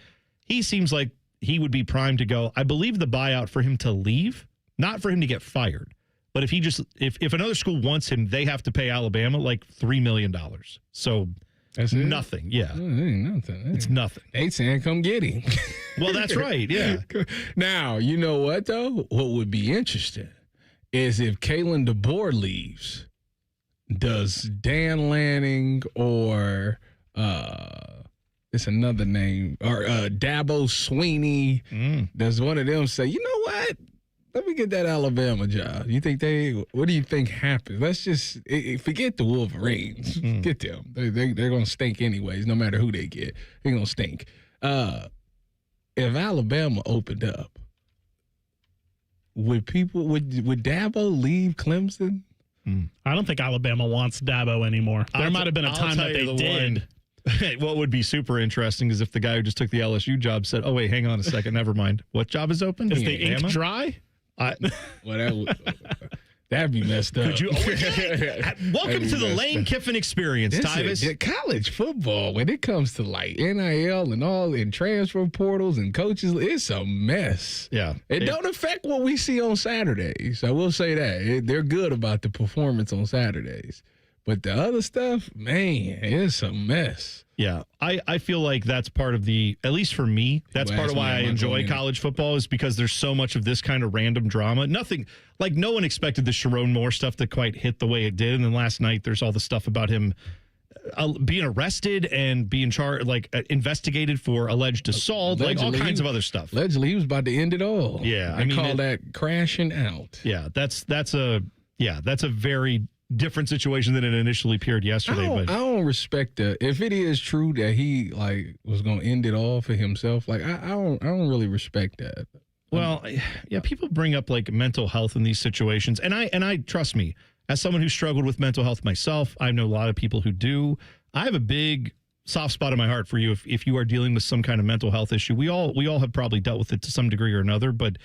He seems like he would be primed to go. I believe the buyout for him to leave, not for him to get fired, but if another school wants him, they have to pay Alabama like $3 million. So that's nothing. Yeah. It ain't nothing. It's nothing. They saying come get him. Well, that's right. Yeah. Now, you know what, though? What would be interesting is if Kalen DeBoer leaves, does Dan Lanning or it's another name, or Dabo Sweeney, does one of them say, you know what? Let me get that Alabama job. What do you think happens? Let's just forget the Wolverines. Get them. They're going to stink anyways, no matter who they get. They're going to stink. If Alabama opened up, would Dabo leave Clemson? I don't think Alabama wants Dabo anymore. There might have been a time that they did. What would be super interesting is if the guy who just took the LSU job said, "Oh wait, hang on a second, never mind. What job is open? Is the ink dry?" That'd be messed up. Welcome to the Lane Kiffin experience, Tyvis. College football, when it comes to like NIL and transfer portals and coaches, it's a mess. Yeah. It don't affect what we see on Saturdays. I will say that. They're good about the performance on Saturdays. But the other stuff, man, it's a mess. Yeah, I feel like that's part of at least for me, that's part of why I enjoy college football, is because there's so much of this kind of random drama. Nothing, like no one expected the Sherrone Moore stuff to quite hit the way it did. And then last night, there's all the stuff about him being arrested and being investigated for alleged assault, like all kinds of other stuff. Allegedly, he was about to end it all. Yeah, I call that crashing out. Yeah, that's a very different situation than it initially appeared yesterday. I don't respect that. If it is true that he was going to end it all for himself, I don't really respect that. Well, yeah, people bring up like mental health in these situations, and I trust me, as someone who struggled with mental health myself, I know a lot of people who do. I have a big soft spot in my heart for you if you are dealing with some kind of mental health issue. We all have probably dealt with it to some degree or another, but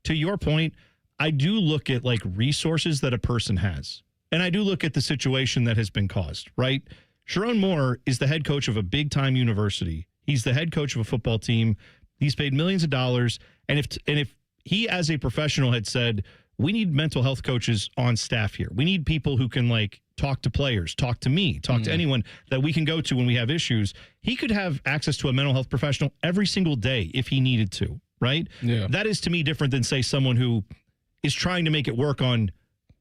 to your point, I do look at like resources that a person has. And I do look at the situation that has been caused, right? Sherrone Moore is the head coach of a big-time university. He's the head coach of a football team. He's paid millions of dollars. And if he, as a professional, had said, we need mental health coaches on staff here. We need people who can, talk to players, talk to me, talk to anyone that we can go to when we have issues. He could have access to a mental health professional every single day if he needed to, right? Yeah. That is, to me, different than, say, someone who is trying to make it work on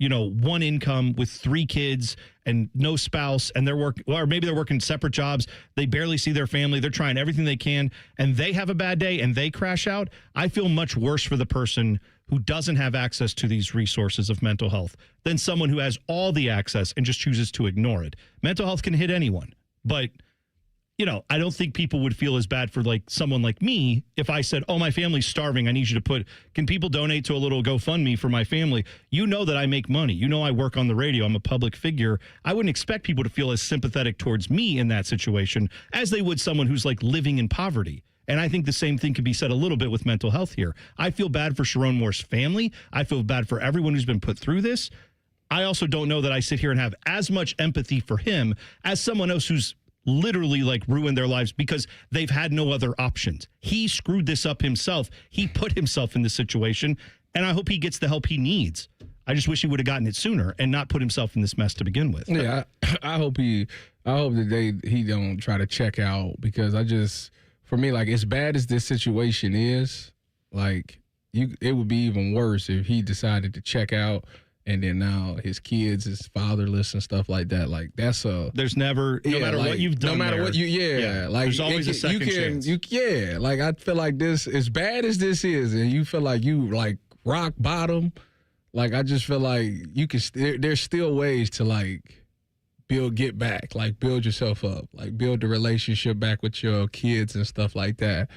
one income with 3 kids and no spouse, and or maybe they're working separate jobs. They barely see their family. They're trying everything they can, and they have a bad day and they crash out. I feel much worse for the person who doesn't have access to these resources of mental health than someone who has all the access and just chooses to ignore it. Mental health can hit anyone, but I don't think people would feel as bad for someone like me if I said, oh, my family's starving. I need you to can people donate to a little GoFundMe for my family? You know that I make money. I work on the radio. I'm a public figure. I wouldn't expect people to feel as sympathetic towards me in that situation as they would someone who's living in poverty. And I think the same thing could be said a little bit with mental health here. I feel bad for Sherrone Moore's family. I feel bad for everyone who's been put through this. I also don't know that I sit here and have as much empathy for him as someone else who's literally ruined their lives because they've had no other options. He screwed this up himself. He put himself in this situation, and I hope he gets the help he needs. I just wish he would have gotten it sooner and not put himself in this mess to begin with. Yeah, I hope that he don't try to check out, because for me, like, as bad as this situation is, like, it would be even worse if he decided to check out and then now his kids is fatherless and stuff like that. Like, there's never, no matter what you've done, like, there's always a second chance. Like, I feel like this, as bad as this is, and you feel like you like rock bottom, like, I just feel like there's still ways to, like, build yourself up, like, build the relationship back with your kids and stuff like that.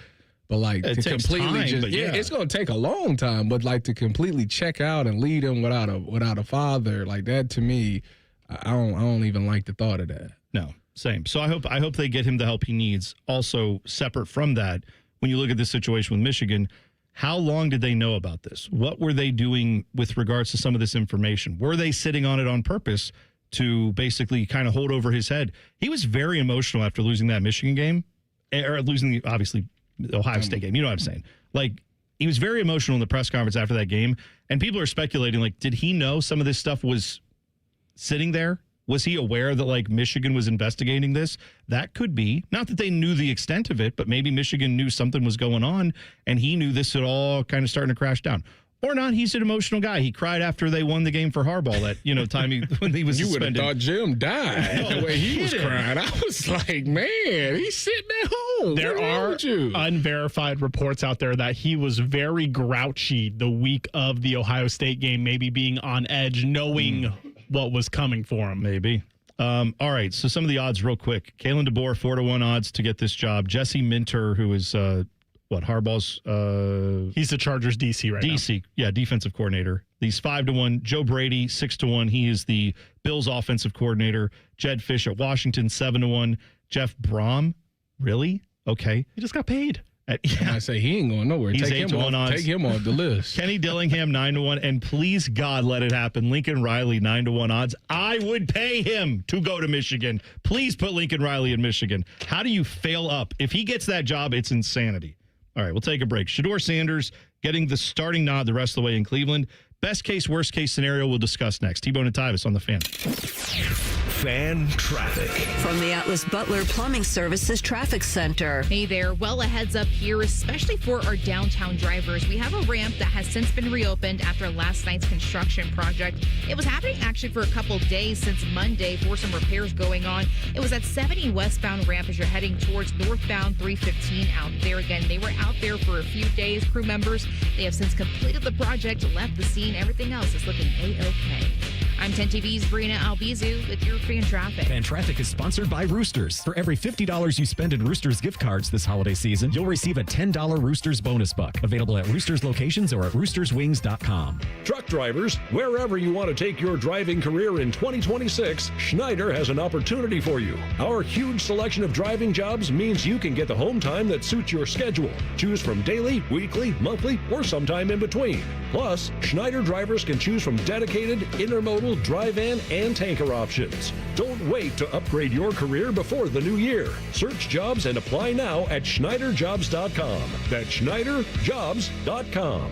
But, like, it to takes completely time, it's going to take a long time. But, like, to completely check out and lead them without a father, like, that, to me, I don't even like the thought of that. No, same. So I hope they get him the help he needs. Also, separate from that, when you look at this situation with Michigan, how long did they know about this? What were they doing with regards to some of this information? Were they sitting on it on purpose to basically kind of hold over his head? He was very emotional after losing that Michigan game, or losing, obviously, the Ohio State game. You know what I'm saying? Like, he was very emotional in the press conference after that game, and people are speculating, like, did he know some of this stuff was sitting there? Was he aware that, like, Michigan was investigating this? That could be. Not that they knew the extent of it, but maybe Michigan knew something was going on, and he knew this had all kind of starting to crash down. Or not, he's an emotional guy. He cried after they won the game for Harbaugh that, time when he was You would have suspended. thought Jim died the way he was crying. I was like, man, he's sitting at home. There are unverified reports out there that he was very grouchy the week of the Ohio State game, maybe being on edge, knowing what was coming for him. Maybe. All right, so some of the odds real quick. Kalen DeBoer, 4-1 odds to get this job. Jesse Minter, who is... Harbaugh's he's the Chargers DC right now. Defensive coordinator. He's 5-1. Joe Brady, 6-1. He is the Bills offensive coordinator. Jed Fish at Washington, 7-1. Jeff Brom, really? Okay. He just got paid. I say he ain't going nowhere. He's Take him off the list. Kenny Dillingham, 9-1. And please, God, let it happen. Lincoln Riley, 9-1 odds. I would pay him to go to Michigan. Please put Lincoln Riley in Michigan. How do you fail up? If he gets that job, it's insanity. All right, we'll take a break. Shedeur Sanders getting the starting nod the rest of the way in Cleveland. Best case, worst case scenario we'll discuss next. T-Bone and Tyvis on the Fan. Fan traffic. From the Atlas Butler Plumbing Services Traffic Center. Hey there. Well, a heads up here, especially for our downtown drivers. We have a ramp that has since been reopened after last night's construction project. It was happening actually for a couple days since Monday for some repairs going on. It was at 70 westbound ramp as you're heading towards northbound 315 out there. Again, they were out there for a few days. Crew members, they have since completed the project, left the scene. Everything else is looking A-okay. I'm 10 TV's Brina Albizu with your Fan Traffic. Fan Traffic is sponsored by Roosters. For every $50 you spend in Roosters gift cards this holiday season, you'll receive a $10 Roosters bonus buck. Available at Roosters locations or at roosterswings.com. Truck drivers, wherever you want to take your driving career in 2026, Schneider has an opportunity for you. Our huge selection of driving jobs means you can get the home time that suits your schedule. Choose from daily, weekly, monthly, or sometime in between. Plus, Schneider drivers can choose from dedicated, intermodal, dry-van, and tanker options. Don't wait to upgrade your career before the new year. Search jobs and apply now at SchneiderJobs.com. That's SchneiderJobs.com.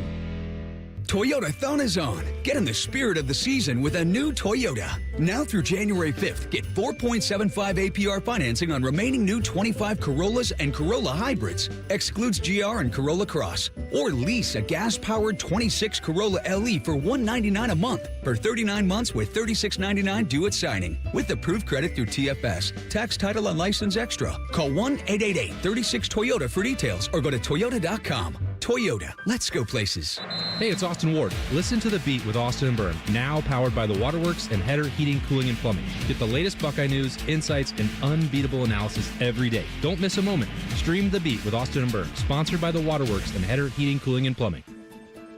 Toyota Thon is on. Get in the spirit of the season with a new Toyota. Now through January 5th, get 4.75 APR financing on remaining new 25 Corollas and Corolla hybrids. Excludes GR and Corolla Cross. Or lease a gas-powered 26 Corolla LE for $199 a month for 39 months with $36.99 due at signing. With approved credit through TFS. Tax, title, and license extra. Call 1-888-36-TOYOTA for details or go to toyota.com. Toyota, let's go places. Hey, it's Austin Ward. Listen to The Beat with Austin and Byrne, now powered by the Waterworks and Header Heating, Cooling, and Plumbing. Get the latest Buckeye news, insights, and unbeatable analysis every day. Don't miss a moment. Stream The Beat with Austin and Byrne, sponsored by the Waterworks and Header Heating, Cooling, and Plumbing.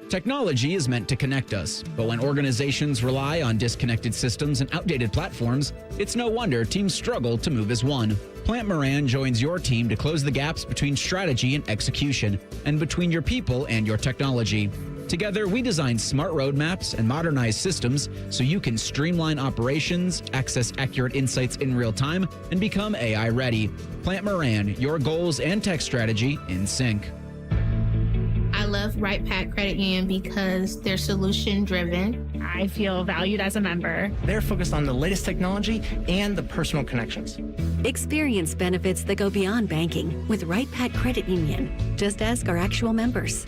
Technology is meant to connect us, but when organizations rely on disconnected systems and outdated platforms, it's no wonder teams struggle to move as one. Plant Moran joins your team to close the gaps between strategy and execution, and between your people and your technology. Together, we design smart roadmaps and modernize systems so you can streamline operations, access accurate insights in real time, and become AI ready. Plant Moran, your goals and tech strategy in sync. I love Right Pack Credit Union because they're solution driven. I feel valued as a member. They're focused on the latest technology and the personal connections. Experience benefits that go beyond banking with Right Pat Credit Union. Just ask our actual members.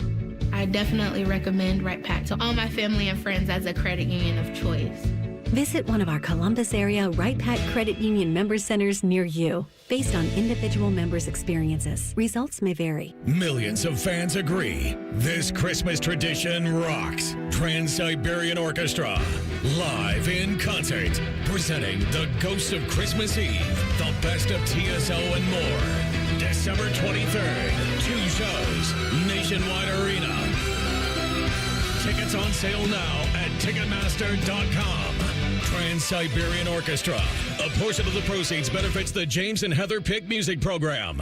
I definitely recommend Right Pat to all my family and friends as a credit union of choice. Visit one of our Columbus area Right Pat Credit Union member centers near you. Based on individual members' experiences, results may vary. Millions of fans agree this Christmas tradition rocks. Trans-Siberian Orchestra, live in concert, presenting The Ghost of Christmas Eve, the best of TSO and more. December 23rd, 2 shows, Nationwide Arena. Tickets on sale now at Ticketmaster.com. Trans-Siberian Orchestra. A portion of the proceeds benefits the James and Heather Pick Music Program.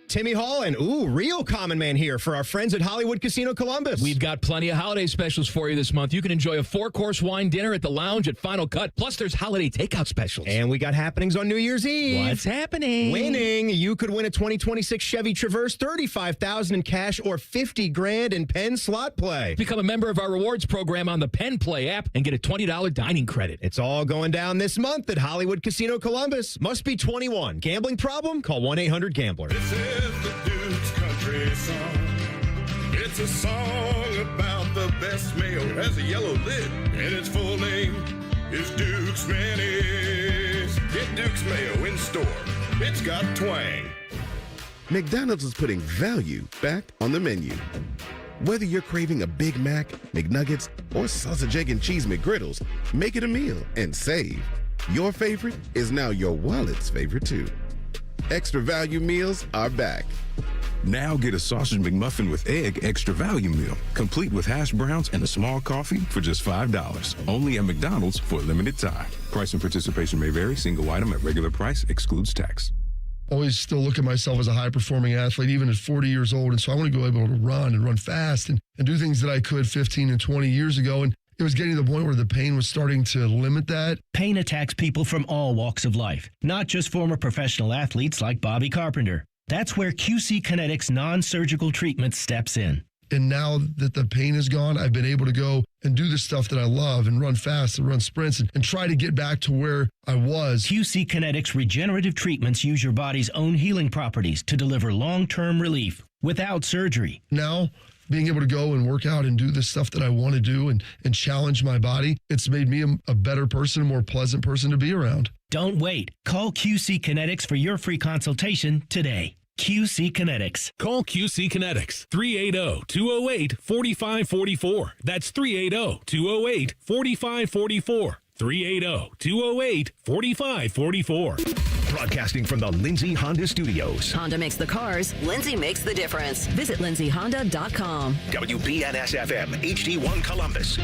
Timmy Hall and real common man here for our friends at Hollywood Casino Columbus. We've got plenty of holiday specials for you this month. You can enjoy a 4-course wine dinner at the lounge at Final Cut. Plus, there's holiday takeout specials. And we got happenings on New Year's Eve. What's happening? Winning. You could win a 2026 Chevy Traverse, $35,000 in cash, or $50,000 in Penn slot play. Become a member of our rewards program on the Penn Play app and get a $20 dining credit. It's all going down this month at Hollywood Casino Columbus. Must be 21. Gambling problem? Call 1-800-GAMBLER. This is the Duke's Country Song. It's a song about the best mayo. Has a yellow lid, and its full name is Duke's Mayonnaise. Get Duke's Mayo in store. It's got twang. McDonald's is putting value back on the menu. Whether you're craving a Big Mac, McNuggets, or sausage, egg, and cheese McGriddles, make it a meal and save. Your favorite is now your wallet's favorite too. Extra value meals are back. Now get a sausage McMuffin with egg extra value meal, complete with hash browns and a small coffee for just $5. Only at McDonald's for a limited time. Price and participation may vary. Single item at regular price excludes tax. Always still look at myself as a high-performing athlete, even at 40 years old. And so I want to go able to run and run fast and do things that I could 15 and 20 years ago. And it was getting to the point where the pain was starting to limit that. Pain attacks people from all walks of life, not just former professional athletes like Bobby Carpenter. That's where QC Kinetics non-surgical treatment steps in. And now that the pain is gone, I've been able to go and do the stuff that I love and run fast and run sprints and try to get back to where I was. QC Kinetics regenerative treatments use your body's own healing properties to deliver long-term relief without surgery. Now, being able to go and work out and do the stuff that I want to do and challenge my body, it's made me a better person, a more pleasant person to be around. Don't wait. Call QC Kinetics for your free consultation today. QC Kinetics. Call QC Kinetics, 380-208-4544. That's 380-208-4544. 380-208-4544. Broadcasting from the Lindsay Honda Studios. Honda makes the cars. Lindsay makes the difference. Visit lindsayhonda.com. WBNS-FM, HD1 Columbus.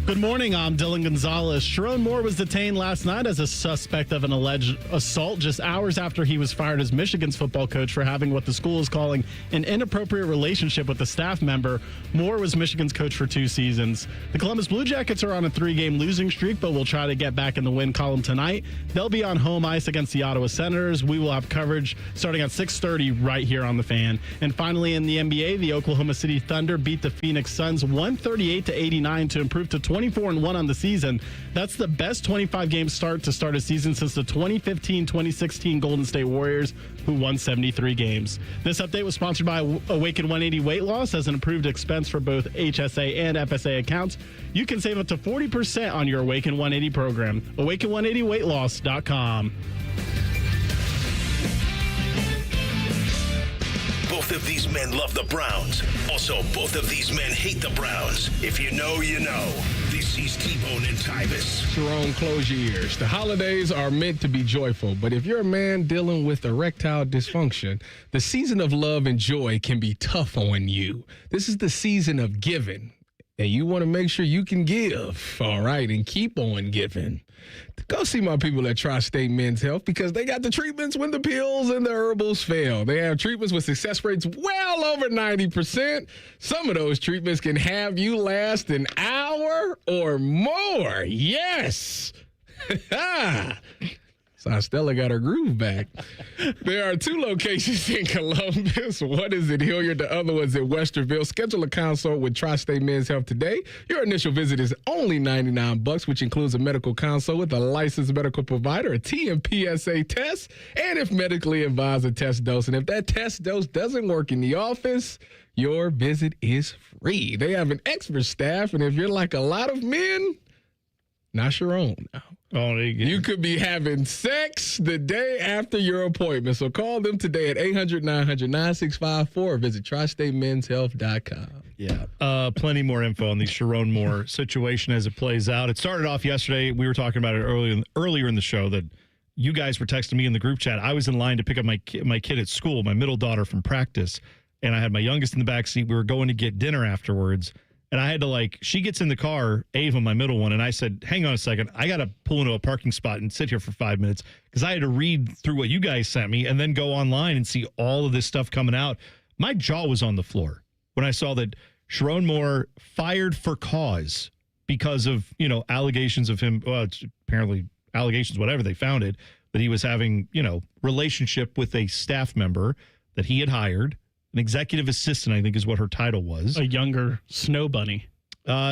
Good morning, I'm Dylan Gonzalez. Sherrone Moore was detained last night as a suspect of an alleged assault just hours after he was fired as Michigan's football coach for having what the school is calling an inappropriate relationship with a staff member. Moore was Michigan's coach for 2 seasons. The Columbus Blue Jackets are on a 3-game losing streak, but will try to get back in the win column tonight. They'll be on home ice against the Ottawa Senators. We will have coverage starting at 6:30 right here on The Fan. And finally in the NBA, the Oklahoma City Thunder beat the Phoenix Suns 138-89 to improve to 24-1 on the season. That's the best 25-game start to start a season since the 2015-2016 Golden State Warriors, who won 73 games. This update was sponsored by Awaken 180 Weight Loss as an approved expense for both HSA and FSA accounts. You can save up to 40% on your Awaken 180 program. Awaken180weightloss.com. Both of these men love the Browns. Also, both of these men hate the Browns. If you know, you know. This is T-Bone and Tyvis. Sherrone, close your ears. The holidays are meant to be joyful, but if you're a man dealing with erectile dysfunction, the season of love and joy can be tough on you. This is the season of giving, and you want to make sure you can give, all right, and keep on giving. Go see my people at Tri-State Men's Health because they got the treatments when the pills and the herbals fail. They have treatments with success rates well over 90%. Some of those treatments can have you last an hour or more. Yes. So Stella got her groove back. There are 2 locations in Columbus. One is in Hilliard. The other one's in Westerville. Schedule a consult with Tri-State Men's Health today. Your initial visit is only $99, which includes a medical consult with a licensed medical provider, a TMPSA test, and if medically advised, a test dose. And if that test dose doesn't work in the office, your visit is free. They have an expert staff, and if you're like a lot of men, not Sherrone now. Oh, you could be having sex the day after your appointment. So call them today at 800-900-9654 or visit tristatemenshealth.com. Yeah. Plenty more info on the Sherrone Moore situation as it plays out. It started off yesterday. We were talking about it earlier in the show that you guys were texting me in the group chat. I was in line to pick up my kid at school, my middle daughter from practice, and I had my youngest in the back seat. We were going to get dinner afterwards. And I had to she gets in the car, Ava, my middle one, and I said, hang on a second. I got to pull into a parking spot and sit here for 5 minutes because I had to read through what you guys sent me and then go online and see all of this stuff coming out. My jaw was on the floor when I saw that Sherrone Moore fired for cause because of, allegations of him. Well, it's apparently allegations, whatever they found it, that he was having, relationship with a staff member that he had hired. An executive assistant, I think, is what her title was. A younger snow bunny.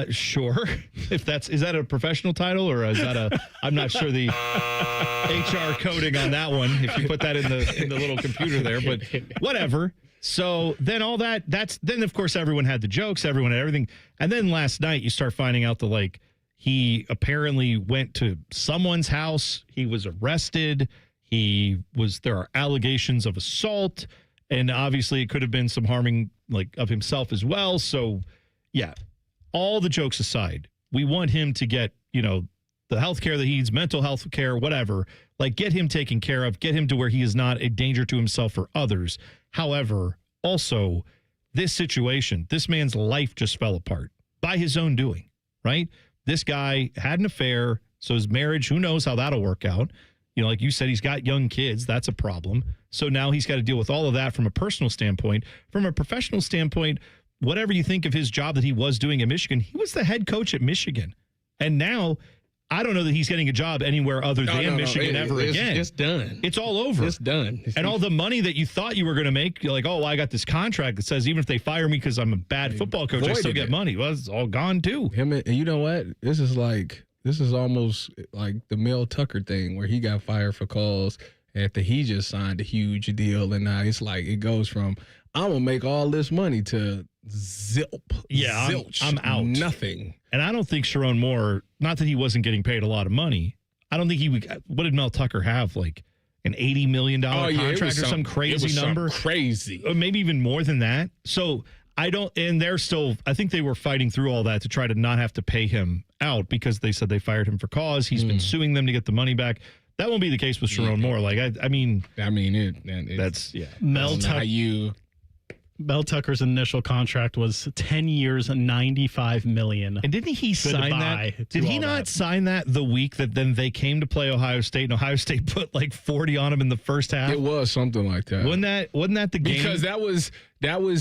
Sure. Is that a professional title or is that I'm not sure the HR coding on that one, if you put that in the little computer there, but whatever. So then then of course everyone had the jokes, everyone had everything. And then last night you start finding out that he apparently went to someone's house. He was arrested. There are allegations of assault. And obviously it could have been some harming of himself as well. So, yeah, all the jokes aside, we want him to get, the health care that he needs, mental health care, whatever, get him taken care of, get him to where he is not a danger to himself or others. However, also, this situation, this man's life just fell apart by his own doing, right? This guy had an affair. So his marriage, who knows how that'll work out. Like you said, he's got young kids. That's a problem. So now he's got to deal with all of that from a personal standpoint. From a professional standpoint, whatever you think of his job that he was doing at Michigan, he was the head coach at Michigan. And now I don't know that he's getting a job anywhere other than Michigan ever again. It's done. It's all over. It's done. And all the money that you thought you were going to make, you're like, I got this contract that says even if they fire me because I'm a bad football coach, I still get money. Well, it's all gone too. And you know what? This is almost like the Mel Tucker thing where he got fired for cause after he just signed a huge deal. And now it's it goes from, I'm going to make all this money to zilch. I'm out. Nothing. And I don't think Sherrone Moore, not that he wasn't getting paid a lot of money. I don't think he would. What did Mel Tucker have? An $80 million contract or some crazy number? Crazy. Or maybe even more than that. So I think they were fighting through all that to try to not have to pay him out because they said they fired him for cause. He's been suing them to get the money back. That won't be the case with Sherrone Moore. Mel Tucker's initial contract was 10 years and $95 million. And didn't he sign that? Did he not sign that the week that then they came to play Ohio State and Ohio State put 40 on him in the first half? It was something like that. Wasn't that the game? Because that was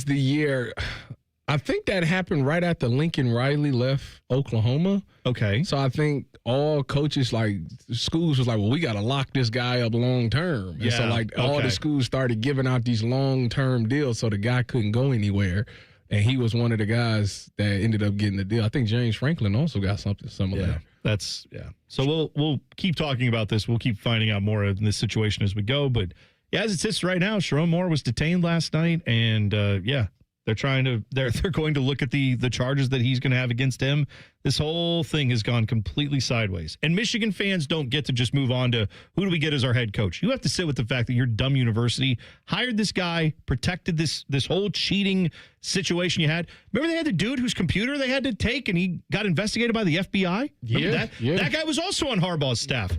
the year. I think that happened right after Lincoln Riley left Oklahoma. Okay. So I think all coaches, schools was well, we got to lock this guy up long term. And so all the schools started giving out these long term deals so the guy couldn't go anywhere. And he was one of the guys that ended up getting the deal. I think James Franklin also got something similar. So we'll keep talking about this. We'll keep finding out more in this situation as we go. But as it sits right now, Sherrone Moore was detained last night. And they're going to look at the charges that he's going to have against him. This whole thing has gone completely sideways. And Michigan fans don't get to just move on to who do we get as our head coach. You have to sit with the fact that your dumb university hired this guy, protected this whole cheating situation you had. Remember they had the dude whose computer they had to take and he got investigated by the FBI? That guy was also on Harbaugh's staff.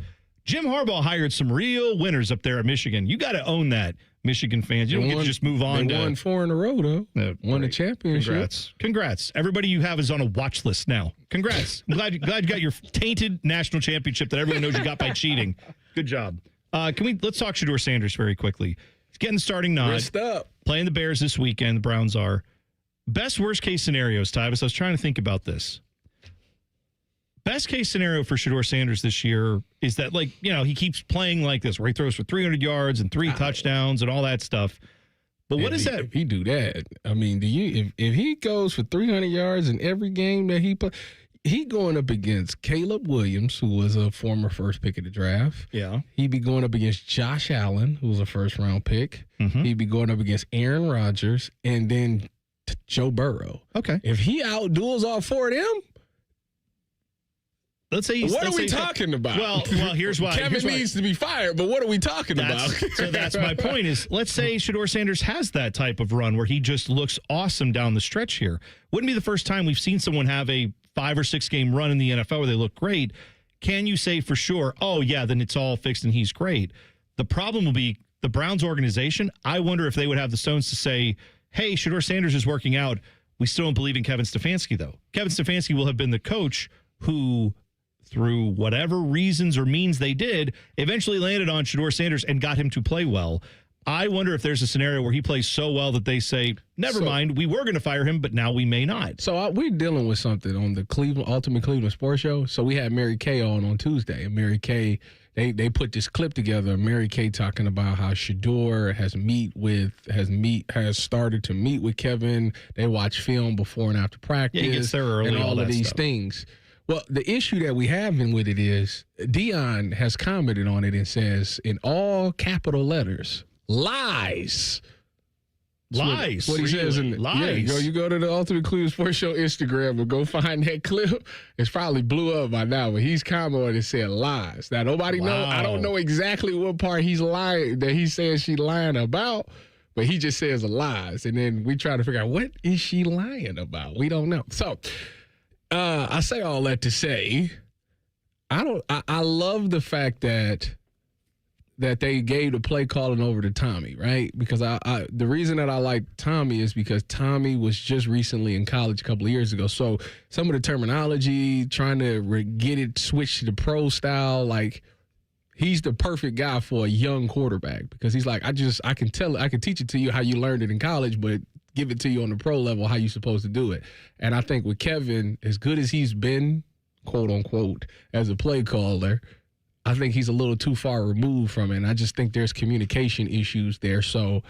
Jim Harbaugh hired some real winners up there at Michigan. You got to own that, Michigan fans. You don't get to just move on. They won 4 in a row, though. Won a championship. Congrats. Everybody you have is on a watch list now. Congrats. I'm glad you got your tainted national championship that everyone knows you got by cheating. Good job. Let's talk Shedeur Sanders very quickly. He's getting starting nod. Wrist up. Playing the Bears this weekend. The Browns are. Best worst case scenarios, Tyvis. I was trying to think about this. best case scenario for Shedeur Sanders this year is that, like, you know, he keeps playing like this, where he throws for 300 yards and 3 touchdowns and all that stuff. But what is that? If he do that, I mean, if he goes for 300 yards in every game that he play, he going up against Caleb Williams, who was a former first pick of the draft. Yeah. He'd be going up against Josh Allen, who was a first-round pick. Mm-hmm. He'd be going up against Aaron Rodgers and then Joe Burrow. Okay. If he outduels all 4 of them, let's say what are we talking about? Well, here's why. Kevin needs to be fired, but what are we talking about? So that's my point is, let's say Shedeur Sanders has that type of run where he just looks awesome down the stretch here. Wouldn't be the first time we've seen someone have a 5 or 6 game run in the NFL where they look great. Can you say for sure, oh, yeah, then it's all fixed and he's great? The problem will be the Browns organization. I wonder if they would have the stones to say, hey, Shedeur Sanders is working out. We still don't believe in Kevin Stefanski, though. Kevin Stefanski will have been the coach who, through whatever reasons or means they did, eventually landed on Shedeur Sanders and got him to play well. I wonder if there's a scenario where he plays so well that they say, never mind, we were going to fire him, but now we may not. So we're dealing with something on the Ultimate Cleveland Sports Show. So we had Mary Kay on Tuesday. And Mary Kay, they put this clip together. Mary Kay talking about how Shedeur has started to meet with Kevin. They watch film before and after practice. Yeah, he gets there early. And all of these stuff. Things. Well, the issue that we have with it is Dion has commented on it and says, in all capital letters, lies. Lies. What he says in lies. Yeah, you go to the Ultimate Cleveland Sports Show Instagram and go find that clip. It's probably blew up by now, but he's commented and said lies. Now nobody know. I don't know exactly what part he's lying that he says she lying about, but he just says lies, and then we try to figure out what is she lying about. We don't know. So I say all that to say, I love the fact that they gave the play calling over to Tommy, right? Because the reason that I like Tommy is because Tommy was just recently in college a couple of years ago. So some of the terminology, trying to get it switched to the pro style, like he's the perfect guy for a young quarterback because he's like, I can teach it to you how you learned it in college, but give it to you on the pro level how you're supposed to do it. And I think with Kevin, as good as he's been, quote unquote, as a play caller, I think he's a little too far removed from it. And I just think there's communication issues there. So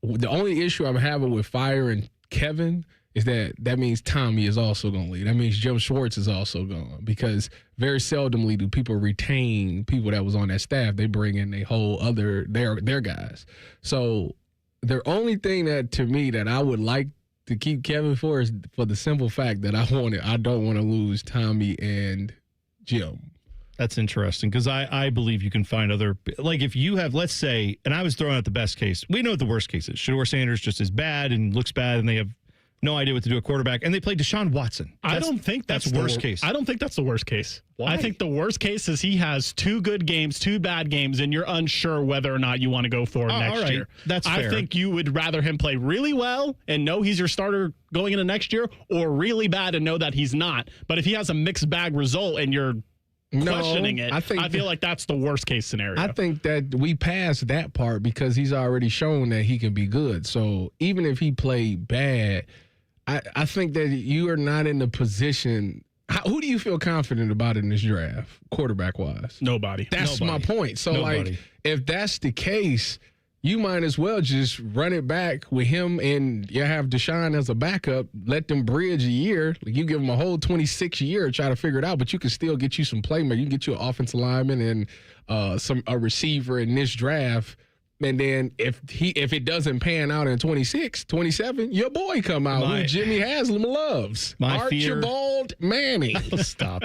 the only issue I'm having with firing Kevin is that means Tommy is also going to leave. That means Jim Schwartz is also gone because very seldomly do people retain people that was on that staff. They bring in a whole other, their guys. So the only thing that, to me, that I would like to keep Kevin for is for the simple fact that I don't want to lose Tommy and Jim. That's interesting because I believe you can find other, like if you have, let's say, and I was throwing out the best case. We know what the worst case is. Shedeur Sanders just is bad and looks bad and they have no idea what to do at quarterback, and they played Deshaun Watson. I don't think that's the worst case. I don't think that's the worst case. Why? I think the worst case is he has 2 good games, 2 bad games, and you're unsure whether or not you want to go for him next year. That's fair. I think you would rather him play really well and know he's your starter going into next year, or really bad and know that he's not. But if he has a mixed bag result and you're questioning it, I feel like that's the worst case scenario. I think that we passed that part because he's already shown that he can be good. So even if he played bad, I think that you are not in the position. Who do you feel confident about in this draft, quarterback-wise? Nobody. That's my point. So, like, if that's the case, you might as well just run it back with him and you have Deshaun as a backup, let them bridge a year. Like, you give them a whole 26 year to try to figure it out, but you can still get you some playmaker. You can get you an offensive lineman and a receiver in this draft. And then if it doesn't pan out in 26, 27, your boy come out who Jimmy Haslam loves. Archibald Manning. Stop.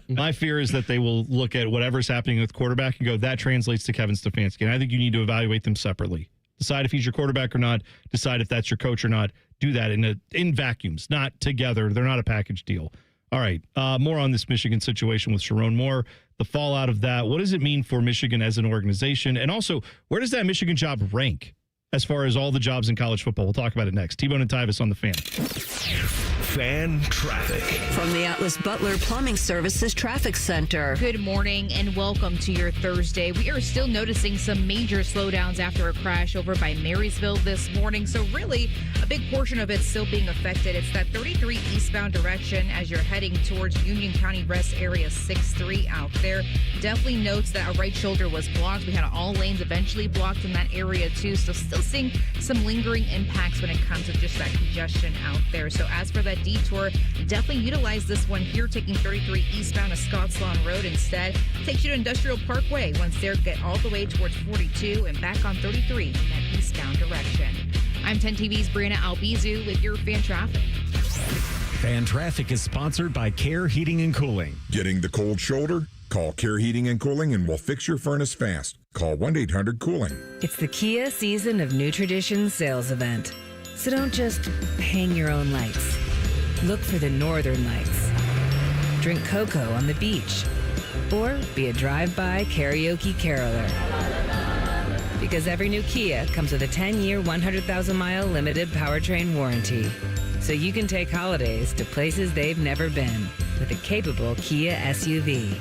My fear is that they will look at whatever's happening with quarterback and go, that translates to Kevin Stefanski. And I think you need to evaluate them separately. Decide if he's your quarterback or not. Decide if that's your coach or not. Do that in vacuums, not together. They're not a package deal. All right. More on this Michigan situation with Sherrone Moore. The fallout of that. What does it mean for Michigan as an organization? And also, where does that Michigan job rank? as far as all the jobs in college football. We'll talk about it next. T-Bone and Tyvis on the Fan. Fan traffic. From the Atlas Butler Plumbing Services Traffic Center. Good morning and welcome to your Thursday. We are still noticing some major slowdowns after a crash over by Marysville this morning. So really, a big portion of it's still being affected. It's that 33 eastbound direction as you're heading towards Union County Rest Area 6-3 out there. Definitely notes that a right shoulder was blocked. We had all lanes eventually blocked in that area too. So still seeing some lingering impacts when it comes to just that congestion out there. So as for that detour, definitely utilize this one here, taking 33 eastbound to Scottslawn Road instead. Takes you to Industrial Parkway. Once there, get all the way towards 42 and back on 33 in that eastbound direction. I'm 10 TV's Brianna Albizu with your Fan Traffic. Fan Traffic is sponsored by Care Heating and Cooling. Getting the cold shoulder? Call Care Heating and Cooling and we'll fix your furnace fast. Call 1-800-COOLING. It's the Kia Season of New Traditions sales event. So don't just hang your own lights. Look for the northern lights. Drink cocoa on the beach. Or be a drive-by karaoke caroler. Because every new Kia comes with a 10-year, 100,000-mile limited powertrain warranty. So you can take holidays to places they've never been with a capable Kia SUV.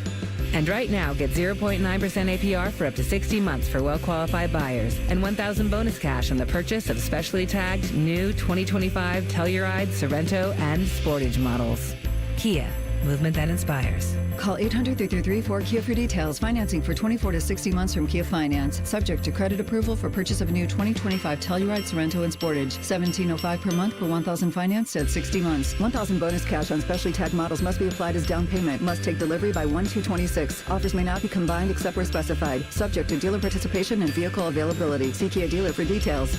And right now, get 0.9% APR for up to 60 months for well-qualified buyers and $1,000 bonus cash on the purchase of specially tagged new 2025 Telluride, Sorrento, and Sportage models. Kia, movement that inspires. Call 800-333-4KIA for details. Financing for 24 to 60 months from Kia Finance. Subject to credit approval for purchase of a new 2025 Telluride, Sorrento, and Sportage. $1,705 per month per $1,000 financed at 60 months. $1,000 bonus cash on specially tagged models must be applied as down payment. Must take delivery by 1/2/26. Offers may not be combined except where specified. Subject to dealer participation and vehicle availability. See Kia dealer for details.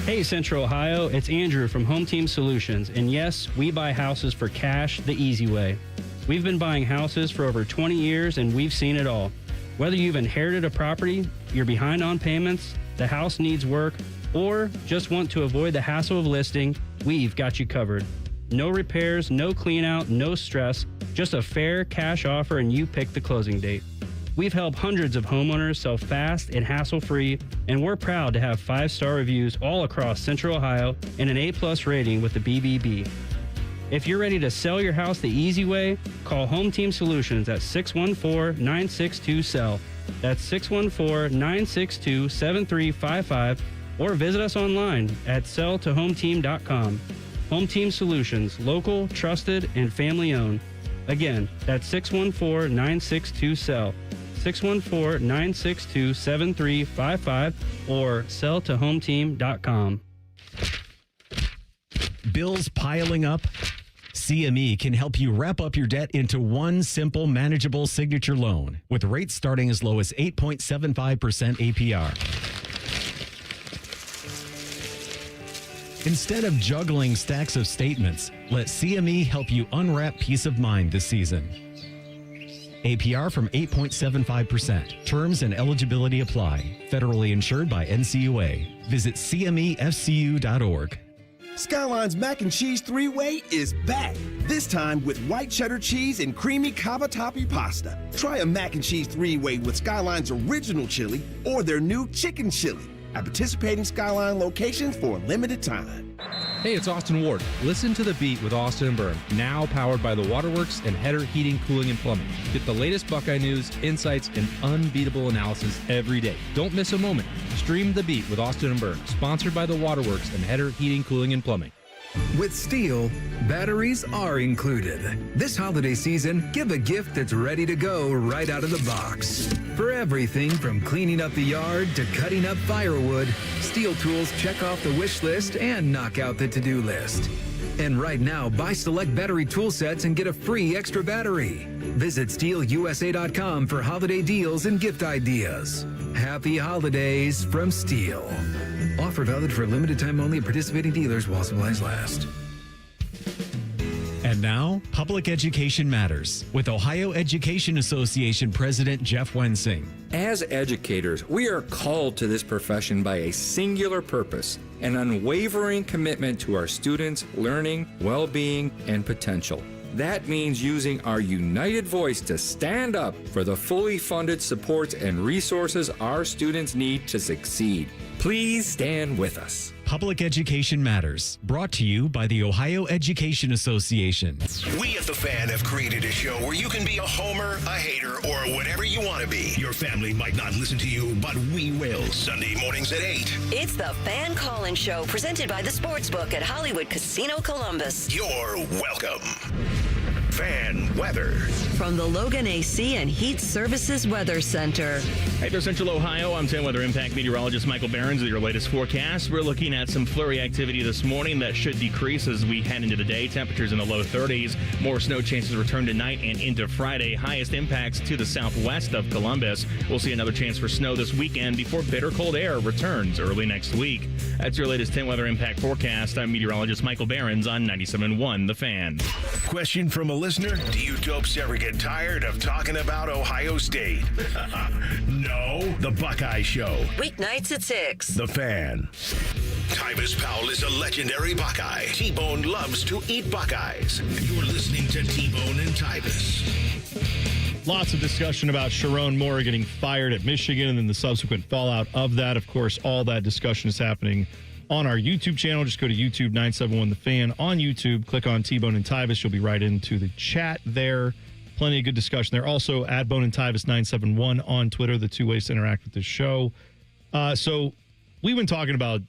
Hey Central Ohio, it's Andrew from Home Team Solutions, and yes, we buy houses for cash the easy way. We've been buying houses for over 20 years and we've seen it all. Whether you've inherited a property, you're behind on payments, the house needs work, or just want to avoid the hassle of listing, we've got you covered. No repairs, no clean out, no stress, just a fair cash offer and you pick the closing date. We've helped hundreds of homeowners sell fast and hassle-free, and we're proud to have 5-star reviews all across Central Ohio and an A+ rating with the BBB. If you're ready to sell your house the easy way, call Home Team Solutions at 614-962-SELL. That's 614-962-7355, or visit us online at selltohometeam.com. Home Team Solutions, local, trusted, and family-owned. Again, that's 614-962-SELL. 614-962-7355 or selltohometeam.com. Bills piling up? CME can help you wrap up your debt into one simple, manageable signature loan with rates starting as low as 8.75% APR. Instead of juggling stacks of statements, let CME help you unwrap peace of mind this season. APR from 8.75%. Terms and eligibility apply. Federally insured by NCUA. Visit CMEFCU.org. Skyline's Mac and Cheese 3-Way is back. This time with white cheddar cheese and creamy cavatappi pasta. Try a Mac and Cheese 3-Way with Skyline's original chili or their new chicken chili at participating Skyline locations for a limited time. Hey, it's Austin Ward. Listen to The Beat with Austin and Byrne, now powered by the Waterworks and Header Heating, Cooling, and Plumbing. Get the latest Buckeye news, insights, and unbeatable analysis every day. Don't miss a moment. Stream The Beat with Austin and Byrne, sponsored by the Waterworks and Header Heating, Cooling, and Plumbing. With Steel, batteries are included. This holiday season, give a gift that's ready to go right out of the box. For everything from cleaning up the yard to cutting up firewood, Steel tools check off the wish list and knock out the to-do list. And right now, buy select battery tool sets and get a free extra battery. Visit SteelUSA.com for holiday deals and gift ideas. Happy holidays from Steel. Offer valid for a limited time only at participating dealers while supplies last. And now, Public Education Matters with Ohio Education Association President Jeff Wensing. As educators, we are called to this profession by a singular purpose, an unwavering commitment to our students' learning, well-being, and potential. That means using our united voice to stand up for the fully funded support and resources our students need to succeed. Please stand with us. Public Education Matters, brought to you by the Ohio Education Association. We at The Fan have created a show where you can be a homer, a hater, or whatever you want to be. Your family might not listen to you, but we will. Sunday mornings at 8. It's the Fan Call-In Show presented by the Sportsbook at Hollywood Casino Columbus. You're welcome. Fan weather. From the Logan AC and Heat Services Weather Center. Hey there, Central Ohio. I'm 10 Weather Impact Meteorologist Michael Behrens with your latest forecast. We're looking at some flurry activity this morning that should decrease as we head into the day. Temperatures in the low 30s. More snow chances return tonight and into Friday. Highest impacts to the southwest of Columbus. We'll see another chance for snow this weekend before bitter cold air returns early next week. That's your latest 10 Weather Impact forecast. I'm meteorologist Michael Behrens on 97.1 The Fan. Question from a listener: do you dopes ever get tired of talking about Ohio State? No. The Buckeye Show. Weeknights at 6. The Fan. Tyvis Powell is a legendary Buckeye. T-Bone loves to eat Buckeyes. You're listening to T-Bone and Tyvis. Lots of discussion about Sherrone Moore getting fired at Michigan and then the subsequent fallout of that. Of course, all that discussion is happening on our YouTube channel. Just go to YouTube 971 The Fan on YouTube. Click on T-Bone and Tyvis. You'll be right into the chat there. Plenty of good discussion there. Also, add Bone and Tyvis 971 on Twitter, the two ways to interact with this show. So we've been talking about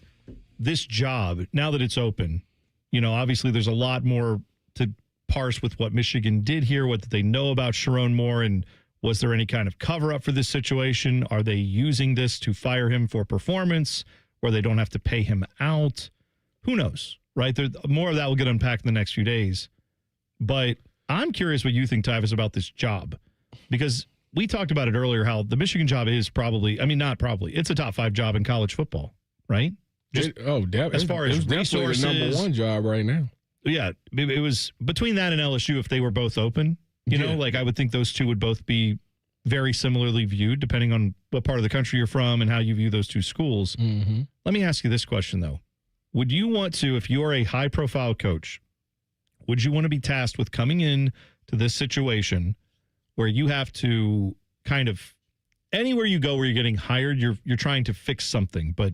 this job now that it's open. You know, obviously there's a lot more to parse with what Michigan did here, what did they know about Sherrone Moore, and was there any kind of cover-up for this situation? Are they using this to fire him for performance, where they don't have to pay him out? Who knows, right? More of that will get unpacked in the next few days. But I'm curious what you think, Tyvis, about this job. Because we talked about it earlier, how the Michigan job is probably, I mean, not probably, it's a top 5 job in college football, right? Definitely. As far as resources. The number 1 job right now. Yeah, it was between that and LSU, if they were both open, you know, like I would think those two would both be very similarly viewed, depending on what part of the country you're from and how you view those two schools. Mm-hmm. Let me ask you this question, though. Would you want to, if you're a high-profile coach, would you want to be tasked with coming in to this situation where you have to kind of, anywhere you go where you're getting hired, you're trying to fix something. But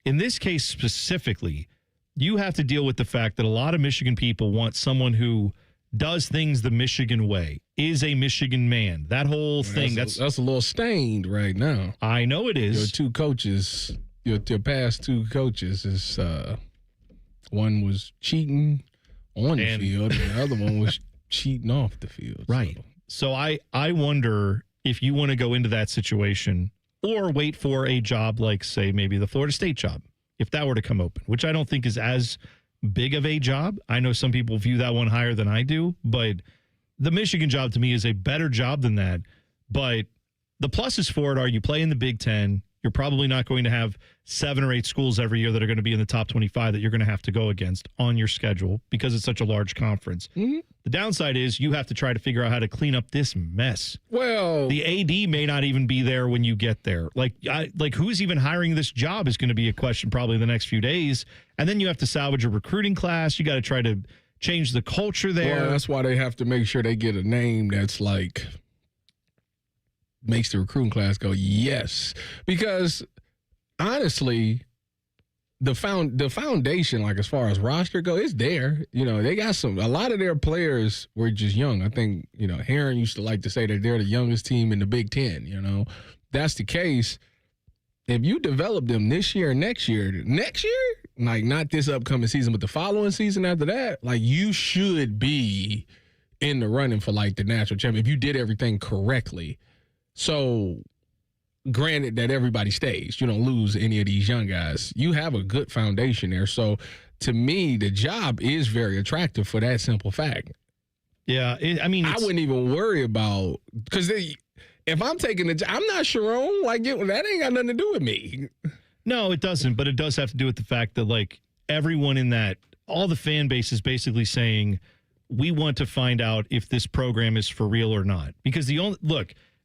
in this case specifically, you have to deal with the fact that a lot of Michigan people want someone who does things the Michigan way, is a Michigan man. That whole thing. That's a little stained right now. I know it is. Your two coaches, your past 2 coaches, is one was cheating on the field, and the other one was cheating off the field. Right. So I wonder if you want to go into that situation or wait for a job like, say, maybe the Florida State job, if that were to come open, which I don't think is as big of a job. I know some people view that one higher than I do, but the Michigan job to me is a better job than that. But the pluses for it are you play in the Big Ten. You're probably not going to have 7 or 8 schools every year that are going to be in the top 25 that you're going to have to go against on your schedule because it's such a large conference. Mm-hmm. The downside is you have to try to figure out how to clean up this mess. Well, the AD may not even be there when you get there. Like who's even hiring this job is going to be a question probably the next few days. And then you have to salvage a recruiting class. You got to try to change the culture there. Well, that's why they have to make sure they get a name that's like makes the recruiting class go, yes. Because honestly, the foundation, like as far as roster go, is there. You know, they got a lot of their players were just young. I think, you know, Heron used to like to say that they're the youngest team in the Big Ten, you know. That's the case. If you develop them this year and next year, like not this upcoming season, but the following season after that, like you should be in the running for like the national champion if you did everything correctly. So granted that everybody stays, you don't lose any of these young guys. You have a good foundation there. So to me, the job is very attractive for that simple fact. Yeah, I wouldn't even worry about, because if I'm taking I'm not Sherrone. Like that ain't got nothing to do with me. No, it doesn't. But it does have to do with the fact that like everyone in that, all the fan base is basically saying, we want to find out if this program is for real or not. Because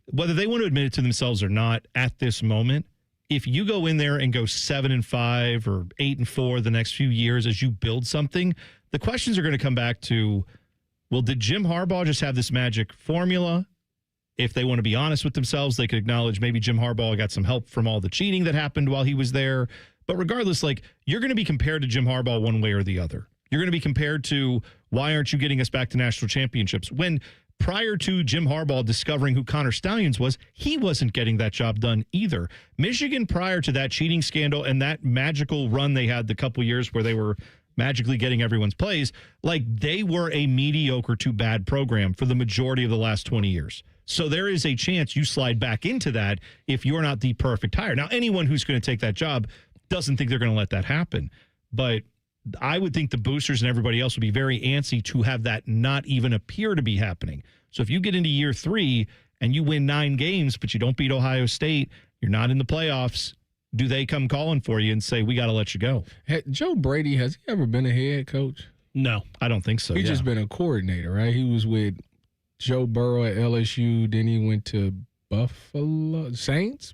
whether they want to admit it to themselves or not at this moment, if you go in there and go 7-5 or 8-4 the next few years as you build something, the questions are going to come back to, Well, did Jim Harbaugh just have this magic formula? If they want to be honest with themselves, they could acknowledge maybe Jim Harbaugh got some help from all the cheating that happened while he was there. But regardless, like, you're going to be compared to Jim Harbaugh one way or the other. You're going to be compared to, why aren't you getting us back to national championships? When prior to Jim Harbaugh discovering who Connor Stallions was, he wasn't getting that job done either. Michigan, prior to that cheating scandal and that magical run they had the couple years where they were magically getting everyone's plays, like, they were a mediocre to bad program for the majority of the last 20 years. So there is a chance you slide back into that if you're not the perfect hire. Now, anyone who's going to take that job doesn't think they're going to let that happen. But I would think the boosters and everybody else would be very antsy to have that not even appear to be happening. So if you get into year 3 and you win 9 games, but you don't beat Ohio State, you're not in the playoffs, do they come calling for you and say, we got to let you go? Hey, Joe Brady, has he ever been a head coach? No, I don't think so. He's just been a coordinator, right? He was with Joe Burrow at LSU. Then he went to Buffalo Saints.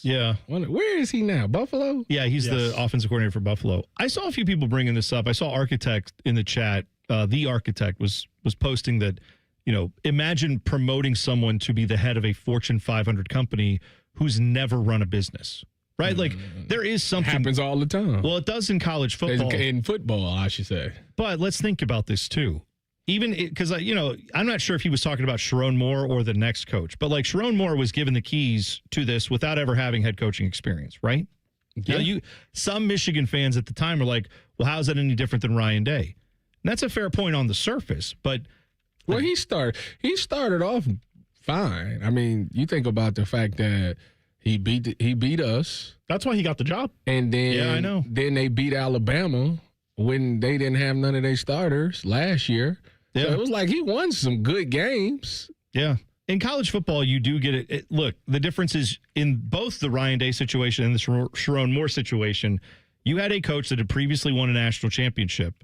Yeah. Where is he now? Buffalo? Yeah, he's the offensive coordinator for Buffalo. I saw a few people bringing this up. I saw Architect in the chat. The Architect was posting that, imagine promoting someone to be the head of a Fortune 500 company who's never run a business. Right? Like, there is something. Happens all the time. Well, it does in college football. In football, I should say. But let's think about this, too. Even because, I'm not sure if he was talking about Sherrone Moore or the next coach, but like Sherrone Moore was given the keys to this without ever having head coaching experience, right? Yeah. Some Michigan fans at the time were like, well, how is that any different than Ryan Day? And that's a fair point on the surface, but. Well, he started off fine. I mean, you think about the fact that he beat us. That's why he got the job. And then, yeah, I know. Then they beat Alabama when they didn't have none of their starters last year. Yeah. So it was like he won some good games. Yeah. In college football, you do get it. Look, the difference is in both the Ryan Day situation and the Sherrone Moore situation, you had a coach that had previously won a national championship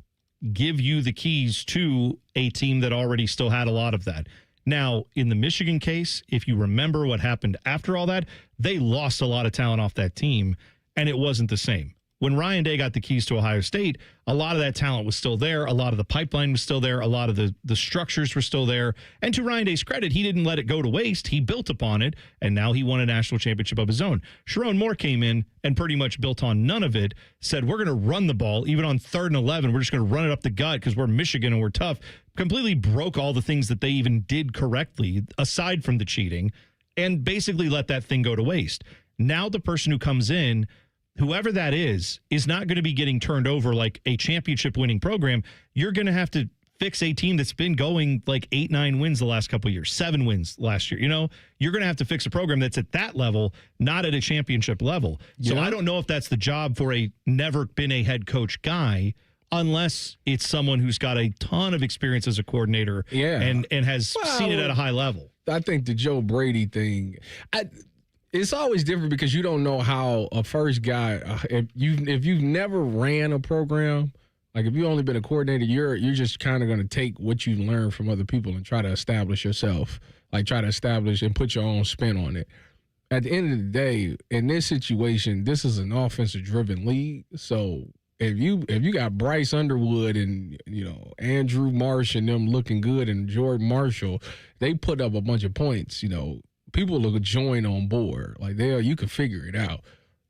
give you the keys to a team that already still had a lot of that. Now, in the Michigan case, if you remember what happened after all that, they lost a lot of talent off that team, and it wasn't the same. When Ryan Day got the keys to Ohio State, a lot of that talent was still there. A lot of the pipeline was still there. A lot of the structures were still there. And to Ryan Day's credit, he didn't let it go to waste. He built upon it, and now he won a national championship of his own. Sherrone Moore came in and pretty much built on none of it, said, we're going to run the ball. Even on 3rd and 11, we're just going to run it up the gut because we're Michigan and we're tough. Completely broke all the things that they even did correctly, aside from the cheating, and basically let that thing go to waste. Now the person who comes in, whoever that is not going to be getting turned over like a championship winning program. You're going to have to fix a team that's been going like 8-9 wins the last couple of years, 7 wins last year. You're going to have to fix a program that's at that level, not at a championship level. So I don't know if that's the job for a never been a head coach guy, unless it's someone who's got a ton of experience as a coordinator and has seen it at a high level. I think the Joe Brady thing, it's always different because you don't know how a first guy, if you've never ran a program, like if you've only been a coordinator, you're just kind of going to take what you learn from other people and try to establish yourself, like try to establish and put your own spin on it. At the end of the day, in this situation, this is an offensive-driven league. So if you got Bryce Underwood and Andrew Marsh and them looking good and Jordan Marshall, they put up a bunch of points. People will join on board. Like you can figure it out.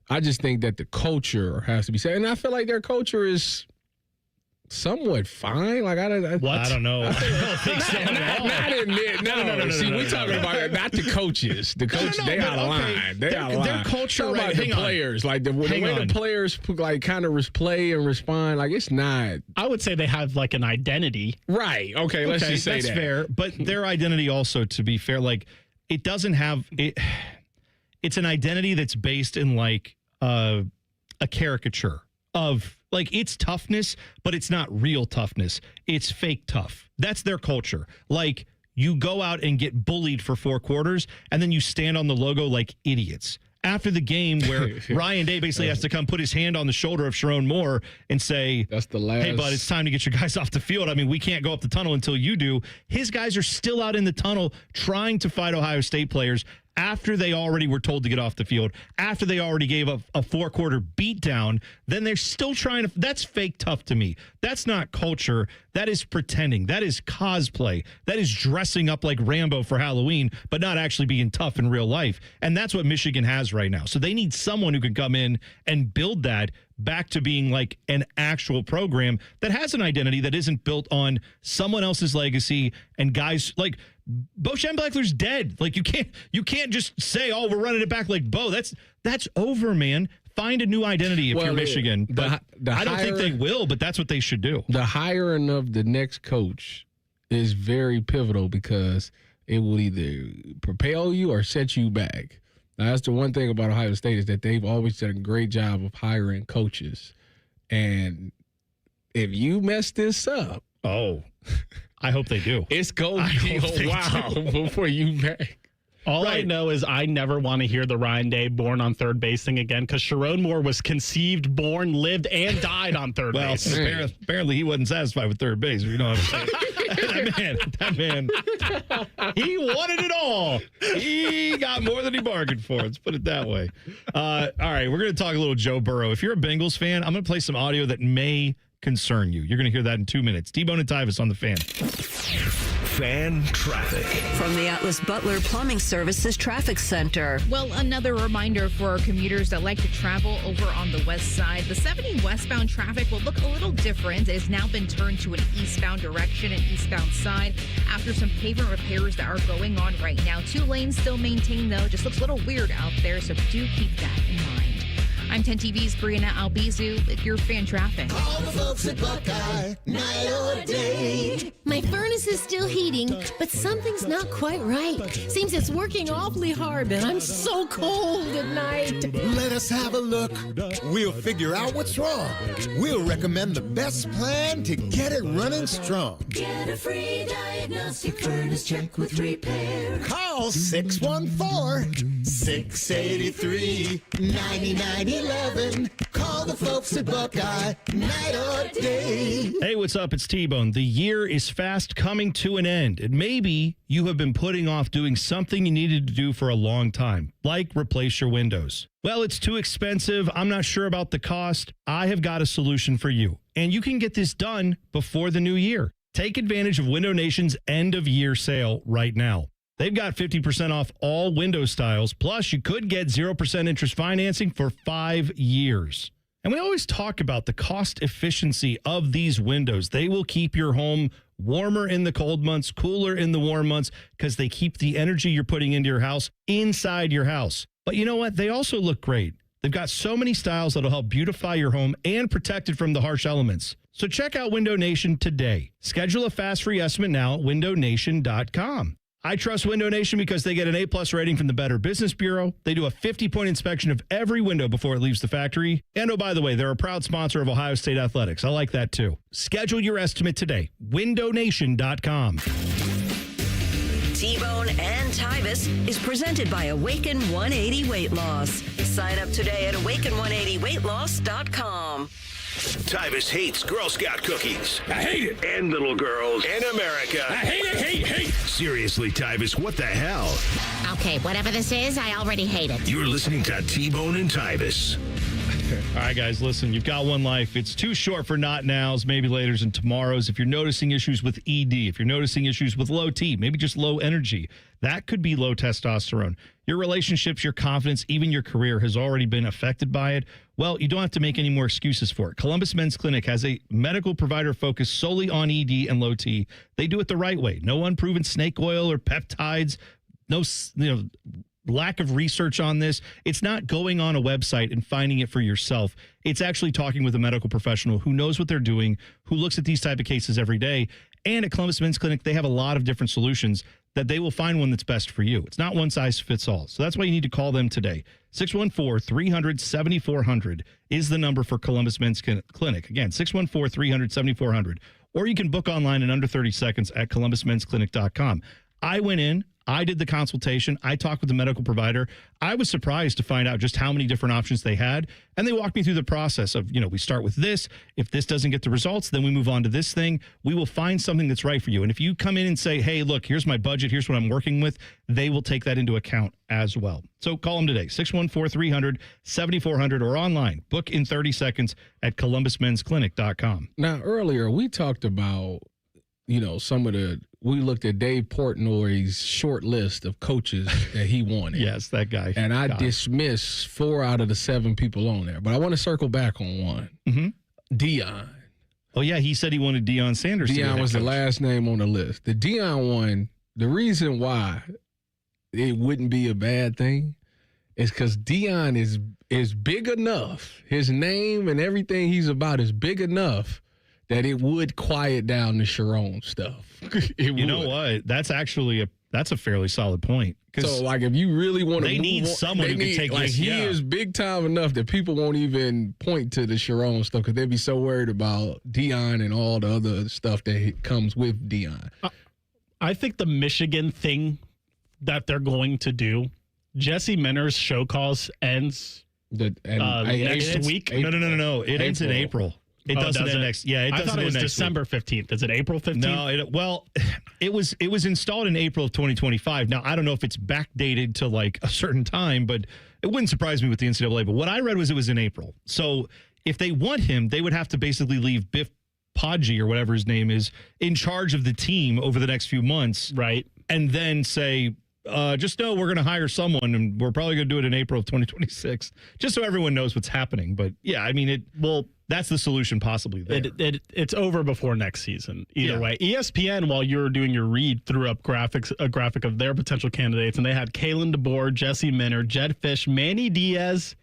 I just think that the culture has to be set, and I feel like their culture is somewhat fine. Like I don't know. I don't think so. No. See, we talking about not the coaches. The coaches, they out of line. They out of line. Their culture, right? About the players, like the way the players like kind of play and respond. Like it's not. I would say they have like an identity. Right. Okay. Let's just say that's that. fair. But their identity also, to be fair, like it doesn't have it. It's an identity that's based in like a caricature of. Like, it's toughness, but it's not real toughness. It's fake tough. That's their culture. Like, you go out and get bullied for 4 quarters, and then you stand on the logo like idiots. After the game where Ryan Day basically has to come put his hand on the shoulder of Sherrone Moore and say, "That's the last. Hey, bud, it's time to get your guys off the field. I mean, we can't go up the tunnel until you do." His guys are still out in the tunnel trying to fight Ohio State players after they already were told to get off the field, after they already gave a 4-quarter beatdown, then they're still trying to. That's fake tough to me. That's not culture. That is pretending. That is cosplay. That is dressing up like Rambo for Halloween, but not actually being tough in real life. And that's what Michigan has right now. So they need someone who can come in and build that back to being like an actual program that has an identity that isn't built on someone else's legacy and guys like Bo Schembechler's dead. Like you can't just say, oh, we're running it back like Bo. That's over, man. Find a new identity if you're Michigan. I don't think they will, but that's what they should do. The hiring of the next coach is very pivotal because it will either propel you or set you back. Now, that's the one thing about Ohio State is that they've always done a great job of hiring coaches. And if you mess this up, I hope they do. It's going to be a while before you back. All I know is I never want to hear the Ryan Day born on third base thing again because Sherrone Moore was conceived, born, lived, and died on third base. Apparently he wasn't satisfied with third base. You know what I'm saying? that man, he wanted it all. He got more than he bargained for. Let's put it that way. All right, we're going to talk a little Joe Burrow. If you're a Bengals fan, I'm going to play some audio that may concern you. You're going to hear that in 2 minutes. T-Bone and Tyvis on the Fan. Fan traffic. From the Atlas Butler Plumbing Services Traffic Center. Well, another reminder for our commuters that like to travel over on the west side. The 70 westbound traffic will look a little different. It has now been turned to an eastbound direction and eastbound side after some pavement repairs that are going on right now. 2 lanes still maintained, though. Just looks a little weird out there, so do keep that in mind. I'm 10 TV's Brianna Albizu with your fan traffic. All the folks at Buckeye, night or day. My furnace is still heating, but something's not quite right. Seems it's working awfully hard, but I'm so cold at night. Let us have a look. We'll figure out what's wrong. We'll recommend the best plan to get it running strong. Get a free diagnostic furnace check with repair. Call 614-683-9911. Call the folks at Buckeye, night or day. Hey, what's up? It's T-Bone. The year is fast coming to an end, and maybe you have been putting off doing something you needed to do for a long time, like replace your windows. Well, it's too expensive. I'm not sure about the cost. I have got a solution for you, and you can get this done before the new year. Take advantage of Window Nation's end-of-year sale right now. They've got 50% off all window styles, plus you could get 0% interest financing for 5 years. And we always talk about the cost efficiency of these windows. They will keep your home warmer in the cold months, cooler in the warm months, because they keep the energy you're putting into your house inside your house. But you know what? They also look great. They've got so many styles that'll help beautify your home and protect it from the harsh elements. So check out Window Nation today. Schedule a fast free estimate now at windownation.com. I trust Window Nation because they get an A+ rating from the Better Business Bureau. They do a 50-point inspection of every window before it leaves the factory. And oh, by the way, they're a proud sponsor of Ohio State Athletics. I like that too. Schedule your estimate today. windownation.com. T-Bone and Tyvis is presented by Awaken 180 Weight Loss. Sign up today at awaken180weightloss.com. Tyvis hates Girl Scout cookies. I hate it. And little girls. And America. I hate it, hate. Seriously, Tyvis, what the hell? Okay, whatever this is, I already hate it. You're listening to T-Bone and Tyvis. All right, guys, listen, you've got one life. It's too short for not nows, maybe laters and tomorrows. If you're noticing issues with ED, if you're noticing issues with low T, maybe just low energy, that could be low testosterone. Your relationships, your confidence, even your career has already been affected by it. Well, you don't have to make any more excuses for it. Columbus Men's Clinic has a medical provider focused solely on ED and low T. They do it the right way. No unproven snake oil or peptides. No, lack of research on this. It's not going on a website and finding it for yourself. It's actually talking with a medical professional who knows what they're doing, who looks at these type of cases every day. And at Columbus Men's Clinic, they have a lot of different solutions that they will find one that's best for you. It's not one size fits all. So that's why you need to call them today. 614-300-7400 is the number for Columbus Men's Clinic. Again, 614-300-7400. Or you can book online in under 30 seconds at columbusmensclinic.com. I went in, I did the consultation. I talked with the medical provider. I was surprised to find out just how many different options they had. And they walked me through the process of, we start with this. If this doesn't get the results, then we move on to this thing. We will find something that's right for you. And if you come in and say, hey, look, here's my budget, here's what I'm working with, they will take that into account as well. So call them today, 614-300-7400 or online. Book in 30 seconds at columbusmensclinic.com. Now, earlier we talked about, we looked at Dave Portnoy's short list of coaches that he wanted. Yes, that guy. And I dismissed 4 out of the 7 people on there. But I want to circle back on one. Mm-hmm. Deion. Oh, yeah, he said he wanted Deion Sanders. Deion was the last name on the list. The Deion one, the reason why it wouldn't be a bad thing is because Deion is big enough. His name and everything he's about is big enough that it would quiet down the Sherrone stuff. You know what? That's actually a fairly solid point. So, like, if you really want to, they need someone who can take this. He is big time enough that people won't even point to the Sherrone stuff because they'd be so worried about Deion and all the other stuff that comes with Deion. I think the Michigan thing that they're going to do, Jesse Minter's show cause ends next week. No. It ends in April. It doesn't end next. Yeah, I thought it was December 15th. Is it April 15th? No, it was installed in April of 2025. Now, I don't know if it's backdated to like a certain time, but it wouldn't surprise me with the NCAA. But what I read was it was in April. So if they want him, they would have to basically leave Biff Podgy or whatever his name is in charge of the team over the next few months. Right. And then say, just know we're going to hire someone and we're probably going to do it in April of 2026, just so everyone knows what's happening. But yeah, I mean, that's the solution possibly there. It's over before next season. Either way, ESPN, while you were doing your read, threw up a graphic of their potential candidates, and they had Kalen DeBoer, Jesse Minter, Jed Fish, Manny Diaz,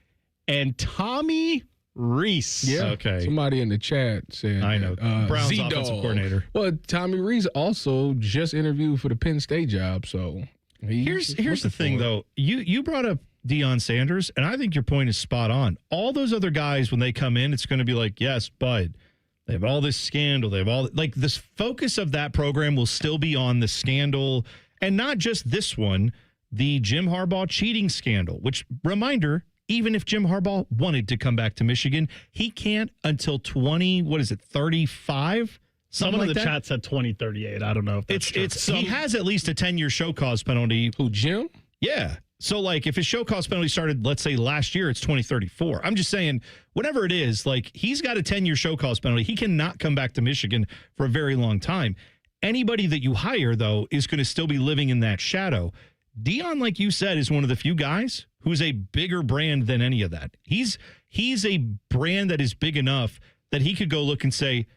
and Tommy Reese. Yeah, okay. Somebody in the chat said, I know, Brown's Z-Dog. offensive coordinator. Well, Tommy Reese also just interviewed for the Penn State job, so here's the thing, though. You brought up Deion Sanders, and I think your point is spot on. All those other guys, when they come in, it's going to be like, yes, but they have all this scandal. They have all like this focus of that program will still be on the scandal, and not just this one, the Jim Harbaugh cheating scandal. Which reminder, even if Jim Harbaugh wanted to come back to Michigan, he can't until 35. Someone in the chat said 2038. I don't know if that's true. He has at least a 10-year show cause penalty. Who, Jim? Yeah. So, like, if his show cause penalty started, let's say, last year, it's 2034. I'm just saying, whatever it is, like, he's got a 10-year show cause penalty. He cannot come back to Michigan for a very long time. Anybody that you hire, though, is going to still be living in that shadow. Deion, like you said, is one of the few guys who's a bigger brand than any of that. He's a brand that is big enough that he could go look and say,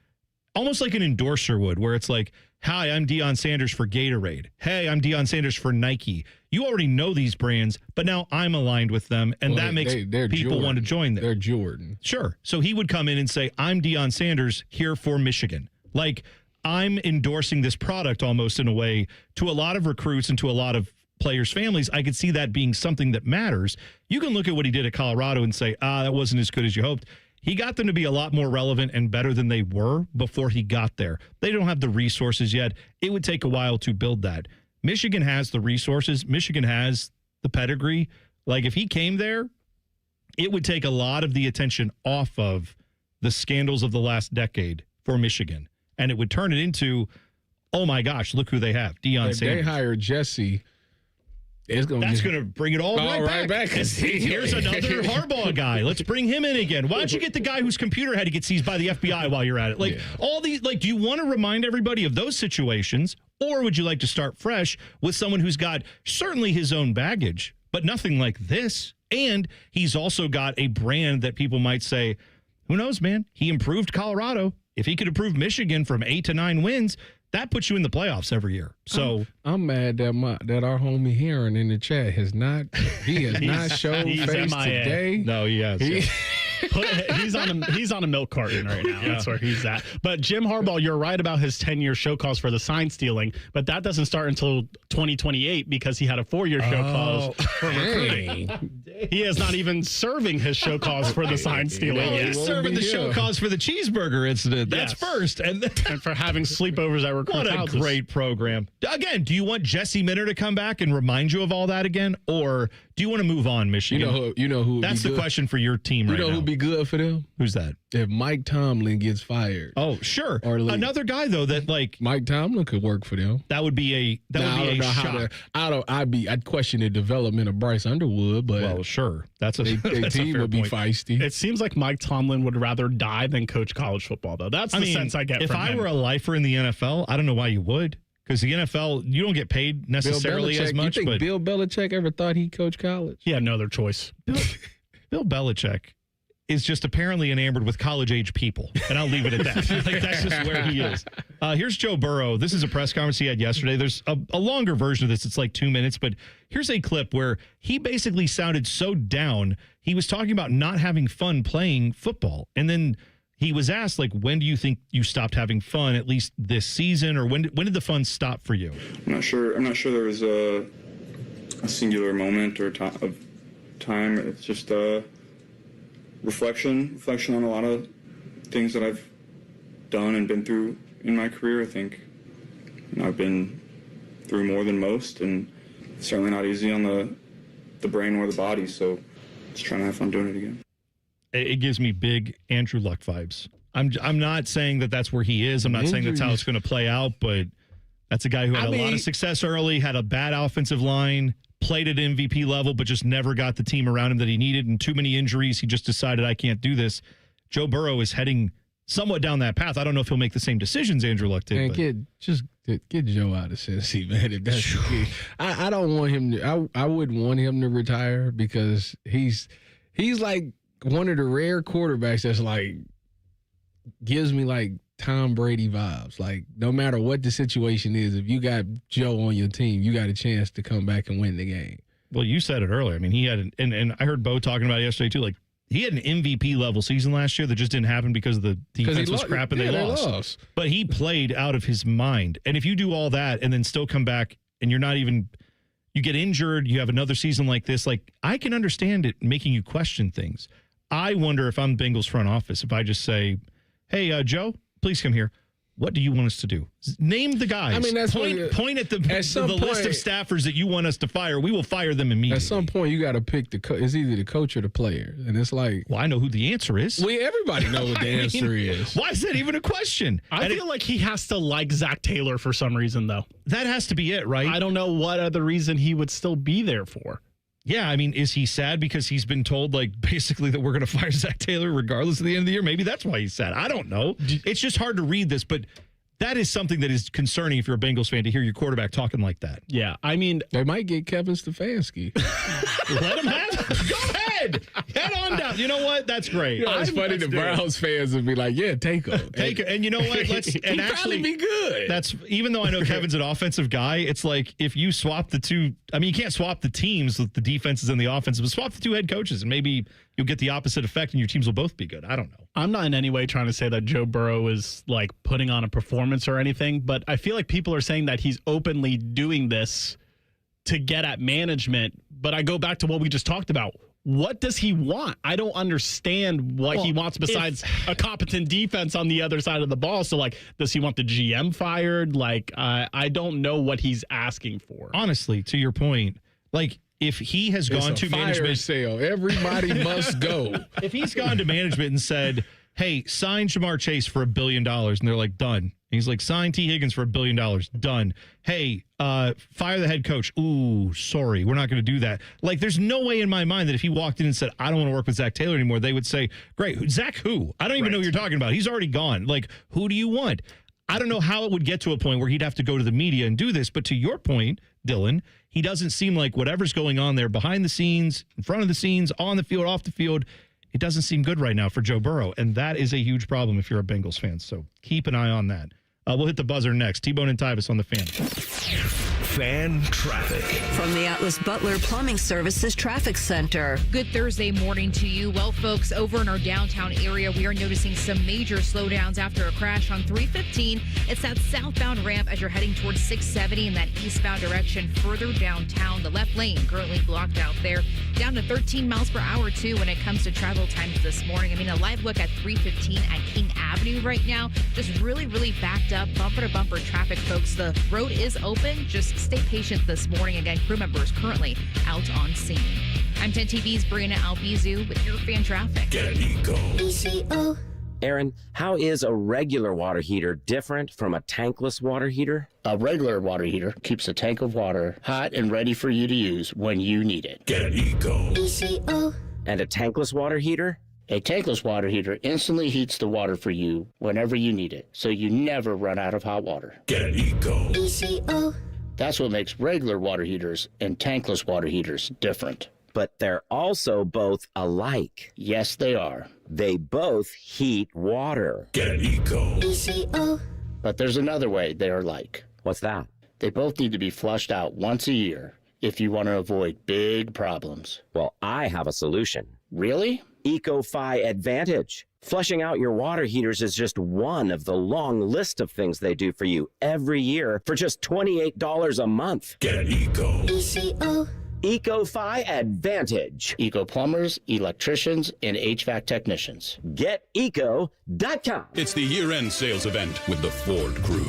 almost like an endorser would, where it's like, hi, I'm Deion Sanders for Gatorade. Hey, I'm Deion Sanders for Nike. You already know these brands, but now I'm aligned with them, and that makes people want to join them. They're Jordan. Sure. So he would come in and say, I'm Deion Sanders here for Michigan. Like, I'm endorsing this product almost in a way to a lot of recruits and to a lot of players' families. I could see that being something that matters. You can look at what he did at Colorado and say, that wasn't as good as you hoped. He got them to be a lot more relevant and better than they were before he got there. They don't have the resources yet. It would take a while to build that. Michigan has the resources. Michigan has the pedigree. Like, if he came there, it would take a lot of the attention off of the scandals of the last decade for Michigan. And it would turn it into, oh my gosh, look who they have. Deion Sanders. They hired Jesse. That's going to bring it all right back. Here's another Harbaugh guy. Let's bring him in again. Why don't you get the guy whose computer had to get seized by the FBI while you're at it? Like, all these, like, do you want to remind everybody of those situations, or would you like to start fresh with someone who's got certainly his own baggage, but nothing like this? And he's also got a brand that people might say, who knows, man? He improved Colorado. If he could improve Michigan from 8 to 9 wins, that puts you in the playoffs every year. So I'm mad that our homie Heron in the chat has not showed face today. No, he has. He's on a milk carton right now. That's where he's at. But Jim Harbaugh, you're right about his 10-year show cause for the sign stealing, but that doesn't start until 2028 because he had a 4-year show cause for recruiting. He is not even serving his show cause for the sign stealing yet. He's serving the show cause for the cheeseburger incident. That's first. And for having sleepovers at recruits' What a houses. great program. Again, do you want Jesse Minter to come back and remind you of all that again? Or do you want to move on, Michigan? You know who? That's the question for your team right now. You know who'd be good for them? Who's that? If Mike Tomlin gets fired. Oh, sure. Or another guy though that like Mike Tomlin could work for them. That would be a shock. I'd question the development of Bryce Underwood, but well, sure. That's a their team would be feisty. It seems like Mike Tomlin would rather die than coach college football, though. That's the sense I get if from him. I were a lifer in the NFL, I don't know why you would. Because the NFL, you don't get paid necessarily as much. You think but Bill Belichick ever thought he'd coach college? He had no other choice. Bill Belichick is just apparently enamored with college-age people. And I'll leave it at that. Like, that's just where he is. Here's Joe Burrow. This is a press conference he had yesterday. There's a longer version of this. It's like 2 minutes. But here's a clip where he basically sounded so down. He was talking about not having fun playing football. And then he was asked, like, when do you think you stopped having fun, at least this season? Or when did the fun stop for you? I'm not sure there was a singular moment or of time. It's just reflection on a lot of things that I've done and been through in my career. I think I've been through more than most, and it's certainly not easy on the brain or the body. So just trying to have fun doing it again. It gives me big Andrew Luck vibes. I'm not saying that that's where he is. I'm not saying that's how it's going to play out, but that's a guy who had a lot of success early, had a bad offensive line, played at MVP level, but just never got the team around him that he needed, and too many injuries. He just decided, I can't do this. Joe Burrow is heading somewhat down that path. I don't know if he'll make the same decisions Andrew Luck did. Man, get Joe out of Cincy, man. If that's the key. I don't want him to. I wouldn't want him to retire because he's like one of the rare quarterbacks that's like gives me like Tom Brady vibes. Like no matter what the situation is, if you got Joe on your team, you got a chance to come back and win the game. Well, you said it earlier. I mean, he had and I heard Bo talking about it yesterday too. Like he had an MVP level season last year that just didn't happen because of the defense was crap and they lost. But he played out of his mind. And if you do all that and then still come back and you're not even, you get injured, you have another season like this, like I can understand it making you question things. I wonder if I'm Bengals front office, if I just say, hey, Joe, please come here. What do you want us to do? Name the guys. I mean, that's point at the list of staffers that you want us to fire. We will fire them immediately. At some point, you got to pick it's either the coach or the player, and it's like, well, I know who the answer is. Everybody know what the answer is. Why is that even a question? I feel like he has to like Zach Taylor for some reason, though. That has to be it, right? I don't know what other reason he would still be there for. Yeah, I mean, is he sad because he's been told, like, basically that we're going to fire Zach Taylor regardless of the end of the year? Maybe that's why he's sad. I don't know. It's just hard to read this, but that is something that is concerning if you're a Bengals fan to hear your quarterback talking like that. Yeah, I mean, they might get Kevin Stefanski. Let him have it. Go ahead. Head on down. You know what? That's great. You know, it's funny the Browns fans would be like, yeah, take him. Take him. And you know what? He'd probably be good. That's even though I know Kevin's an offensive guy, it's like if you swap the two, I mean, you can't swap the teams with the defenses and the offenses, but swap the two head coaches and maybe you'll get the opposite effect and your teams will both be good. I don't know. I'm not in any way trying to say that Joe Burrow is like putting on a performance or anything, but I feel like people are saying that he's openly doing this to get at management. But I go back to what we just talked about. What does he want? I don't understand what he wants besides a competent defense on the other side of the ball. So, like, does he want the GM fired? Like, I don't know what he's asking for. Honestly, to your point, like, if he has gone to management sale, everybody must go. If he's gone to management and said, hey, sign Jamar Chase for $1 billion, and they're like, done. And he's like, sign T. Higgins for $1 billion, done. Hey, fire the head coach. Ooh, sorry, we're not going to do that. Like, there's no way in my mind that if he walked in and said, I don't want to work with Zach Taylor anymore, they would say, great, Zach who? I don't even know what you're talking about. He's already gone. Like, who do you want? I don't know how it would get to a point where he'd have to go to the media and do this. But to your point, Dylan, he doesn't seem like whatever's going on there behind the scenes, in front of the scenes, on the field, off the field, it doesn't seem good right now for Joe Burrow. And that is a huge problem if you're a Bengals fan. So keep an eye on that. We'll hit the buzzer next. T-Bone and Tyvis on the Fan. Fan traffic. From the Atlas Butler Plumbing Services Traffic Center. Good Thursday morning to you. Well, folks, over in our downtown area, we are noticing some major slowdowns after a crash on 315. It's that southbound ramp as you're heading towards 670 in that eastbound direction further downtown. The left lane currently blocked out there. Down to 13 miles per hour, too, when it comes to travel times this morning. I mean, a live look at 315 at King Avenue right now. Just really, really backed up, bumper-to-bumper traffic, folks. The road is open. Just stay patient this morning. Again, crew members currently out on scene. I'm 10 TV's Brianna Albizu with your fan traffic. Get Eco. ECO. Aaron, how is a regular water heater different from a tankless water heater? A regular water heater keeps a tank of water hot and ready for you to use when you need it. Get Eco. ECO. And a tankless water heater? A tankless water heater instantly heats the water for you whenever you need it, so you never run out of hot water. Get Eco. ECO. That's what makes regular water heaters and tankless water heaters different. But they're also both alike. Yes, they are. They both heat water. Get Eco. ECO. But there's another way they are alike. What's that? They both need to be flushed out once a year if you want to avoid big problems. Well, I have a solution. Really? EcoFi Advantage. Flushing out your water heaters is just one of the long list of things they do for you every year for just $28 a month. Get Eco. ECO. EcoFi Advantage. Eco plumbers, electricians, and HVAC technicians. GetEco.com. It's the year-end sales event with the Ford crew.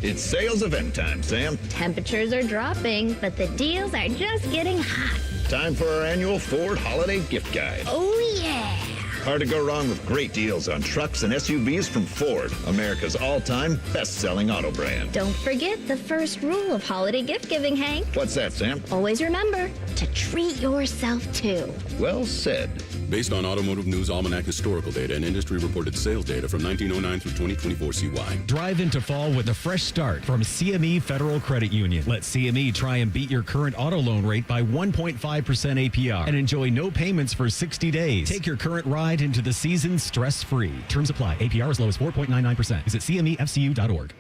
It's sales event time, Sam. Temperatures are dropping, but the deals are just getting hot. Time for our annual Ford Holiday Gift Guide. Oh, yeah. Hard to go wrong with great deals on trucks and SUVs from Ford, America's all-time best-selling auto brand. Don't forget the first rule of holiday gift giving, Hank. What's that, Sam? Always remember to treat yourself, too. Well said. Based on Automotive News Almanac historical data and industry-reported sales data from 1909 through 2024 CY. Drive into fall with a fresh start from CME Federal Credit Union. Let CME try and beat your current auto loan rate by 1.5% APR and enjoy no payments for 60 days. Take your current ride into the season stress-free. Terms apply. APR as low as 4.99%. Visit CMEFCU.org.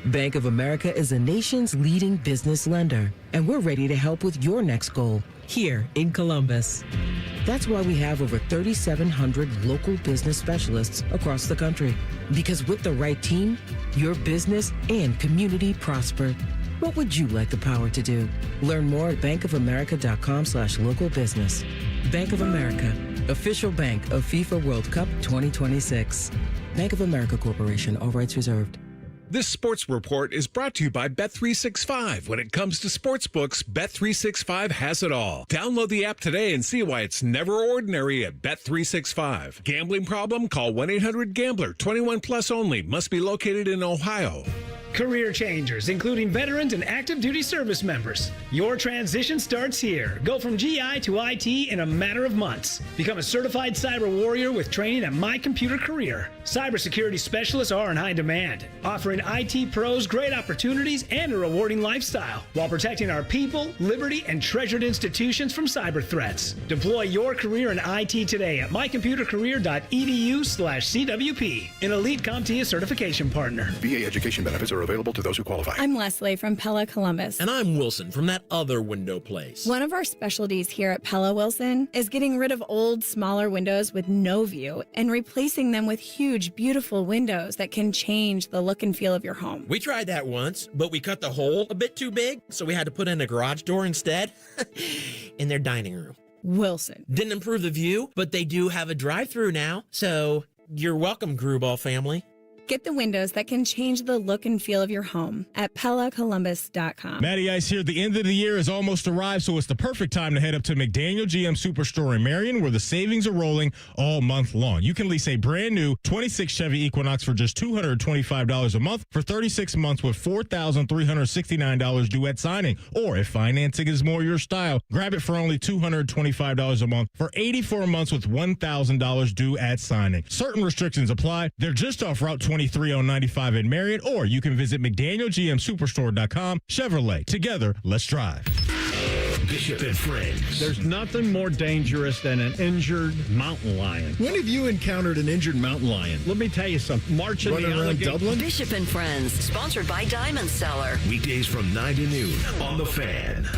Bank of America is the nation's leading business lender, and we're ready to help with your next goal here in Columbus. That's why we have over 3,700 local business specialists across the country. Because with the right team, your business and community prosper. What would you like the power to do? Learn more at bankofamerica.com/local business. Bank of America, official bank of FIFA World Cup 2026. Bank of America Corporation, all rights reserved. This sports report is brought to you by Bet365. When it comes to sportsbooks, Bet365 has it all. Download the app today and see why it's never ordinary at Bet365. Gambling problem? Call 1-800-GAMBLER. 21 plus only. Must be located in Ohio. Career changers, including veterans and active duty service members. Your transition starts here. Go from GI to IT in a matter of months. Become a certified cyber warrior with training at My Computer Career. Cybersecurity specialists are in high demand, offering IT pros great opportunities and a rewarding lifestyle while protecting our people, liberty, and treasured institutions from cyber threats. Deploy your career in IT today at mycomputercareer.edu/CWP, an elite CompTIA certification partner. VA education benefits are available to those who qualify. I'm Leslie from Pella Columbus. And I'm Wilson from that other window place. One of our specialties here at Pella Wilson is getting rid of old, smaller windows with no view and replacing them with huge, beautiful windows that can change the look and feel of your home. We tried that once, but we cut the hole a bit too big, so we had to put in a garage door instead in their dining room. Wilson. Didn't improve the view, but they do have a drive-through now, so you're welcome, Gruball family. Get the windows that can change the look and feel of your home at PellaColumbus.com. Matty Ice here. The end of the year has almost arrived, so it's the perfect time to head up to McDaniel GM Superstore in Marion, where the savings are rolling all month long. You can lease a brand new 26 Chevy Equinox for just $225 a month for 36 months with $4,369 due at signing. Or if financing is more your style, grab it for only $225 a month for 84 months with $1,000 due at signing. Certain restrictions apply. They're just off Route 23-095 in Marion, or you can visit McDanielGMSuperstore.com. Chevrolet. Together, let's drive. Bishop and Friends. There's nothing more dangerous than an injured mountain lion. When have you encountered an injured mountain lion? Let me tell you something. Marching Running the around Dublin? Bishop and Friends, sponsored by Diamond Seller. Weekdays from 9 to noon on The Fan.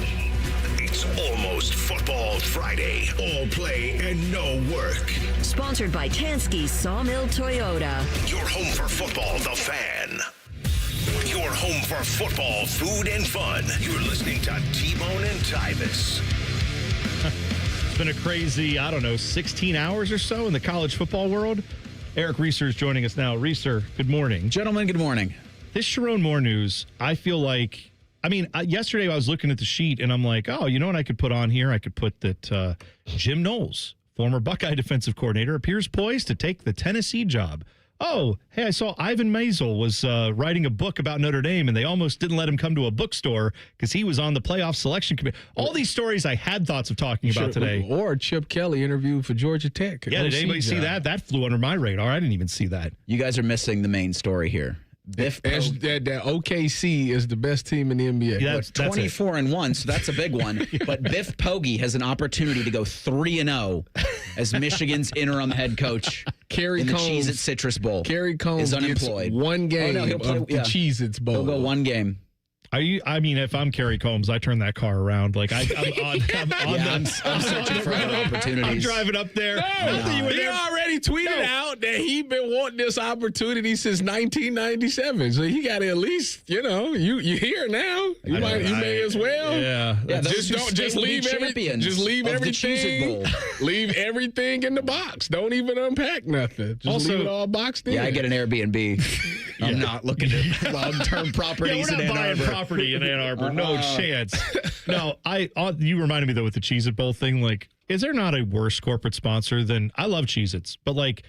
It's almost Football Friday. All play and no work. Sponsored by Tansky Sawmill Toyota. Your home for football, The Fan. Your home for football, food, and fun. You're listening to T-Bone and Tyvis. It's been a crazy, 16 hours or so in the college football world. Eric Reeser is joining us now. Reeser, good morning. Gentlemen, good morning. This Sherrone Moore news, I feel like, yesterday I was looking at the sheet and I'm like, oh, you know what I could put on here? I could put that Jim Knowles, former Buckeye defensive coordinator, appears poised to take the Tennessee job. Oh, hey, I saw Ivan Maisel was writing a book about Notre Dame, and they almost didn't let him come to a bookstore because he was on the playoff selection committee. All these stories I had thoughts of talking about today. Or Chip Kelly interviewed for Georgia Tech. Yeah, did anybody see that? That flew under my radar. I didn't even see that. You guys are missing the main story here. That OKC is the best team in the NBA. Yeah, that's 24-1, so that's a big one. Yeah. But Biff Poggi has an opportunity to go 3-0 as Michigan's interim head coach in the Cheez-It Citrus Bowl. Kerry Combs is unemployed. Gets one game of the Cheez-Its Bowl. He'll go one game. If I'm Kerry Combs, I turn that car around. Like I'm searching for other opportunities. I'm driving up there. He already tweeted out that he'd been wanting this opportunity since 1997. So he got to at least, you here now. You may as well. Yeah. Just leave everything. Just leave everything. Leave everything in the box. Don't even unpack nothing. Just leave it all boxed in. Yeah, I get an Airbnb. I'm not looking at long-term properties in Ann Arbor. Property in Ann Arbor. No chance. No, you reminded me, though, with the Cheez-It Bowl thing, like, is there not a worse corporate sponsor than, I love Cheez-Its, but, like,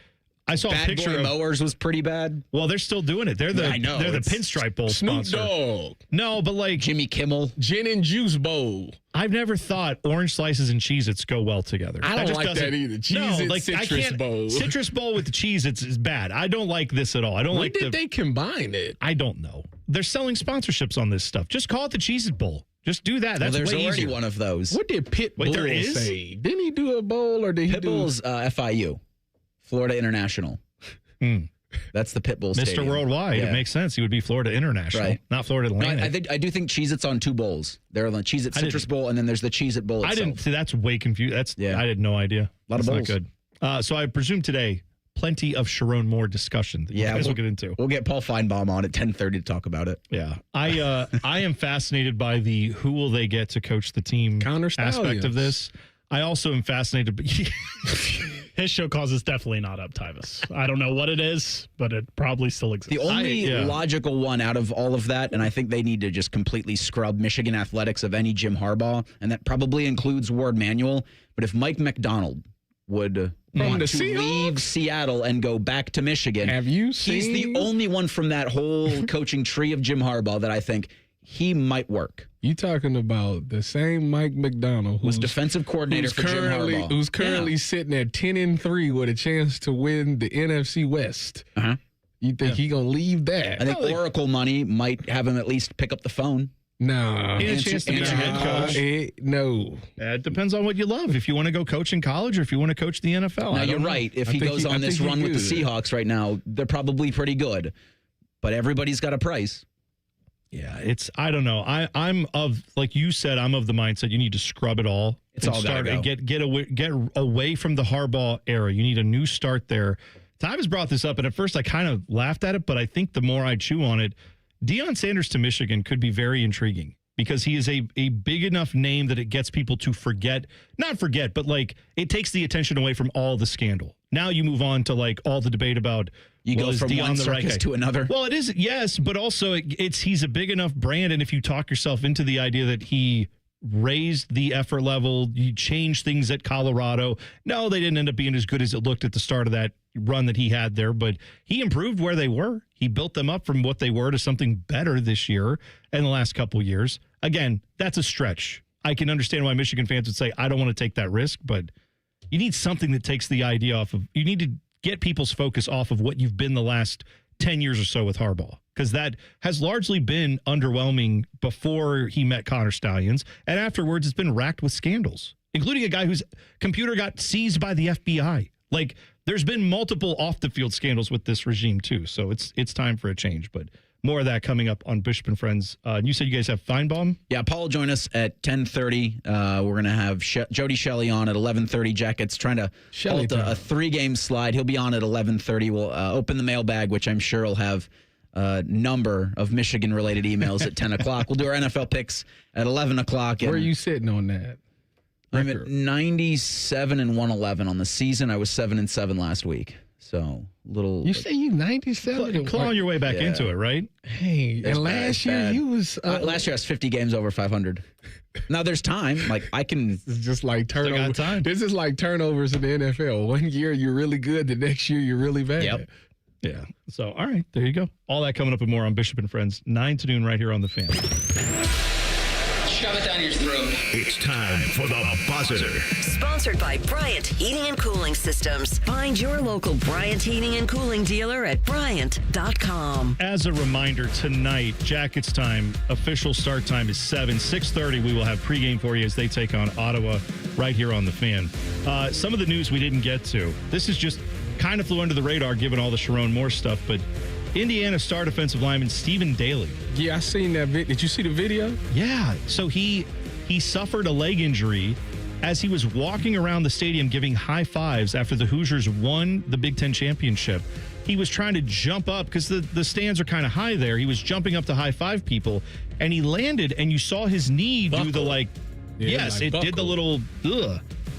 I saw Bad a picture Boy of Mowers was pretty bad. Well, they're still doing it. They're the Pinstripe Bowl Snoop sponsor. Dogg. No, but like Jimmy Kimmel. Gin and Juice Bowl. I've never thought orange slices and Cheez-Its go well together. I don't like that either. Cheez-Its Citrus Bowl. Citrus Bowl with the Cheez-Its is bad. I don't like this at all. I don't When did they combine it? I don't know. They're selling sponsorships on this stuff. Just call it the Cheez-It Bowl. Just do that. That's there's way already easier. one of those. What did Pitbull say? Didn't he do a bowl or did he Pitbull's FIU, Florida International. That's the Pitbull Mr. Stadium. Worldwide. Yeah. It makes sense. He would be Florida International, right. not Florida Atlantic. No, I do think Cheez-Its on two bowls. There are the Cheez-It Citrus Bowl, and then there's the Cheez-It Bowl itself. I didn't see. That's way confused. I had no idea. A lot of bowls. Not good. So I presume today, plenty of Sherrone Moore discussion that you guys will get into. We'll get Paul Feinbaum on at 10:30 to talk about it. Yeah. I am fascinated by the who will they get to coach the team aspect of this. I also am fascinated by his show cause is definitely not up, Tyvis. I don't know what it is, but it probably still exists. The only logical one out of all of that, and I think they need to just completely scrub Michigan athletics of any Jim Harbaugh, and that probably includes Ward Manuel. But if Mike McDonald would want to leave Seattle and go back to Michigan, have you seen? He's the only one from that whole coaching tree of Jim Harbaugh that I think he might work. You talking about the same Mike McDonald who's defensive coordinator for Jim Harbaugh, who's currently sitting at 10-3 with a chance to win the NFC West. You think he gonna leave that? I think Oracle money might have him at least pick up the phone. No, he had a chance to be a head coach. No, it depends on what you love. If you want to go coach in college, or if you want to coach the NFL. Now you're right. If he goes on this run with the Seahawks right now, they're probably pretty good. But everybody's got a price. Yeah, I don't know. I'm of, like you said, I'm of the mindset you need to scrub it all. It's all gotta go. Get away from the Harbaugh era. You need a new start there. Tyvis brought this up, and at first I kind of laughed at it, but I think the more I chew on it, Deion Sanders to Michigan could be very intriguing because he is a big enough name that it gets people to not forget, but like it takes the attention away from all the scandal. Now you move on to like all the debate about go from one circus to another. Well, it is, yes, but also he's a big enough brand, and if you talk yourself into the idea that he raised the effort level, you changed things at Colorado. No, they didn't end up being as good as it looked at the start of that run that he had there, but he improved where they were. He built them up from what they were to something better this year and the last couple of years. Again, that's a stretch. I can understand why Michigan fans would say, I don't want to take that risk, but you need something that takes the idea off of, you need to get people's focus off of what you've been the last 10 years or so with Harbaugh. because that has largely been underwhelming before he met Connor Stallions. And afterwards, it's been racked with scandals, including a guy whose computer got seized by the FBI. Like, there's been multiple off-the-field scandals with this regime, too. So it's time for a change. But more of that coming up on Bishop and Friends. You said you guys have Feinbaum? Yeah, Paul will join us at 10:30. We're going to have Jody Shelley on at 11:30. Jacket's trying to halt a 3-game slide. He'll be on at 11:30. We'll open the mailbag, which I'm sure will have a number of Michigan-related emails at 10 o'clock. We'll do our NFL picks at 11 o'clock. Where are you sitting on that? I'm at 97-111 on the season. I was 7-7 last week. So little. You say you 97? Clawing your way back into it, right? Hey, and last year you was. Last year I was 50 games over 500. Now there's time. Like I can. It's just like turnover. This is like turnovers in the NFL. One year you're really good. The next year you're really bad. Yep. Yeah. So all right, there you go. All that coming up and more on Bishop and Friends, 9 to noon, right here on the Fan. Shove it down your throat. It's time for the buzzer. Sponsored by Bryant Heating and Cooling Systems. Find your local Bryant Heating and Cooling dealer at Bryant.com. As a reminder, tonight, Jackets time, official start time is 7. 6:30, we will have pregame for you as they take on Ottawa right here on the Fan. Some of the news we didn't get to. This is just kind of flew under the radar given all the Sherrone Moore stuff, but Indiana star defensive lineman Stephen Daly. Yeah, I seen that video. Did you see the video? Yeah. So he suffered a leg injury as he was walking around the stadium giving high fives after the Hoosiers won the Big Ten championship. He was trying to jump up because the stands are kind of high there. He was jumping up to high five people, and he landed, and you saw his knee do the did the little,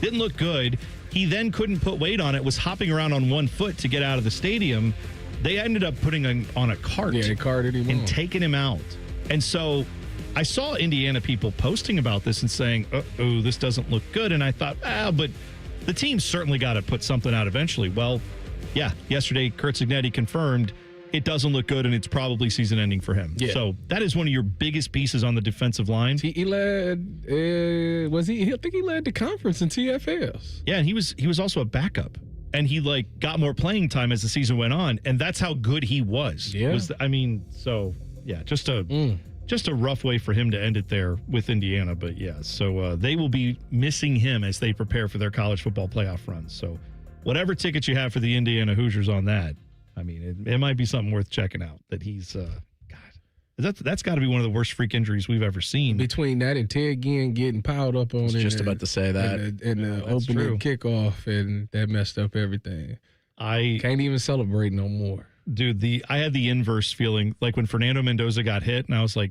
didn't look good. He then couldn't put weight on it, was hopping around on one foot to get out of the stadium. They ended up putting him on a cart. Yeah, they carted him and taking him out. And so I saw Indiana people posting about this and saying, oh, this doesn't look good. And I thought, but the team certainly got to put something out eventually. Well, yeah, yesterday, Kurt Cignetti confirmed it doesn't look good and it's probably season ending for him. Yeah. So that is one of your biggest pieces on the defensive line. He led, I think he led the conference in TFLs. Yeah, and he was also a backup. And he got more playing time as the season went on, and that's how good he was. Yeah, just a rough way for him to end it there with Indiana. But yeah, so they will be missing him as they prepare for their college football playoff run. So whatever ticket you have for the Indiana Hoosiers on that, I mean, it might be something worth checking out. That he's that's got to be one of the worst freak injuries we've ever seen. Between that and Ted Ginn getting piled up on it. I was just about to say that. And the opening kickoff, and that messed up everything. I can't even celebrate no more. Dude, I had the inverse feeling, like when Fernando Mendoza got hit, and I was like,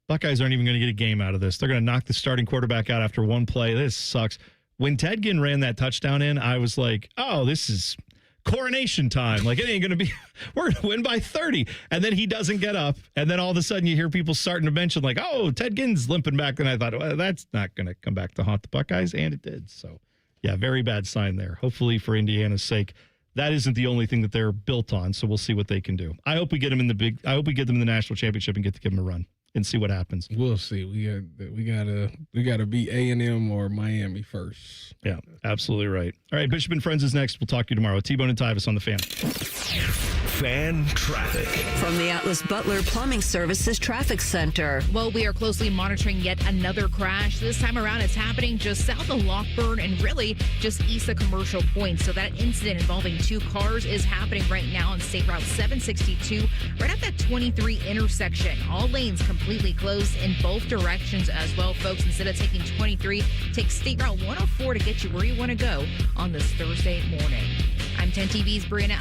Buckeyes aren't even going to get a game out of this. They're going to knock the starting quarterback out after one play. This sucks. When Ted Ginn ran that touchdown in, I was like, oh, this is coronation time. Like, it ain't going to be, we're going to win by 30. And then he doesn't get up. And then all of a sudden you hear people starting to mention like, oh, Ted Ginn's limping back. And I thought, well, that's not going to come back to haunt the Buckeyes. And it did. So yeah, very bad sign there. Hopefully for Indiana's sake, that isn't the only thing that they're built on. So we'll see what they can do. I hope we get them in the national championship and get to give them a run and see what happens. We'll see. We gotta beat A&M or Miami first. Yeah, absolutely right. All right, Bishop and Friends is next. We'll talk to you tomorrow. T-Bone and Tyvis on the Fan. Fan traffic. From the Atlas Butler Plumbing Services Traffic Center. Well, we are closely monitoring yet another crash. This time around, it's happening just south of Lockburn and really just east of Commercial Point. So that incident involving 2 cars is happening right now on State Route 762, right at that 23 intersection. All lanes completely closed in both directions as well, folks. Instead of taking 23, take State Route 104 to get you where you want to go on this Thursday morning. I'm 10 TV's Brianna